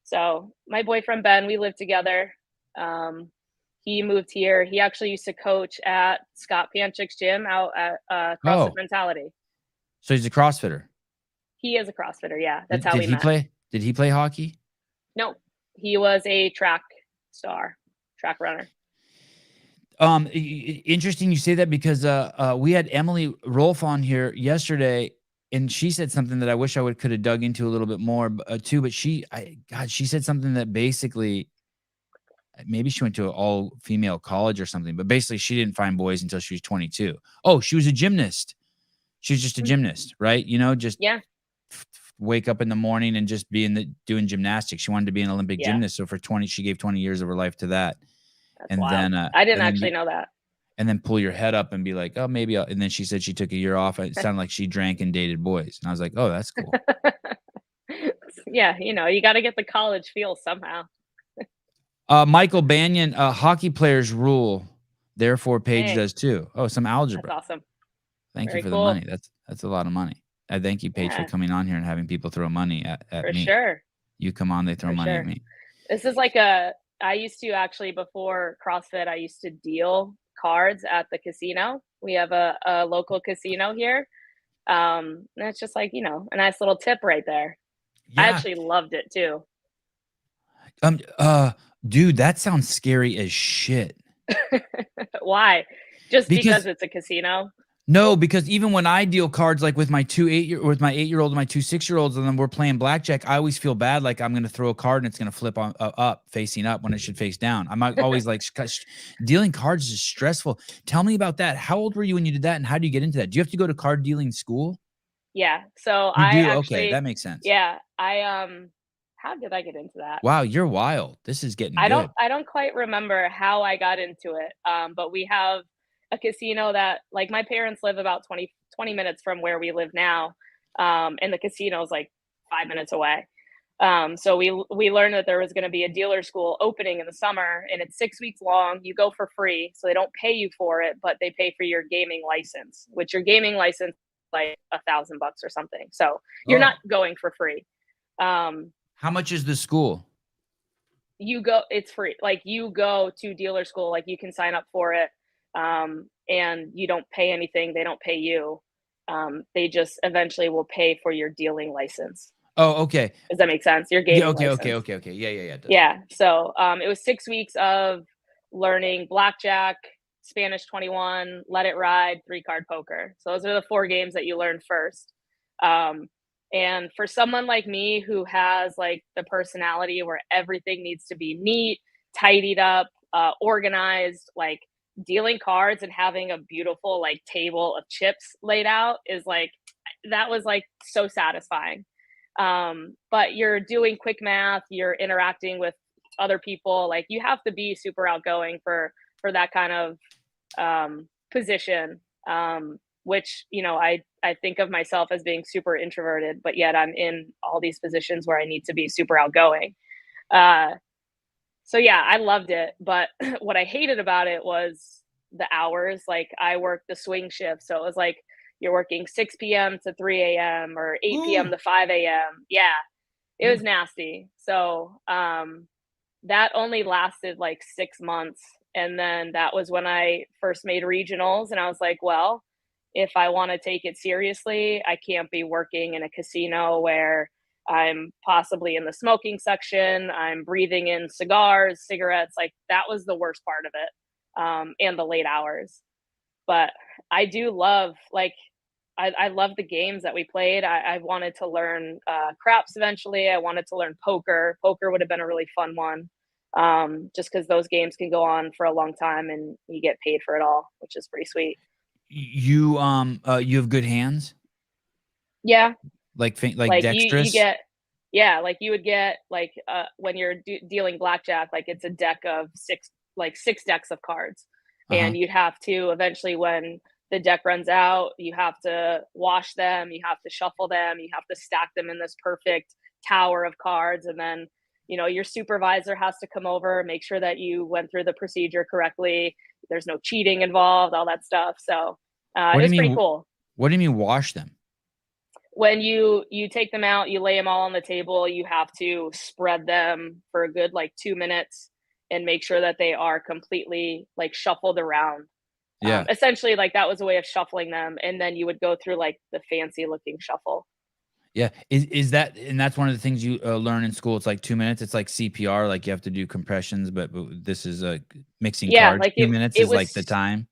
So my boyfriend Ben, we live together. He moved here. He actually used to coach at Scott Panchik's gym out at CrossFit Mentality. So he's a CrossFitter. He is a CrossFitter. Yeah, that's how we met. Did he play hockey? No, he was a track runner. Interesting you say that because we had Emily Rolfe on here yesterday, and she said something that I wish I could have dug into a little bit more too. But she said something that basically, maybe she went to an all-female college or something, but basically she didn't find boys until she was 22. Oh, she was a gymnast. She was just a gymnast, right? You know, just wake up in the morning and just doing gymnastics. She wanted to be an Olympic gymnast. So she gave 20 years of her life to that. That's and wild. then I didn't actually know that. And then pull your head up and be like, oh, maybe. And then she said she took a year off. It sounded like she drank and dated boys. And I was like, oh, that's cool. Yeah. You know, you got to get the college feel somehow. Michael Banyan, hockey players rule. Therefore, Paige does too. Oh, some algebra. That's awesome. Thank you for the money. That's a lot of money. I thank you, Paige, for coming on here and having people throw money at me. For sure. You come on, they throw money at me. This is like I used to actually, before CrossFit, I used to deal cards at the casino. We have a local casino here. And it's just like, you know, a nice little tip right there. Yeah. I actually loved it too. Dude, that sounds scary as shit. Why? Just because it's a casino? No, because even when I deal cards, like with my 8-year-old and my 2 6-year-olds, and then we're playing blackjack, I always feel bad. Like I'm going to throw a card and it's going to flip on up, facing up when it should face down. I'm always like, dealing cards is stressful. Tell me about that. How old were you when you did that, and how do you get into that? Do you have to go to card dealing school? Yeah. So okay, that makes sense. Yeah. How did I get into that? Wow, you're wild. This is getting good. I don't quite remember how I got into it. But we have a casino that, like, my parents live about 20 minutes from where we live now. And the casino is like 5 minutes away. So we learned that there was going to be a dealer school opening in the summer, and it's 6 weeks long. You go for free. So they don't pay you for it, but they pay for your gaming license, which your gaming license is like $1,000 or something. So you're not going for free. How much is the school? It's free. Like, you go to dealer school, like you can sign up for it. And you don't pay anything. They don't pay you. They just eventually will pay for your dealing license. Oh, okay. Does that make sense? Your gaming okay, license. okay. Yeah. Yeah. So, it was 6 weeks of learning blackjack, Spanish 21, let it ride, 3-card poker. So those are the 4 games that you learn first. And for someone like me who has like the personality where everything needs to be neat, tidied up, organized, like, dealing cards and having a beautiful like table of chips laid out that was like so satisfying. But you're doing quick math, you're interacting with other people, like you have to be super outgoing for that kind of position, which, you know, I think of myself as being super introverted, but yet I'm in all these positions where I need to be super outgoing. So yeah, I loved it. But what I hated about it was the hours. Like, I worked the swing shift. So it was like, you're working 6 p.m. to 3 a.m. or 8 p.m. to 5 a.m. Yeah, it was nasty. So that only lasted like 6 months. And then that was when I first made regionals. And I was like, well, if I want to take it seriously, I can't be working in a casino where I'm possibly in the smoking section. I'm breathing in cigars, cigarettes. Like, that was the worst part of it, and the late hours. But I do love, like, I love the games that we played. I wanted to learn craps eventually. I wanted to learn poker. Poker would have been a really fun one, just because those games can go on for a long time and you get paid for it all, which is pretty sweet. You have good hands? Yeah. Like dexterous? You would get like when you're dealing blackjack, like it's a deck of 6 decks of cards, and you'd have to eventually, when the deck runs out, you have to wash them, you have to shuffle them, you have to stack them in this perfect tower of cards, and then, you know, your supervisor has to come over, make sure that you went through the procedure correctly, there's no cheating involved, all that stuff. So it was pretty cool. What do you mean wash them? When you take them out, you lay them all on the table, you have to spread them for a good like 2 minutes and make sure that they are completely like shuffled around. Yeah. Essentially, like, that was a way of shuffling them, and then you would go through like the fancy looking shuffle. Yeah. Is that, and that's one of the things you learn in school. It's like 2 minutes. It's like CPR. Like, you have to do compressions, but this is mixing cards. Like 2 minutes is like the time.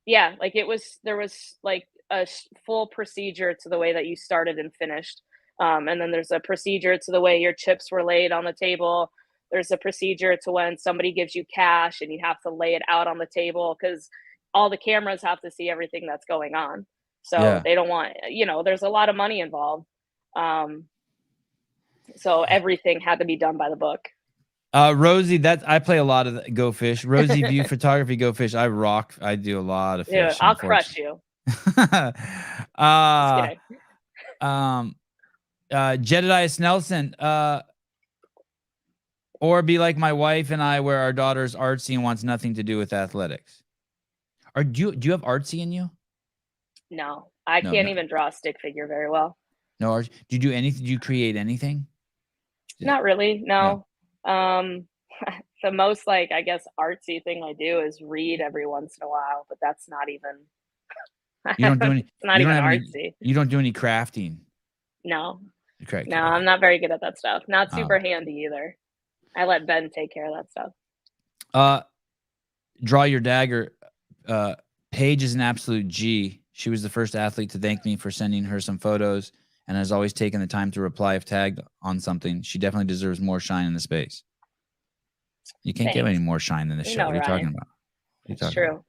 Yeah, like there was like a full procedure to the way that you started and finished. And then there's a procedure to the way your chips were laid on the table. There's a procedure to when somebody gives you cash and you have to lay it out on the table because all the cameras have to see everything that's going on. So Yeah. they don't want, there's a lot of money involved. So everything had to be done by the book. Rosie, I play a lot of Go Fish. Rosie View Photography, Go Fish. I rock. I do a lot of Dude, fish. I'll crush you. Just kidding. Jedediah Nelson, or be like my wife and I, where our daughter's artsy and wants nothing to do with athletics. Do you have artsy in you? No, I can't even draw a stick figure very well. No art. Do you do anything? Do you create anything? Not really. No. The most like I guess artsy thing I do is read every once in a while, but that's not even. You don't do any. It's not even artsy. You don't do any crafting. No. Correct. No, I'm not very good at that stuff. Not super handy either. I let Ben take care of that stuff. Draw your dagger. Paige is an absolute G. She was the first athlete to thank me for sending her some photos and has always taken the time to reply if tagged on something. She definitely deserves more shine in the space. You can't give any more shine than this show. What are you talking about? It's true.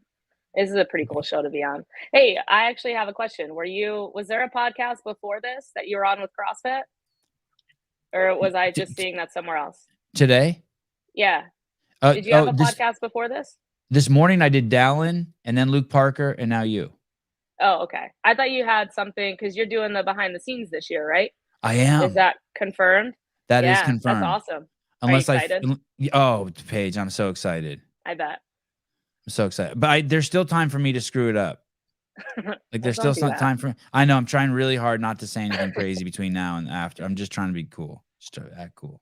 This is a pretty cool show to be on. Hey, I actually have a question. Was there a podcast before this that you were on with CrossFit? Or was I just seeing that somewhere else? Today? Yeah. Did you have a podcast before this? This morning I did Dallin and then Luke Parker and now you. Oh, okay. I thought you had something because you're doing the behind the scenes this year, right? I am. Is that confirmed? That is confirmed. That's awesome. Unless Are you excited? Paige, I'm so excited. I bet. I'm so excited. But there's still time for me to screw it up. Like there's still some time for. I know I'm trying really hard not to say anything crazy between now and after. I'm just trying to be cool. Just to act cool.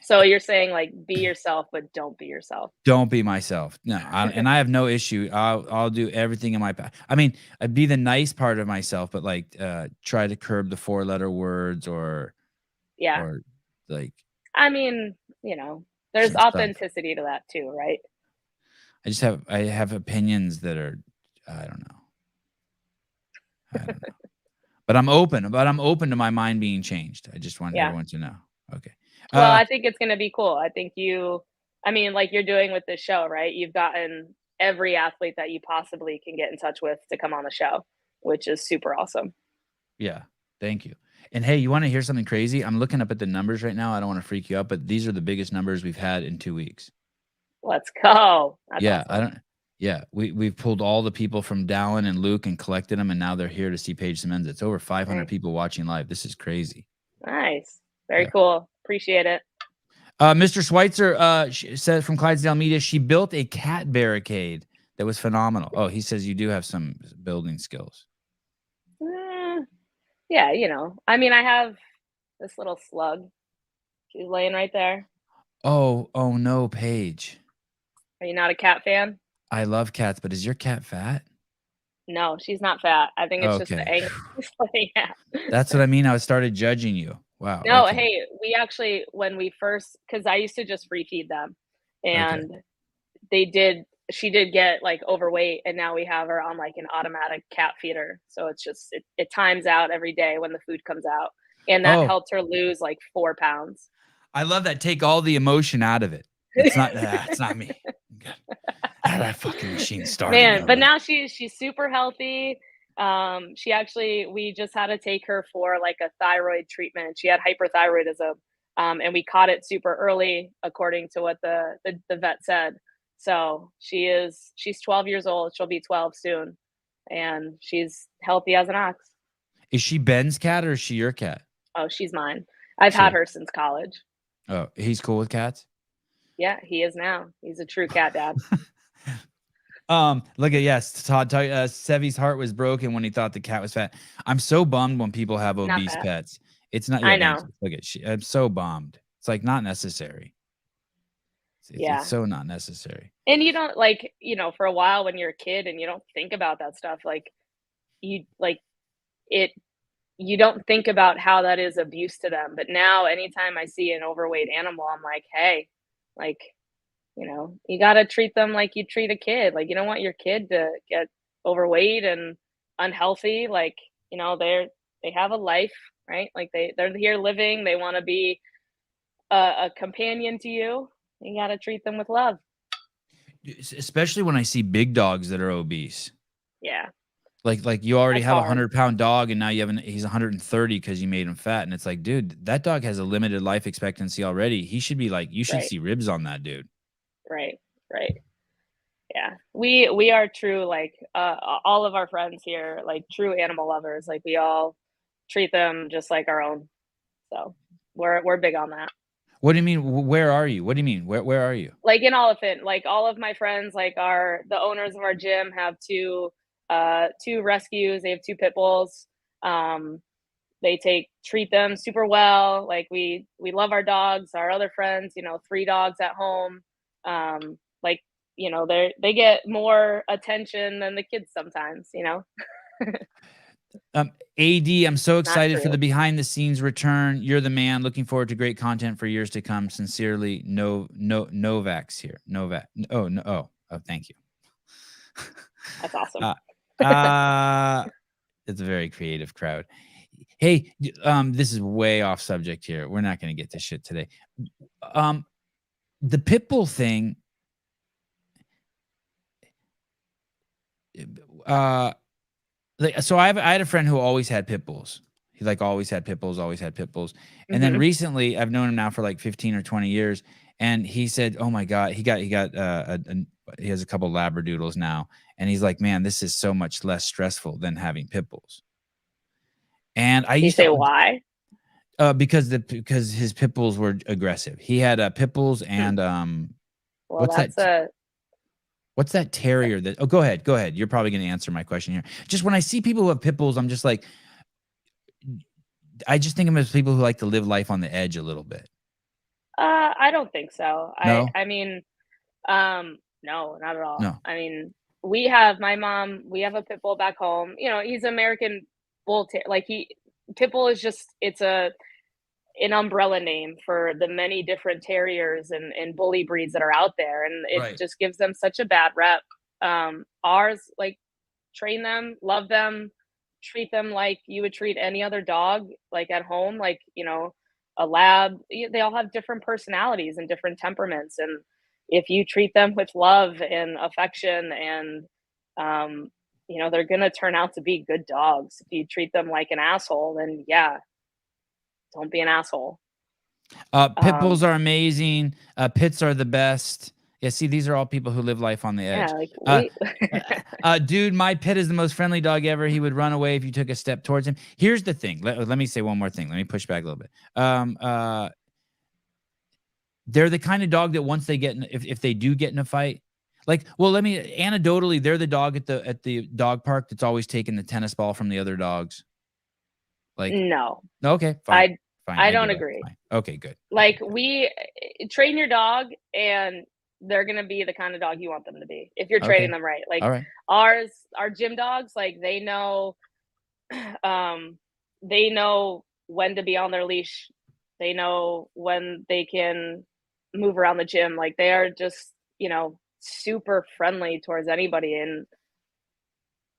So you're saying like be yourself, but don't be yourself. Don't be myself. No, and I have no issue. I'll do everything in my power. I mean, I'd be the nice part of myself, but like try to curb the 4-letter words or like. I mean, there's authenticity to that too, right? I have opinions that are I don't know. But I'm open to my mind being changed. I just want everyone to know. Okay. Well, I think it's going to be cool. I think like you're doing with this show, right? You've gotten every athlete that you possibly can get in touch with to come on the show, which is super awesome. Yeah. Thank you. And hey, you want to hear something crazy? I'm looking up at the numbers right now. I don't want to freak you out, but these are the biggest numbers we've had in 2 weeks. Let's go. That's awesome. We've pulled all the people from Dallin and Luke and collected them, and now they're here to see Paige Semenza. It's over 500 people watching live. This is crazy. Nice. Very cool. Appreciate it. Mr. Schweitzer says from Clydesdale Media, she built a cat barricade that was phenomenal. Oh, he says you do have some building skills. Yeah, I mean, I have this little slug. She's laying right there. Oh no, Paige. Are you not a cat fan? I love cats, but is your cat fat? No, she's not fat. I think it's just the angle she's laying at. That's what I mean. I started judging you. Wow. No, hey, we actually, when we first, because I used to just free feed them, and she did get like overweight, and now we have her on like an automatic cat feeder. So it's just, it times out every day when the food comes out, and that helped her lose like 4 pounds. I love that. Take all the emotion out of it. It's not it's not me. That fucking machine started. Man, but now she's super healthy. We just had to take her for like a thyroid treatment. She had hyperthyroidism, and we caught it super early, according to what the vet said. So she's 12 years old. She'll be 12 soon, and she's healthy as an ox. Is she Ben's cat or is she your cat? Oh, she's mine. I've had her since college. Oh, he's cool with cats? Yeah, he is now. He's a true cat dad. Look at Todd. Sevy's heart was broken when he thought the cat was fat. I'm so bummed when people have obese pets. It's not. I know. Look at I'm so bummed. It's like not necessary. It's so not necessary. And you don't for a while when you're a kid and you don't think about that stuff, you don't think about how that is abuse to them. But now anytime I see an overweight animal, I'm like, hey, you got to treat them like you treat a kid. Like, you don't want your kid to get overweight and unhealthy, like, you know, they have a life, right? Like they're here living. They want to be a companion to you. You got to treat them with love. Especially when I see big dogs that are obese. Yeah. Like you already That's have a hard. 100-pound dog and now he's 130 because you made him fat. And it's like, dude, that dog has a limited life expectancy already. He should be like, you should Right. see ribs on that dude. Right. Yeah. We are true, like, all of our friends here, like true animal lovers. Like we all treat them just like our own. So we're big on that. What do you mean? Where are you? What do you mean? Where are you? Like in Elephant, like all of my friends, like the owners of our gym have two rescues. They have 2 pit bulls. They treat them super well. Like we love our dogs. Our other friends, you know, 3 dogs at home. Like, you know, they get more attention than the kids sometimes, you know. AD, I'm so excited for true. the behind the scenes return. You're the man. Looking forward to great content for years to come. Sincerely, Novak's here. Novak. Oh, no. Oh, thank you. That's awesome. It's a very creative crowd. Hey, this is way off subject here. We're not going to get to shit today. The pit bull thing. So I had a friend who always had pit bulls. He like always had pit bulls. And then recently, I've known him now for like 15 or 20 years, and he said, "Oh my God, he has a couple Labradoodles now, and he's like, man, this is so much less stressful than having pit bulls." And I used to say why? Because his pit bulls were aggressive. He had pit bulls and Well, what's that terrier that? Oh, go ahead. You're probably going to answer my question here. Just when I see people who have pit bulls, I'm just like, I just think of them as people who like to live life on the edge a little bit. I don't think so. No? I mean, no, not at all. No. I mean, we have a pit bull back home. You know, he's American bull. Pit bull is just, it's an umbrella name for the many different terriers and bully breeds that are out there. And it just gives them such a bad rep. Ours, like, train them, love them, treat them like you would treat any other dog, like at home, like, you know, a lab. They all have different personalities and different temperaments. And if you treat them with love and affection and, you know, they're going to turn out to be good dogs. If you treat them like an asshole, then yeah, don't be an asshole. Pit bulls are amazing. Pits are the best. Yeah, see, these are all people who live life on the edge. Yeah, like dude, my pit is the most friendly dog ever. He would run away if you took a step towards him. Here's the thing. Let me say one more thing. Let me push back a little bit. They're the kind of dog that once they get if they do get in a fight, like, well, anecdotally, they're the dog at the dog park that's always taking the tennis ball from the other dogs. Like, no. Okay, fine. I don't agree. Fine. Okay, good. Like, we train your dog and they're going to be the kind of dog you want them to be if you're training them right. Like, all right. Our gym dogs, like, they know when to be on their leash. They know when they can move around the gym. Like, they are just, you know, super friendly towards anybody. And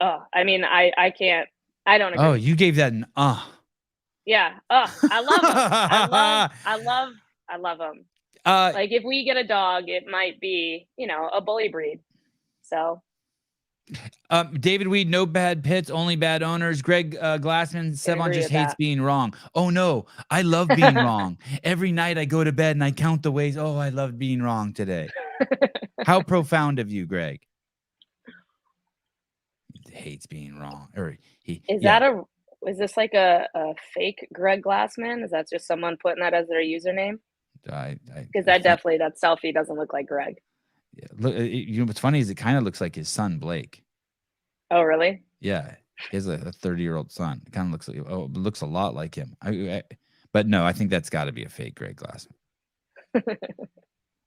I mean, I don't agree. Oh, you gave that an Yeah. I love them. I love them. Like, if we get a dog, it might be, you know, a bully breed. So. David Weed, no bad pits, only bad owners. Greg Glassman, Sevan just hates being wrong. Oh no, I love being wrong. Every night I go to bed and I count the ways. Oh, I love being wrong today. How profound of you, Greg. He hates being wrong. Or is this like a fake Greg Glassman? Is that just someone putting that as their username? Because that selfie doesn't look like Greg. Yeah, look, you know what's funny is it kind of looks like his son Blake. Oh, really? Yeah, he has a 30-year-old son. It kind of looks a lot like him. But no, I think that's got to be a fake Greg Glassman.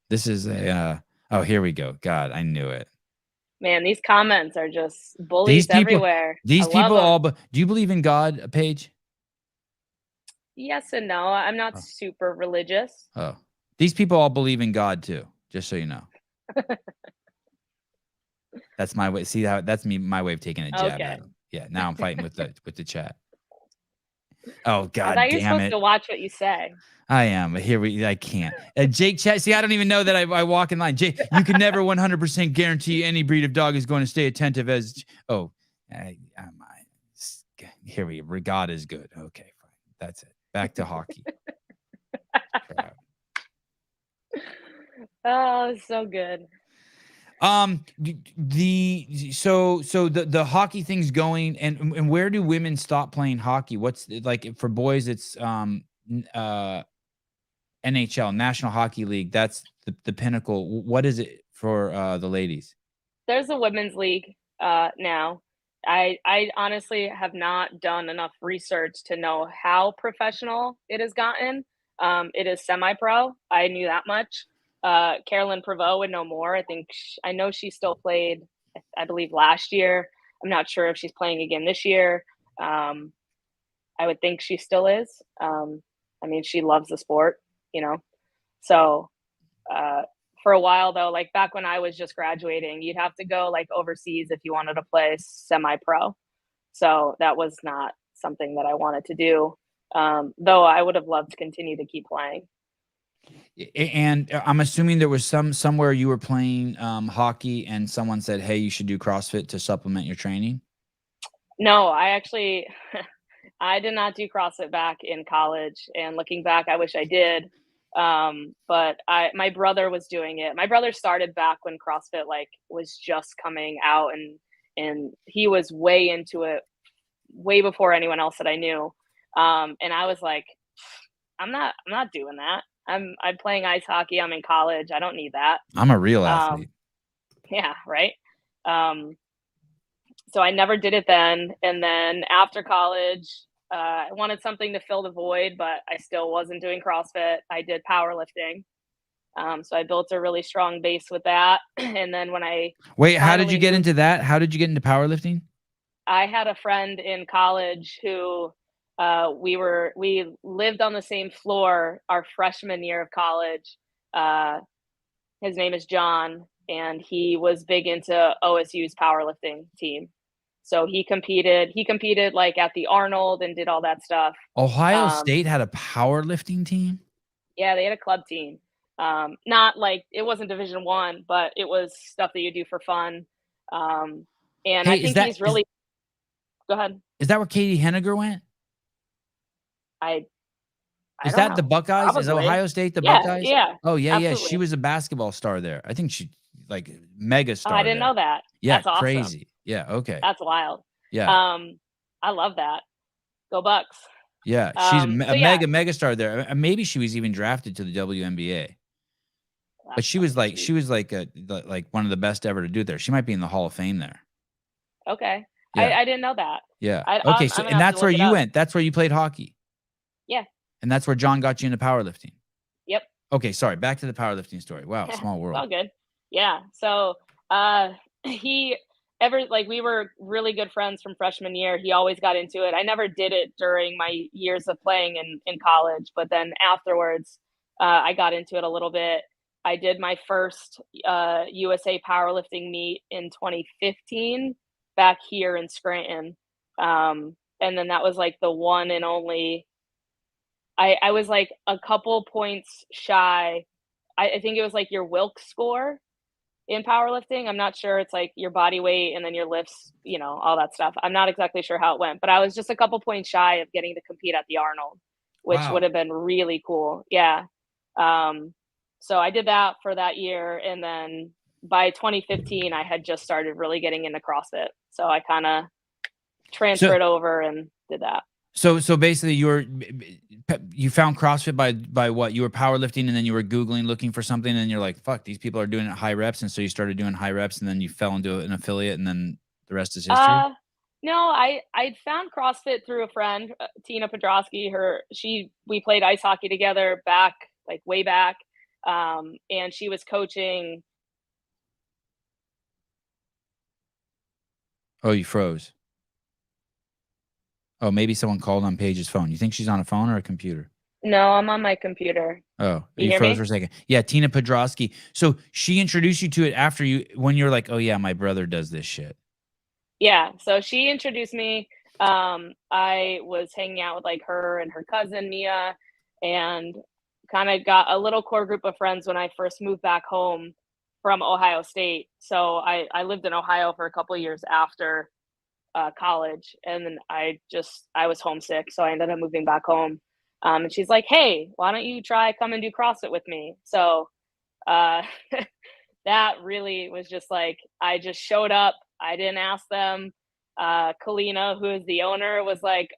This is here we go. God, I knew it. Man, these comments are just bullies everywhere. These people all. Do you believe in God, Paige? Yes and no. I'm not super religious. Oh, these people all believe in God too. Just so you know. That's my way. See how that's my way of taking a jab Okay. at him. Yeah. Now I'm fighting with the chat. Oh I God thought you're damn supposed it. to watch what you say. I am, but I can't. Jake Chat. See, I don't even know that I walk in line. Jake, you can never 100% guarantee any breed of dog is going to stay attentive as. Oh, here we go. God is good. Okay, fine. That's it. Back to hockey. Crap. Oh, so good. The hockey thing's going, and where do women stop playing hockey? What's like for boys? It's NHL, National Hockey League. That's the pinnacle. What is it for the ladies? There's a women's league now. I honestly have not done enough research to know how professional it has gotten. It is semi-pro. I knew that much. Carolyn Prevost would know more. I know she still played, I believe, last year. I'm not sure if she's playing again this year. I would think she still is. I mean, she loves the sport, you know. So for a while, though, like back when I was just graduating, you'd have to go like overseas if you wanted to play semi-pro. So that was not something that I wanted to do, though I would have loved to continue to keep playing. And I'm assuming there was somewhere you were playing hockey and someone said, hey, you should do CrossFit to supplement your training. No, I actually, I did not do CrossFit back in college, and looking back, I wish I did. But my brother was doing it. My brother started back when CrossFit like was just coming out, and he was way into it way before anyone else that I knew. And I was like, I'm not doing that. I'm playing ice hockey. I'm in college. I don't need that. I'm a real athlete. Yeah, right. So I never did it then. And then after college, I wanted something to fill the void, but I still wasn't doing CrossFit. I did powerlifting. So I built a really strong base with that. And then when how did you get into that? How did you get into powerlifting? I had a friend in college who we lived on the same floor our freshman year of college. His name is John, and he was big into OSU's powerlifting team. So he competed like at the Arnold and did all that stuff. Ohio State had a powerlifting team? Yeah, they had a club team. Not like it wasn't Division I, but it was stuff that you do for fun. And hey, I think he's really go ahead. Is that where Katie Henniger went? Is that know. The Buckeyes? Probably. Is Ohio State the Buckeyes? Yeah. Oh yeah, absolutely. Yeah. She was a basketball star there. I think she like mega star. I didn't know that. Yeah, that's awesome. Crazy. Yeah. Okay. That's wild. Yeah. I love that. Go Bucks. Yeah, she's a mega star there. Maybe she was even drafted to the WNBA. But she was like one of the best ever to do there. She might be in the Hall of Fame there. Okay. Yeah. I didn't know that. Yeah. Okay. So and that's where you went. That's where you played hockey. Yeah. And that's where John got you into powerlifting. Yep. Okay. Sorry. Back to the powerlifting story. Wow. Small world. All good. Yeah. So we were really good friends from freshman year. He always got into it. I never did it during my years of playing in college, but then afterwards, I got into it a little bit. I did my first USA powerlifting meet in 2015 back here in Scranton. And then that was like the one and only, I was like a couple points shy. I think it was like your Wilks score in powerlifting. I'm not sure. It's like your body weight and then your lifts, you know, all that stuff. I'm not exactly sure how it went, but I was just a couple points shy of getting to compete at the Arnold, which would have been really cool. Yeah. So I did that for that year. And then by 2015, I had just started really getting into CrossFit. So I kind of transferred over and did that. So basically you found CrossFit by what? You were powerlifting and then you were Googling looking for something and you're like, fuck, these people are doing it high reps. And so you started doing high reps and then you fell into an affiliate and then the rest is history? No, I found CrossFit through a friend, Tina Podrosky. We played ice hockey together way back. And she was coaching. Oh, you froze. Oh, maybe someone called on Paige's phone. You think she's on a phone or a computer? No, I'm on my computer. Oh, You you hear froze me? for a second. Yeah, Tina Podrosky. So she introduced you to it after when you're like, oh yeah, my brother does this shit. Yeah, so she introduced me. I was hanging out with like her and her cousin Mia, and kind of got a little core group of friends when I first moved back home from Ohio State. So I lived in Ohio for a couple of years after college, and then I was homesick, so I ended up moving back home. And she's like, "Hey, why don't you try come and do CrossFit with me?" So uh, that really was just like I just showed up. I didn't ask them. Kalina, who is the owner, was like,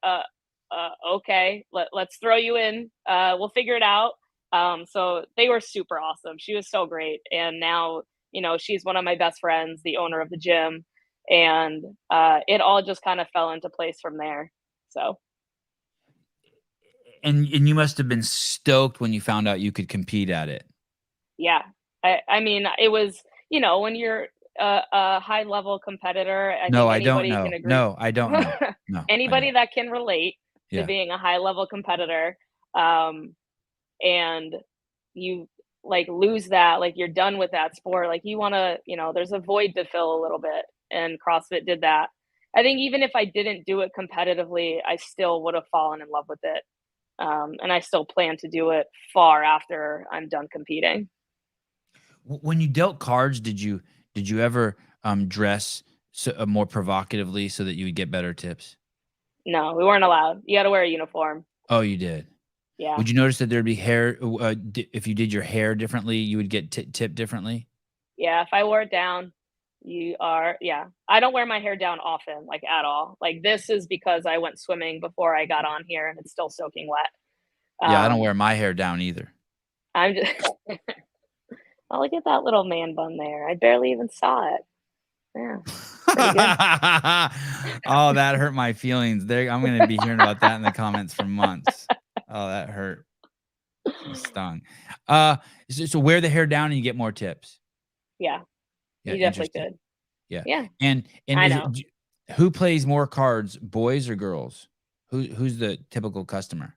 "Okay, let's throw you in. We'll figure it out." So they were super awesome. She was so great, and now she's one of my best friends, the owner of the gym, and it all just kind of fell into place from there. So And you must have been stoked when you found out you could compete at it. yeah, I mean, it was when you're a high level competitor, I No, think I don't anybody can know. agree. No, I don't know. No, I Anybody don't. that can relate to Yeah. being a high level competitor, um, and you like lose that, like you're done with that sport, like you want to, there's a void to fill a little bit, and CrossFit did that. I think even if I didn't do it competitively, I still would have fallen in love with it, and I still plan to do it far after I'm done competing. When you dealt cards, did you ever dress more provocatively so that you would get better tips? No, we weren't allowed. You got to wear a uniform. Oh, you did. Yeah. Would you notice that there'd be hair? If you did your hair differently, you would get tipped differently. Yeah. If I wore it down, yeah. I don't wear my hair down often, like at all. Like this is because I went swimming before I got on here and it's still soaking wet. Yeah, I don't Um, wear my hair down either. I'm just, oh, look at that little man bun there. I barely even saw it. Yeah. Oh, that hurt my feelings. There, I'm gonna be hearing about that in the comments for months. Oh, that hurt. It stung. So wear the hair down and you get more tips. Yeah. Yeah, You definitely interesting. could. Yeah. Yeah. And I is know. who plays more cards, boys or girls? Who's the typical customer?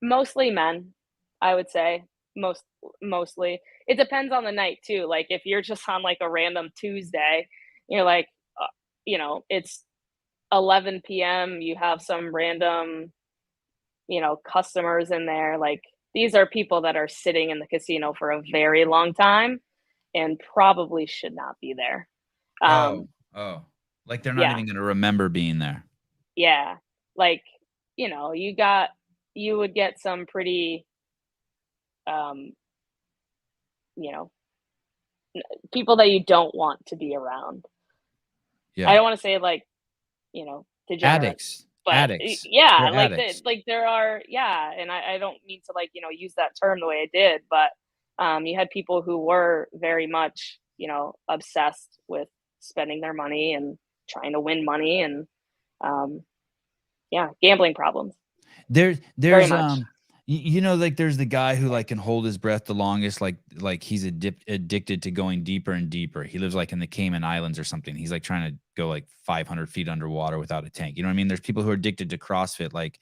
Mostly men, I would say. Mostly. It depends on the night too. Like if you're just on like a random Tuesday, you're like, it's 11 p.m. You have some random, customers in there. Like these are people that are sitting in the casino for a very long time and probably should not be there. Oh, Um, like they're not yeah, even gonna remember being there. yeah. Like, you would get some pretty, um, you know, people that you don't want to be around. Yeah, I don't want to say like, degenerates, but addicts. yeah, They're like addicts. there are, yeah, and I don't mean to like, use that term the way I did, but you had people who were very much, obsessed with spending their money and trying to win money and um, yeah, gambling problems. There's Very much. like there's the guy who like can hold his breath the longest, like he's addicted to going deeper and deeper. He lives like in the Cayman Islands or something. He's like trying to go like 500 feet underwater without a tank. You know what I mean? There's people who are addicted to CrossFit. Like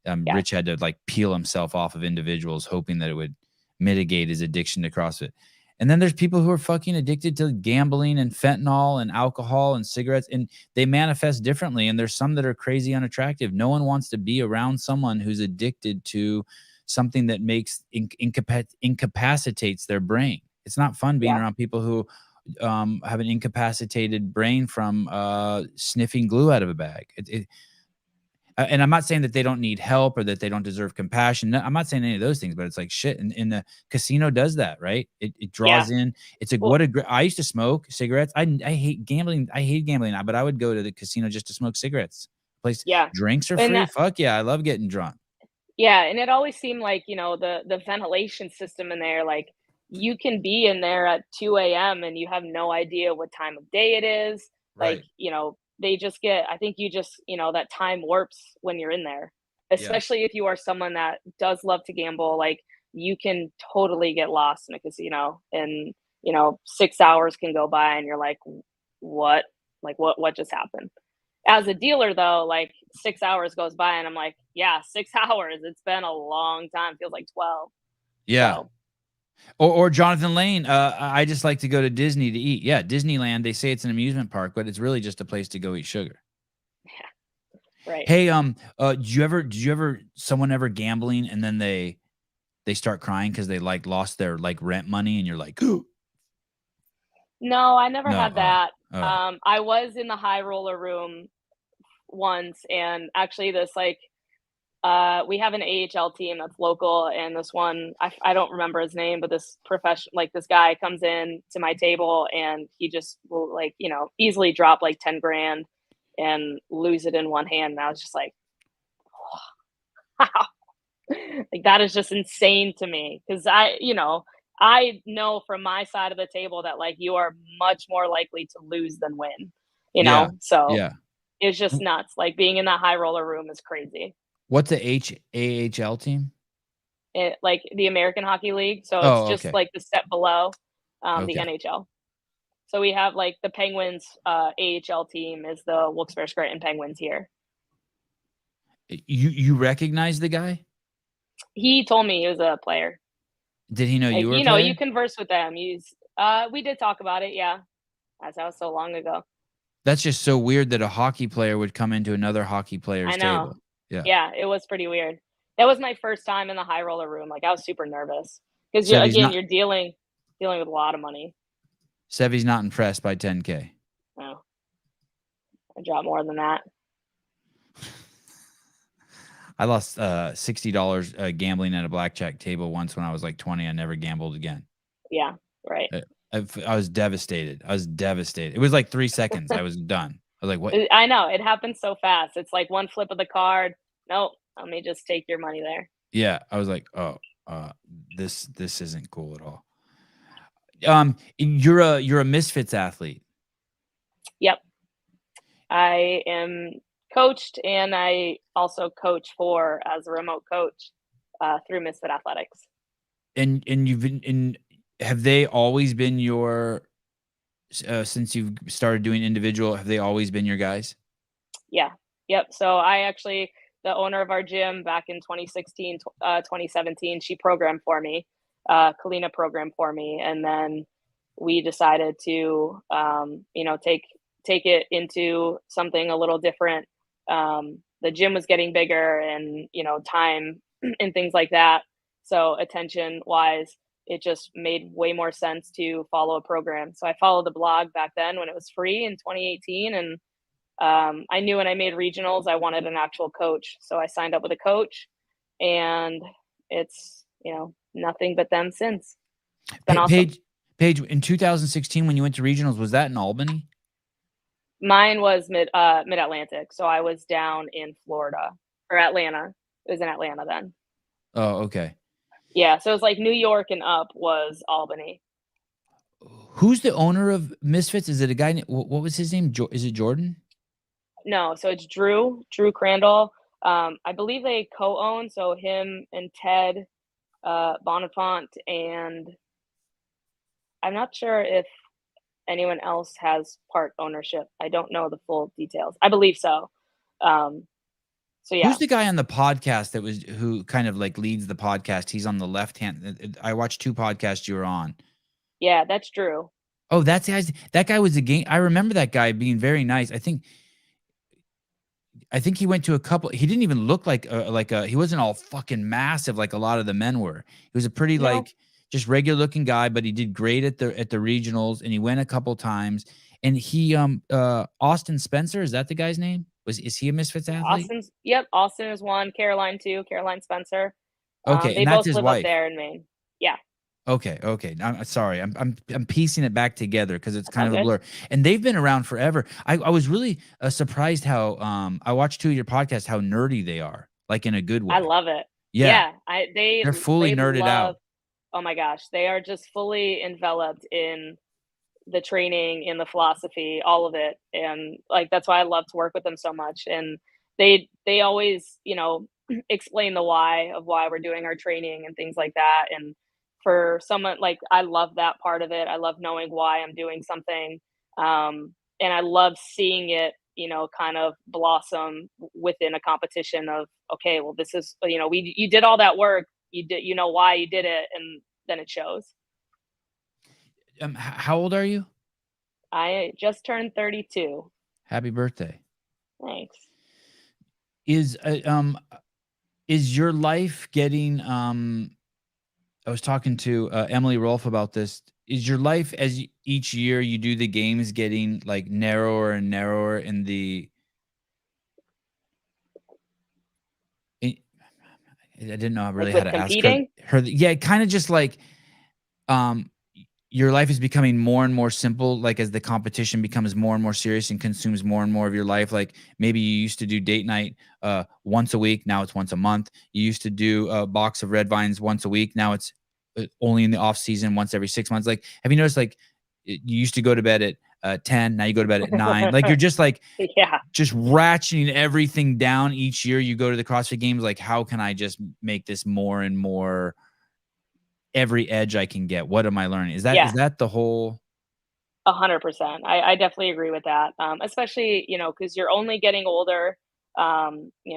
Yeah. Rich had to like peel himself off of individuals, hoping that it would mitigate his addiction to CrossFit. And then there's people who are fucking addicted to gambling and fentanyl and alcohol and cigarettes, and they manifest differently. And there's some that are crazy unattractive. No one wants to be around someone who's addicted to something that makes incapacitates their brain. It's not fun being Yeah. around people who have an incapacitated brain from sniffing glue out of a bag. And I'm not saying that they don't need help or that they don't deserve compassion. No, I'm not saying any of those things, but it's like shit. And the casino does that, right? It draws in. It's like, Well, I used to smoke cigarettes. I hate gambling. I hate gambling, but I would go to the casino just to smoke cigarettes. yeah. Drinks are And free. that, Fuck yeah, I love getting drunk. yeah, and it always seemed like, the ventilation system in there, like you can be in there at 2 a.m. and you have no idea what time of day it is. Like, Right. they just I think you just, that time warps when you're in there, Yeah. especially if you are someone that does love to gamble. Like you can totally get lost in a casino and, 6 hours can go by and you're like, what? Like what just happened? As a dealer though, like 6 hours goes by and I'm like, yeah, 6 hours. It's been a long time. Feels like 12. Yeah. So, Or Jonathan Lane, I just like to go to Disney to eat. Yeah, Disneyland, they say it's an amusement park, but it's really just a place to go eat sugar. right. Hey, did you ever someone ever gambling and then they start crying because they like lost their like rent money and you're like, ooh. No, I never No, had that. oh. I was in the high roller room once, and actually this like we have an AHL team that's local, and this one I don't remember his name, but this this guy comes in to my table and he just will like, you know, easily drop like 10 grand and lose it in one hand. And I was just like, wow. Like that is just insane to me. Cause I know from my side of the table that like you are much more likely to lose than win, you Yeah. know? So Yeah. it's just nuts. Like being in that high roller room is crazy. What's the AHL team? Like the American Hockey League. So it's Oh, just okay. like the step below the Okay. NHL. So we have like the Penguins AHL team is the Wilkes-Barre Scranton Penguins here. You recognize the guy? He told me he was a player. Did he know Like, you were a you know, player? you converse with them. We did talk about it, yeah. That was so long ago. That's just so weird that a hockey player would come into another hockey player's I know. table. Yeah. Yeah, it was pretty weird. That was my first time in the high roller room. Like I was super nervous because Sevy's again, not you're dealing with a lot of money. Sevy's not impressed by 10K. No, I dropped more than that. I lost $60 gambling at a blackjack table once when I was like 20. I never gambled again. Yeah, right. I was devastated. It was like 3 seconds. I was done. I was like, what? I know. It happens so fast. It's like one flip of the card. Nope. Let me just take your money there. Yeah. I was like, oh, this isn't cool at all. You're a Misfits athlete. Yep. I am coached, and I also coach as a remote coach through Misfit Athletics. And you've been have they always been your since you've started doing individual, have they always been your guys? Yeah. Yep. So the owner of our gym back in 2016, 2017, she programmed for me. Kalina programmed for me. And then we decided to, take it into something a little different. The gym was getting bigger and, time and things like that. So attention wise, it just made way more sense to follow a program. So I followed the blog back then when it was free in 2018. And I knew when I made regionals, I wanted an actual coach. So I signed up with a coach, and it's, nothing but them since. It's been awesome. Paige, in 2016, when you went to regionals, was that in Albany? Mine was mid-Atlantic. So I was down in Florida or Atlanta. It was in Atlanta then. Oh, okay. Yeah. So it was like New York and up was Albany. Who's the owner of Misfits? Is it a guy? What was his name? Is it Jordan? No. So it's Drew Crandall. I believe they co-own. So him and Ted Bonifant, and I'm not sure if anyone else has part ownership. I don't know the full details. I believe so. So yeah. Who's the guy on the podcast who kind of like leads the podcast? He's on the left hand. I watched 2 podcasts you were on. Yeah, that's Drew. Oh, that guy was a game. I remember that guy being very nice. I think he went to a couple. He didn't even look like he wasn't all fucking massive like a lot of the men were. He was a pretty like just regular looking guy, but he did great at the regionals, and he went a couple times. And he Austin Spencer, is that the guy's name? Is he a Misfits athlete? Austin is one. Caroline too. Caroline Spencer. Okay, they and that's both his live wife. up there in Maine. Yeah. Okay. I'm sorry. I'm piecing it back together because it's kind of a blur. And they've been around forever. I was really surprised how I watched 2 of your podcasts, how nerdy they are, like in a good way. I love it. Yeah. They're fully nerded out. Oh my gosh, they are just fully enveloped in the training, in the philosophy, all of it, and like that's why I love to work with them so much. And they always, explain the why of why we're doing our training and things like that. And for someone like, I love that part of it. I love knowing why I'm doing something. And I love seeing it kind of blossom within a competition of, okay, well, this is, you did all that work, you did, why you did it, and then it shows. How old are you? I just turned 32. Happy birthday. Thanks. Is your life getting, I was talking to Emily Rolfe about this. Is your life, as each year you do the games, getting like narrower and narrower in the, I didn't know really how to competing? ask her. Yeah, kind of just like, your life is becoming more and more simple, like as the competition becomes more and more serious and consumes more and more of your life. Like maybe you used to do date night once a week, now it's once a month. You used to do a box of red vines once a week, now it's only in the off season once every 6 months. Like, have you noticed, like, you used to go to bed at 10, now you go to bed at 9. Like, you're just like, yeah, just ratcheting everything down each year you go to the CrossFit Games. Like, how can I just make this more and more, every edge I can get? What am I learning? Is that the whole? 100%. I definitely agree with that. Especially, because you're only getting older.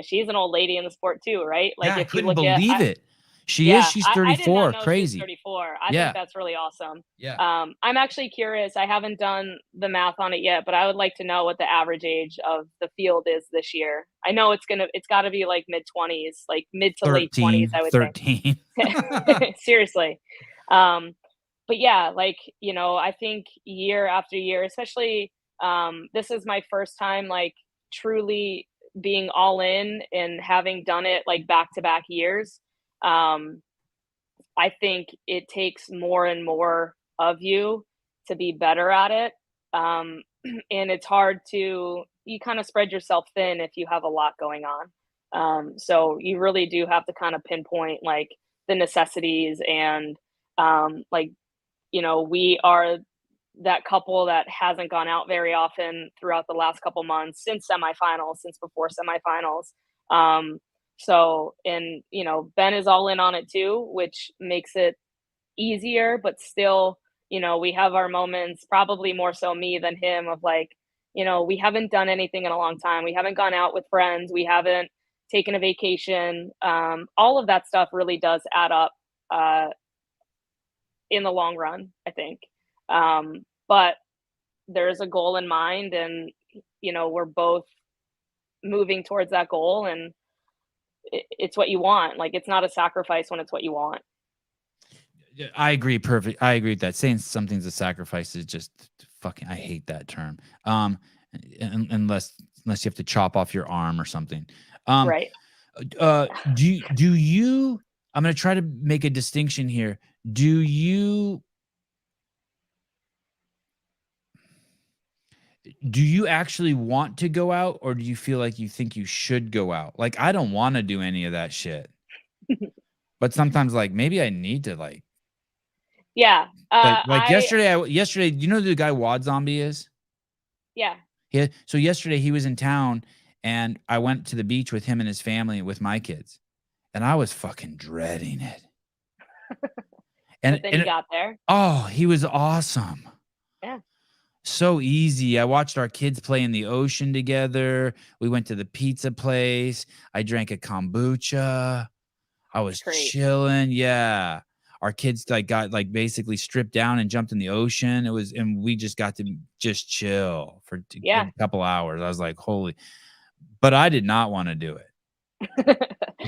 She's an old lady in the sport too, right? Like, Yeah, I if you couldn't look believe at, it. She is. She's I did 34. not know Crazy. she was 34. I Yeah. think that's really awesome. Yeah. I'm actually curious. I haven't done the math on it yet, but I would like to know what the average age of the field is this year. I know it's got to be like mid-20s, like mid to late 20s, I would 13. think. Seriously. But yeah, like, I think year after year, especially, this is my first time, like, truly being all in and having done it like back to back years. I think it takes more and more of you to be better at it. And it's hard you kind of spread yourself thin if you have a lot going on. So you really do have to kind of pinpoint like the necessities and, like, we are that couple that hasn't gone out very often throughout the last couple months since before semifinals. So, and, Ben is all in on it too, which makes it easier, but still, we have our moments, probably more so me than him, of like, we haven't done anything in a long time. We haven't gone out with friends. We haven't taken a vacation. All of that stuff really does add up in the long run, I think. But there's a goal in mind, and, we're both moving towards that goal, and it's what you want. Like, it's not a sacrifice when it's what you want. I agree. Perfect. I agree with that. Saying something's a sacrifice is just fucking, I hate that term. Unless you have to chop off your arm or something. Right. Do you, I'm going to try to make a distinction here. Do you actually want to go out, or do you feel like you think you should go out? Like, I don't want to do any of that shit. But sometimes, like, maybe I need to, like, yeah. Yesterday, you know who the guy Wad Zombie is? Yeah. Yeah. So yesterday he was in town, and I went to the beach with him and his family with my kids, and I was fucking dreading it. But then he got there. Oh, he was awesome. Yeah. So easy. I watched our kids play in the ocean together. We went to the pizza place. I drank a kombucha. I was chilling. Yeah. Our kids got basically stripped down and jumped in the ocean. And we just got to just chill for a couple hours. I was like, holy, but I did not want to do it.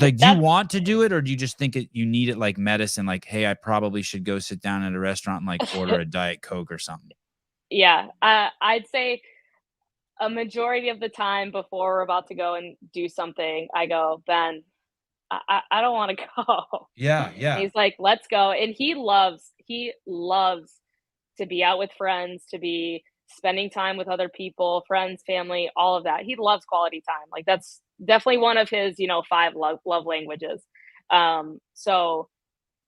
Like, do you want to do it, or do you just think you need it like medicine? Like, hey, I probably should go sit down at a restaurant and like order a Diet Coke or something. Yeah. I'd say a majority of the time before we're about to go and do something, I go, Ben, I don't want to go. Yeah. Yeah. And he's like, let's go. And he loves to be out with friends, to be spending time with other people, friends, family, all of that. He loves quality time. Like, that's definitely one of his, 5 love languages. So,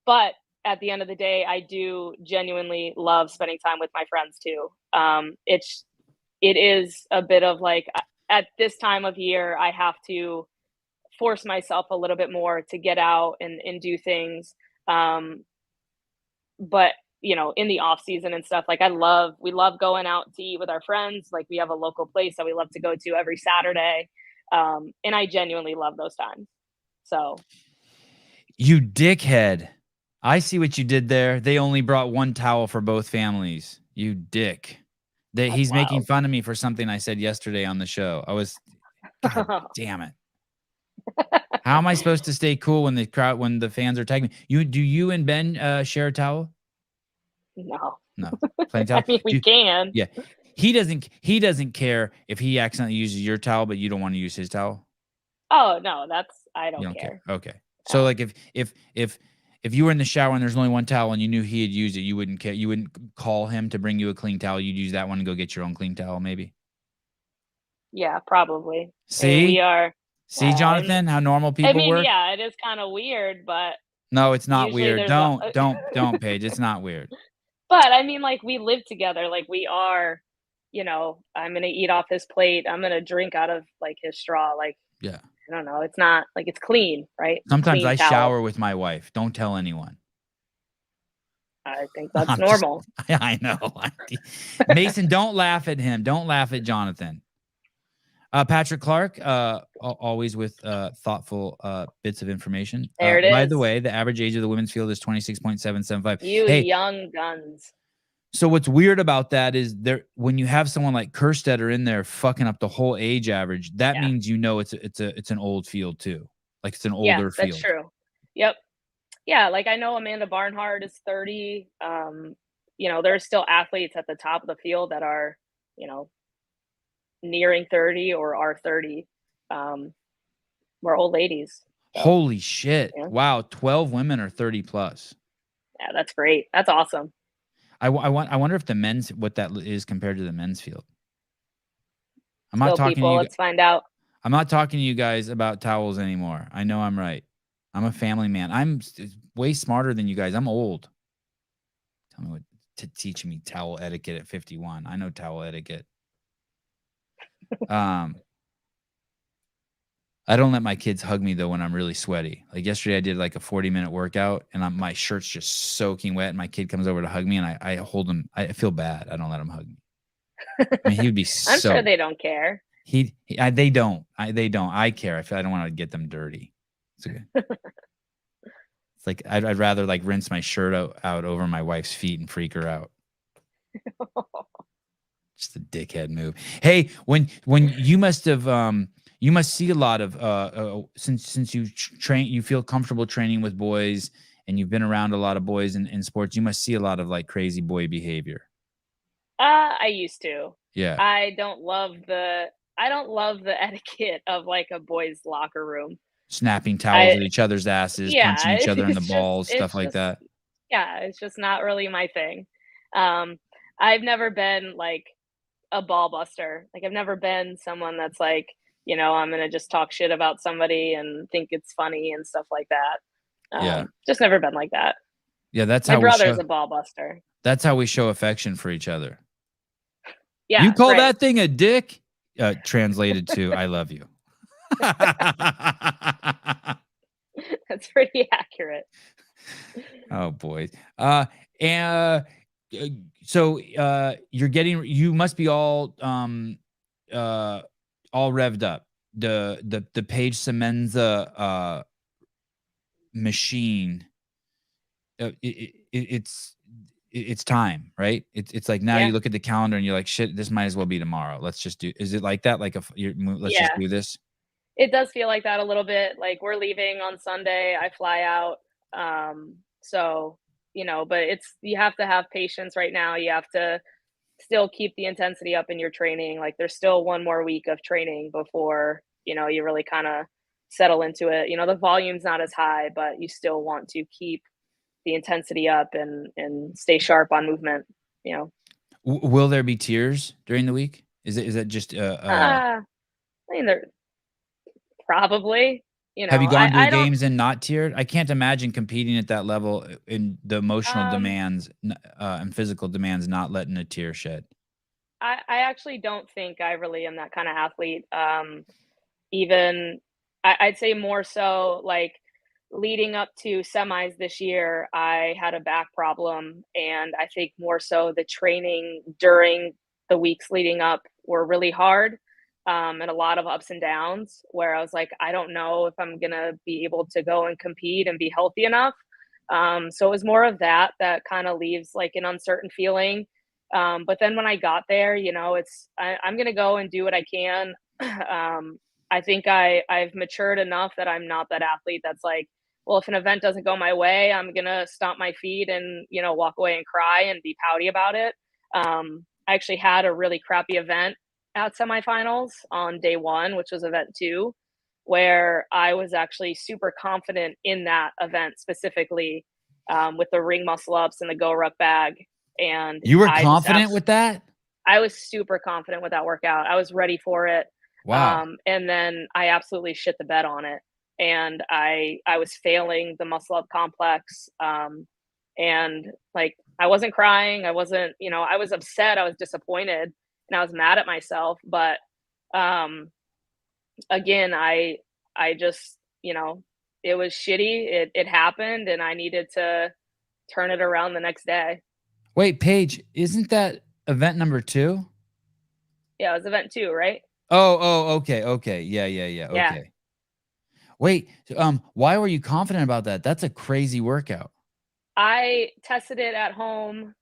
but at the end of the day, I do genuinely love spending time with my friends too. It is a bit of like, at this time of year, I have to force myself a little bit more to get out and do things. But in the off season and stuff, like we love going out to eat with our friends. Like we have a local place that we love to go to every Saturday. And I genuinely love those times. So. You dickhead. I see what you did there. They only brought one towel for both families. You dick. He's making fun of me for something I said yesterday on the show. God damn it. How am I supposed to stay cool when the fans are tagging me? Do you and Ben share a towel? No. Playing towel. I mean, we can. Yeah. He doesn't care if he accidentally uses your towel, but you don't want to use his towel. Oh no, I don't care. Okay. So like if you were in the shower and there's only one towel and you knew he had used it, you wouldn't care. You wouldn't call him to bring you a clean towel. You'd use that one and go get your own clean towel, maybe. Yeah, probably. See, Jonathan, how normal people work. Yeah, it is kind of weird, but no, it's not weird. Don't, Paige. It's not weird. But I mean, like we live together. Like we are, I'm gonna eat off his plate. I'm gonna drink out of like his straw. Like yeah. I don't know. It's not like it's clean, right? Sometimes clean I towel. shower with my wife. Don't tell anyone. I think that's normal. I know. Mason, don't laugh at him. Don't laugh at Jonathan. Patrick Clark, always with thoughtful bits of information. There it is. By the way, the average age of the women's field is 26.775. You young guns. So what's weird about that is when you have someone like Kerstetter in there fucking up the whole age average, that means it's an old field too. Like it's an older field. That's true. Yep. Yeah, like I know Amanda Barnhart is 30. There's still athletes at the top of the field that are, nearing 30 or are 30. We're old ladies. So. Holy shit. Yeah. Wow, 12 women are 30 plus. Yeah, that's great. That's awesome. I wonder if the men's, what that is compared to the men's field. I'm not Still talking people, to you. Let's find out. I'm not talking to you guys about towels anymore. I know I'm right. I'm a family man. I'm way smarter than you guys. I'm old. Tell me what teaching me towel etiquette at 51. I know towel etiquette. I don't let my kids hug me though when I'm really sweaty. Like yesterday I did like a 40-minute workout and my shirt's just soaking wet and my kid comes over to hug me and I hold him. I feel bad. I don't let him hug me. I mean, he would be I'm sure they don't care. They don't. I care. I don't want to get them dirty. It's okay. It's like I'd rather like rinse my shirt out over my wife's feet and freak her out. Just a dickhead move. Hey, when you must have you must see a lot of since you you feel comfortable training with boys and you've been around a lot of boys in sports, you must see a lot of like crazy boy behavior. I used to. Yeah. I don't love the etiquette of like a boys' locker room. Snapping towels at each other's asses, punching each other in the balls, stuff like that. Yeah, it's just not really my thing. I've never been like a ball buster. Like I've never been someone that's like, I'm going to just talk shit about somebody and think it's funny and stuff like that. Just never been like that. Yeah, that's my brother's a ball buster. That's how we show affection for each other. Yeah. You call that thing a dick? Translated to I love you. That's pretty accurate. Oh boy. So you must be all revved up. The Paige Semenza machine. It's time, right? It's like now you look at the calendar and you're like, shit, this might as well be tomorrow. Let's just do. Is it like that? Like let's just do this. It does feel like that a little bit. Like we're leaving on Sunday. I fly out. So, but you have to have patience right now. You have to still keep the intensity up in your training. Like there's still one more week of training before, you really kind of settle into it. The volume's not as high, but you still want to keep the intensity up and stay sharp on movement, Will there be tears during the week? Is that just I mean, there probably, have you gone to the games and not teared? I can't imagine competing at that level in the emotional demands and physical demands, not letting a tear shed. I actually don't think I really am that kind of athlete. Even I'd say more so like leading up to semis this year, I had a back problem, and I think more so the training during the weeks leading up were really hard, and a lot of ups and downs where I was like, I don't know if I'm gonna be able to go and compete and be healthy enough. So it was more of that kind of leaves like an uncertain feeling. But then when I got there, I'm gonna go and do what I can. I think I've matured enough that I'm not that athlete that's like, well, if an event doesn't go my way, I'm gonna stomp my feet and walk away and cry and be pouty about it. I actually had a really crappy event at semifinals on day one, which was event 2, where I was actually super confident in that event specifically, with the ring muscle ups and the go ruck bag. And you were confident with that? I was super confident with that workout. I was ready for it. Wow. And then I absolutely shit the bed on it. And I was failing the muscle up complex. And like, I wasn't crying. I wasn't, I was upset. I was disappointed and I was mad at myself. But, again, I just, it was shitty. It happened and I needed to turn it around the next day. Wait, Paige, isn't that event number 2? Yeah, it was event 2, right? Oh, okay. Yeah. Yeah. Okay. Wait, why were you confident about that? That's a crazy workout. I tested it at home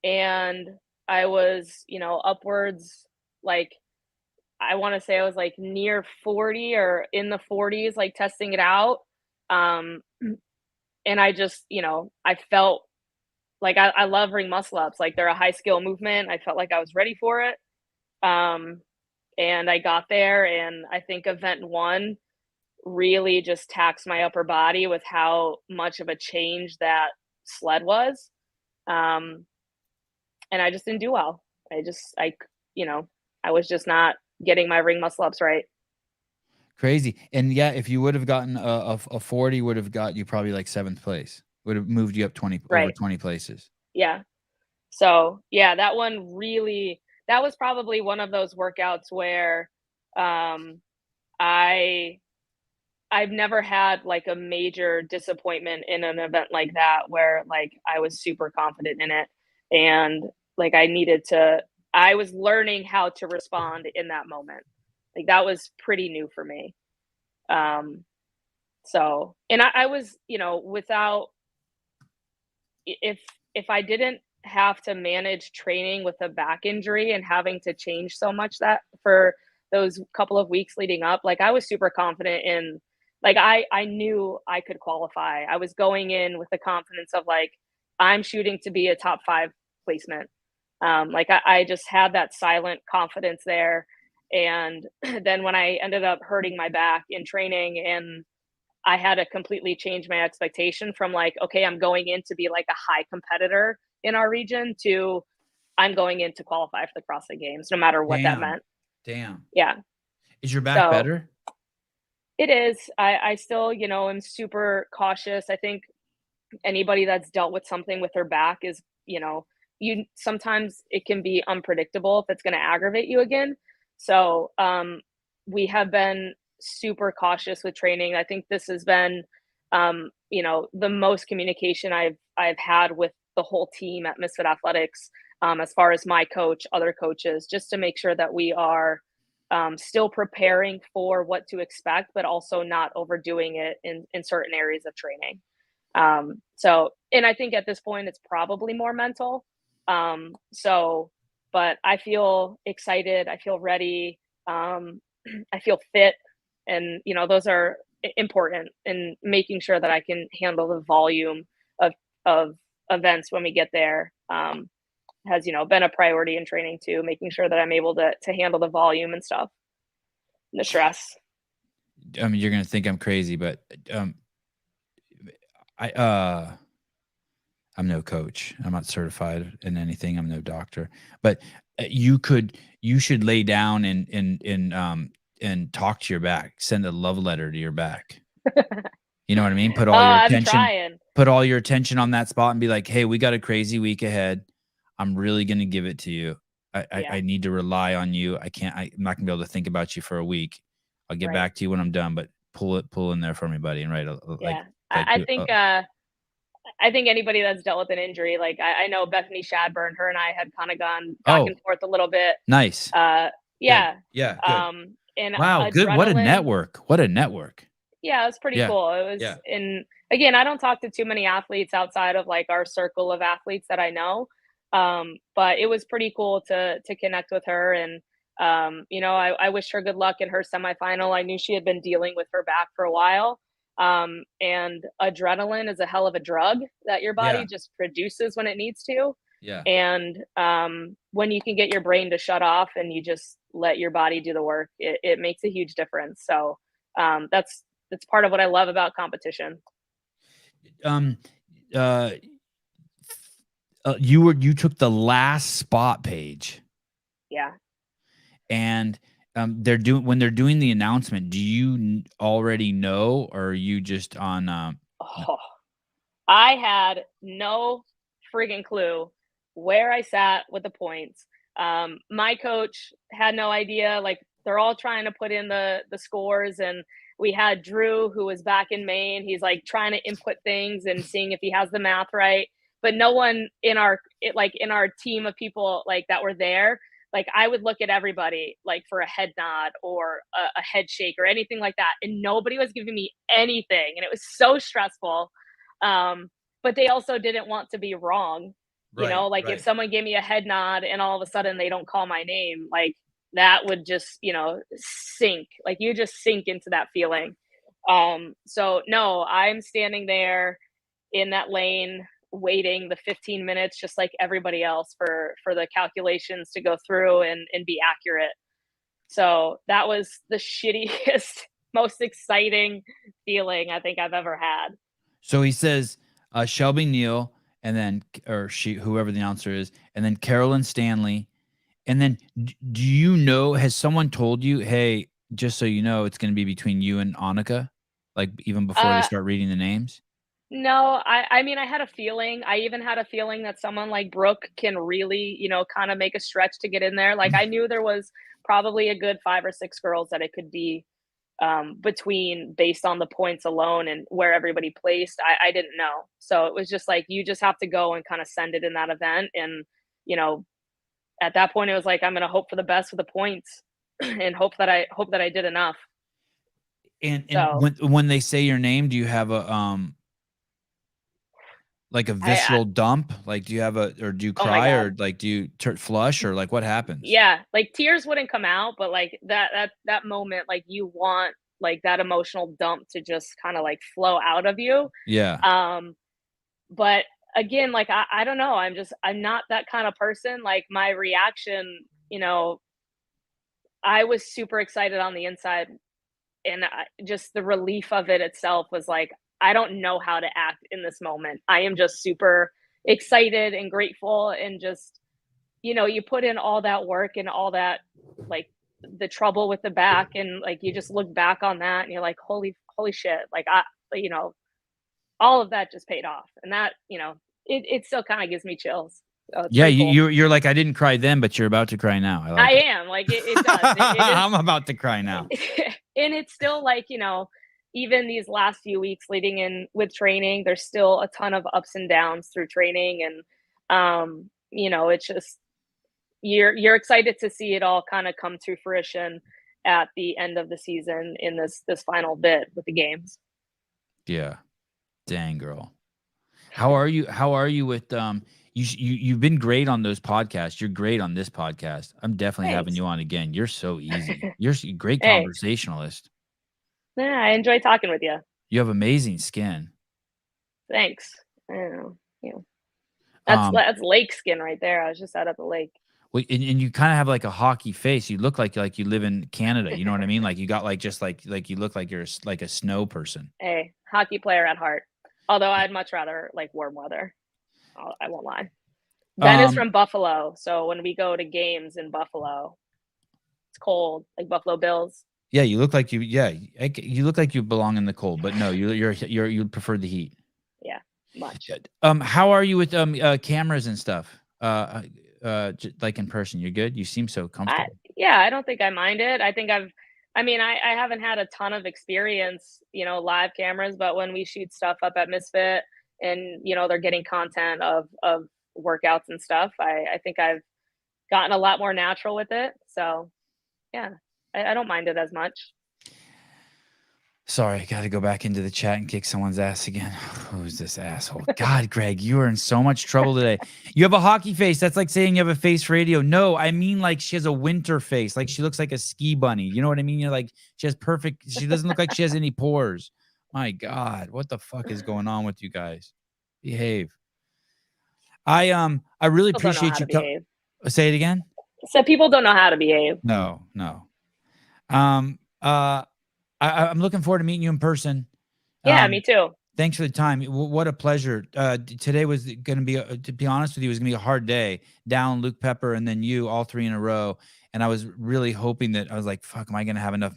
and I was, upwards, like, I want to say I was like near 40 or in the 40s, like testing it out. And I just, I felt like I love ring muscle ups. Like they're a high skill movement. I felt like I was ready for it. And I got there and I think event 1 really just taxed my upper body with how much of a change that sled was. And I just didn't do well. I was just not getting my ring muscle ups right. Crazy. And yeah, if you would have gotten a 40, would have got you probably like 7th place. Would have moved you up 20 over Right. 20 places. Yeah. So yeah, that was probably one of those workouts where I've never had like a major disappointment in an event like that where like I was super confident in it and like I was learning how to respond in that moment. Like that was pretty new for me. So, and I was, without, if I didn't have to manage training with a back injury and having to change so much that for those couple of weeks leading up, like I was super confident in, like I knew I could qualify. I was going in with the confidence of like, I'm shooting to be a top 5 placement. Like I just had that silent confidence there. And then when I ended up hurting my back in training and I had to completely change my expectation from like, okay, I'm going in to be like a high competitor in our region to I'm going in to qualify for the CrossFit Games, no matter what that meant. Damn. Yeah. Is your back better? It is. I still, am super cautious. I think anybody that's dealt with something with their back is, sometimes it can be unpredictable if it's going to aggravate you again. So we have been super cautious with training. I think this has been, the most communication I've had with the whole team at Misfit Athletics, as far as my coach, other coaches, just to make sure that we are still preparing for what to expect, but also not overdoing it in certain areas of training. So, and I think at this point it's probably more mental. But I feel excited. I feel ready. I feel fit. And, those are important in making sure that I can handle the volume of events when we get there. Has, been a priority in training too, making sure that I'm able to handle the volume and stuff, and the stress. I mean, you're going to think I'm crazy, but I'm no coach. I'm not certified in anything. I'm no doctor, but you should lay down and talk to your back, send a love letter to your back. You know what I mean? Put all your attention, put all your attention on that spot and be like, hey, we got a crazy week ahead. I'm really going to give it to you. I need to rely on you. I'm not gonna be able to think about you for a week. I'll get back to you when I'm done, but pull in there for me, buddy. And Like, I think anybody that's dealt with an injury, like I know Bethany Shadburn, her and I had kind of gone back and forth a little bit. Nice. Yeah. Yeah. Good. And Wow. Good. What a network. What a network. Yeah, it was pretty cool. It was, and again, I don't talk to too many athletes outside of like our circle of athletes that I know. But it was pretty cool to connect with her. And, you know, I wish her good luck in her semifinal. I knew she had been dealing with her back for a while. And adrenaline is a hell of a drug that your body just produces when it needs to. Yeah. And when you can get your brain to shut off and you just let your body do the work, it makes a huge difference. So that's part of what I love about competition. You took the last spot, Paige. Yeah. And when they're doing the announcement, do you already know, or are you just on? I had no friggin' clue where I sat with the points. My coach had no idea. Like, they're all trying to put in the scores, and we had Drew, who was back in Maine. He's like trying to input things and seeing if he has the math right. But no one in our team of people like that were there. Like, I would look at everybody like for a head nod or a head shake or anything like that, and nobody was giving me anything, and it was so stressful. But they also didn't want to be wrong. You know, like if someone gave me a head nod and all of a sudden they don't call my name, like that would just, you know, sink. Like, you just sink into that feeling. So no, I'm standing there in that lane waiting the 15 minutes, just like everybody else, for the calculations to go through and be accurate. So that was the shittiest, most exciting feeling I think I've ever had. So he says, Shelby Neal, and then, or she, whoever the announcer is, and then Carolyn Stanley. And then, do you know, has someone told you, hey, just so you know, it's going to be between you and Annika, like even before they start reading the names? No, I mean, I had a feeling. I even had a feeling that someone like Brooke can really, you know, kind of make a stretch to get in there. Like, I knew there was probably a good 5 or 6 girls that it could be between, based on the points alone and where everybody placed. I didn't know. So it was just like, you just have to go and kind of send it in that event. And, you know, at that point it was like, I'm going to hope for the best with the points and hope that I did enough. And so, when they say your name, do you have a like a visceral dump? Like, do you have or do you cry, or like, do you flush, or like, what happens? Yeah. Like, tears wouldn't come out, but like that moment, like, you want like that emotional dump to just kind of like flow out of you. Yeah. But again, like, I don't know. I'm not that kind of person. Like, my reaction, you know, I was super excited on the inside, and just the relief of it itself was like, I don't know how to act in this moment. I am just super excited and grateful, and just, you know, you put in all that work and all that, like, the trouble with the back, and like, you just look back on that and you're like, holy shit. Like, you know, all of that just paid off. And that, you know, it still kind of gives me chills. So yeah, cool. you're like, I didn't cry then, but you're about to cry now. I am. Like, it does. I'm about to cry now. And it's still like, you know, even these last few weeks leading in with training, there's still a ton of ups and downs through training. And, you know, it's just, you're excited to see it all kind of come to fruition at the end of the season in this final bit with the games. Yeah. Dang, girl. How are you with you've been great on those podcasts. You're great on this podcast. I'm definitely having you on again. You're so easy. You're a great conversationalist. Yeah, I enjoy talking with you. You have amazing skin. Thanks. I know. Yeah. That's lake skin right there. I was just out at the lake. Well, and you kind of have like a hockey face. You look like you live in Canada. You know what I mean? Like, you got like, just like you look like you're like a snow person. Hey, hockey player at heart. Although I'd much rather like warm weather. I won't lie. Ben is from Buffalo, so when we go to games in Buffalo, it's cold, like Buffalo Bills. Yeah, you look like you. Yeah, you look like you belong in the cold, but no, you prefer the heat. Yeah, much. How are you with cameras and stuff? Like in person, you're good. You seem so comfortable. Yeah, I don't think I mind it. I think I've I mean, I haven't had a ton of experience, live cameras, but when we shoot stuff up at Misfit and, they're getting content of workouts and stuff, I think I've gotten a lot more natural with it. So yeah, I don't mind it as much. Sorry, I got to go back into the chat and kick someone's ass again. Who's this asshole? God, Greg, you are in so much trouble today. You have a hockey face. That's like saying you have a face for radio. No, I mean like she has a winter face. Like she looks like a ski bunny. You know what I mean? You're like, she has perfect, she doesn't look like she has any pores. My God, what the fuck is going on with you guys? Behave. I really People don't know appreciate how you. to behave. Say it again. So people don't know how to behave. No. I'm looking forward to meeting you in person. Yeah, me too. Thanks for the time. What a pleasure. Today was going to be, to be honest with you, it was going to be a hard day. Dallin, Luke Pepper, and then you, all three in a row. And I was really hoping that I was like, fuck, am I going to have enough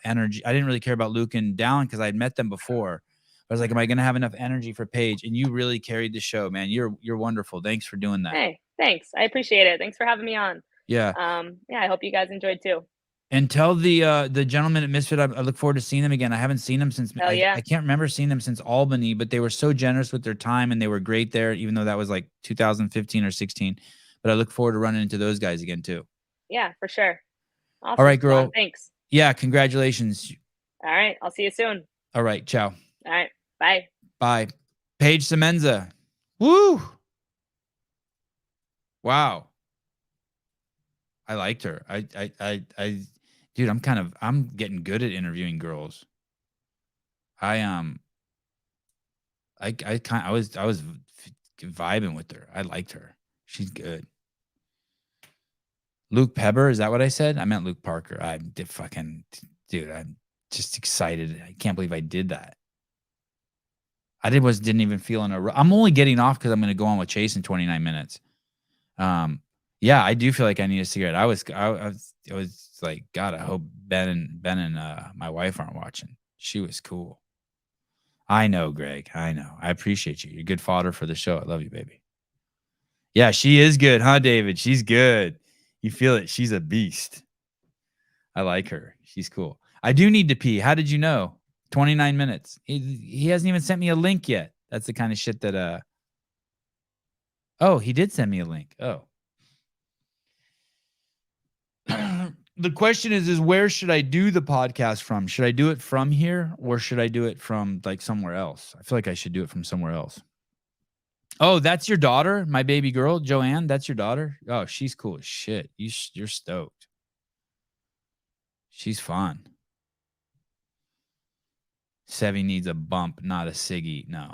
energy? I didn't really care about Luke and Dallin because I had met them before. I was like, am I going to have enough energy for Paige? And you really carried the show, man. You're wonderful. Thanks for doing that. Hey, thanks. I appreciate it. Thanks for having me on. Yeah. I hope you guys enjoyed too. And tell the gentleman at Misfit, I look forward to seeing them again. I haven't seen them since, Hell yeah. I can't remember seeing them since Albany, but they were so generous with their time and they were great there, even though that was like 2015 or 16. But I look forward to running into those guys again too. Yeah, for sure. Awesome. All right, girl. Well, thanks. Yeah, congratulations. All right, I'll see you soon. All right, ciao. All right, bye. Bye. Paige Semenza. Woo! Wow. I liked her. Dude, I'm getting good at interviewing girls. I was vibing with her. I liked her. She's good. Luke Pepper, is that what I said? I meant Luke Parker. I did fucking, dude, I'm just excited. I can't believe I did that. I didn't even feel in a, I'm only getting off because I'm going to go on with Chase in 29 minutes. Yeah, I do feel like I need a cigarette. I was like, God, I hope Ben and my wife aren't watching. She was cool. I know, Greg. I know. I appreciate you. You're good fodder for the show. I love you, baby. Yeah, she is good, huh, David? She's good. You feel it. She's a beast. I like her. She's cool. I do need to pee. How did you know? 29 minutes. He hasn't even sent me a link yet. That's the kind of shit that oh, he did send me a link. Oh. The question is where should I do the podcast from? Should I do it from here or should I do it from like somewhere else? I feel like I should do it from somewhere else. Oh, that's your daughter, my baby girl, Joanne. That's your daughter. Oh, she's cool as shit. You're stoked. She's fun. Sevy needs a bump, not a ciggy. No,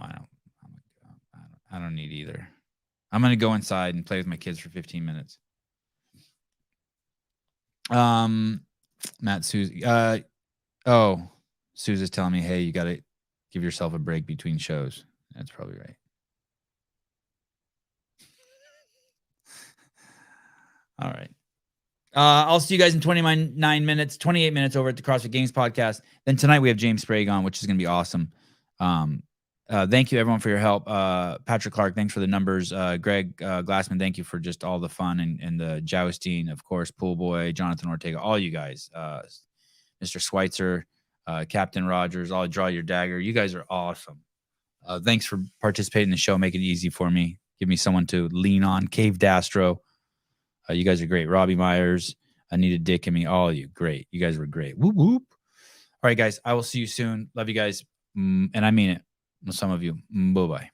I don't need either. I'm gonna go inside and play with my kids for 15 minutes. Matt Susie. Susan's telling me, hey, you gotta give yourself a break between shows. That's probably right. All right. I'll see you guys in 28 minutes over at the CrossFit Games podcast. Then tonight we have James Sprague on, which is going to be awesome. Thank you everyone for your help. Patrick Clark, thanks for the numbers. Greg Glassman, thank you for just all the fun and the jousting, of course, Pool Boy, Jonathan Ortega, all you guys, Mr. Schweitzer, Captain Rogers, I'll draw your dagger. You guys are awesome. Thanks for participating in the show. Make it easy for me. Give me someone to lean on. Cave Dastro. You guys are great. Robbie Myers, Anita Dick, and me. All of you. Great. You guys were great. Whoop, whoop. All right, guys. I will see you soon. Love you guys. And I mean it. Some of you. Bye-bye.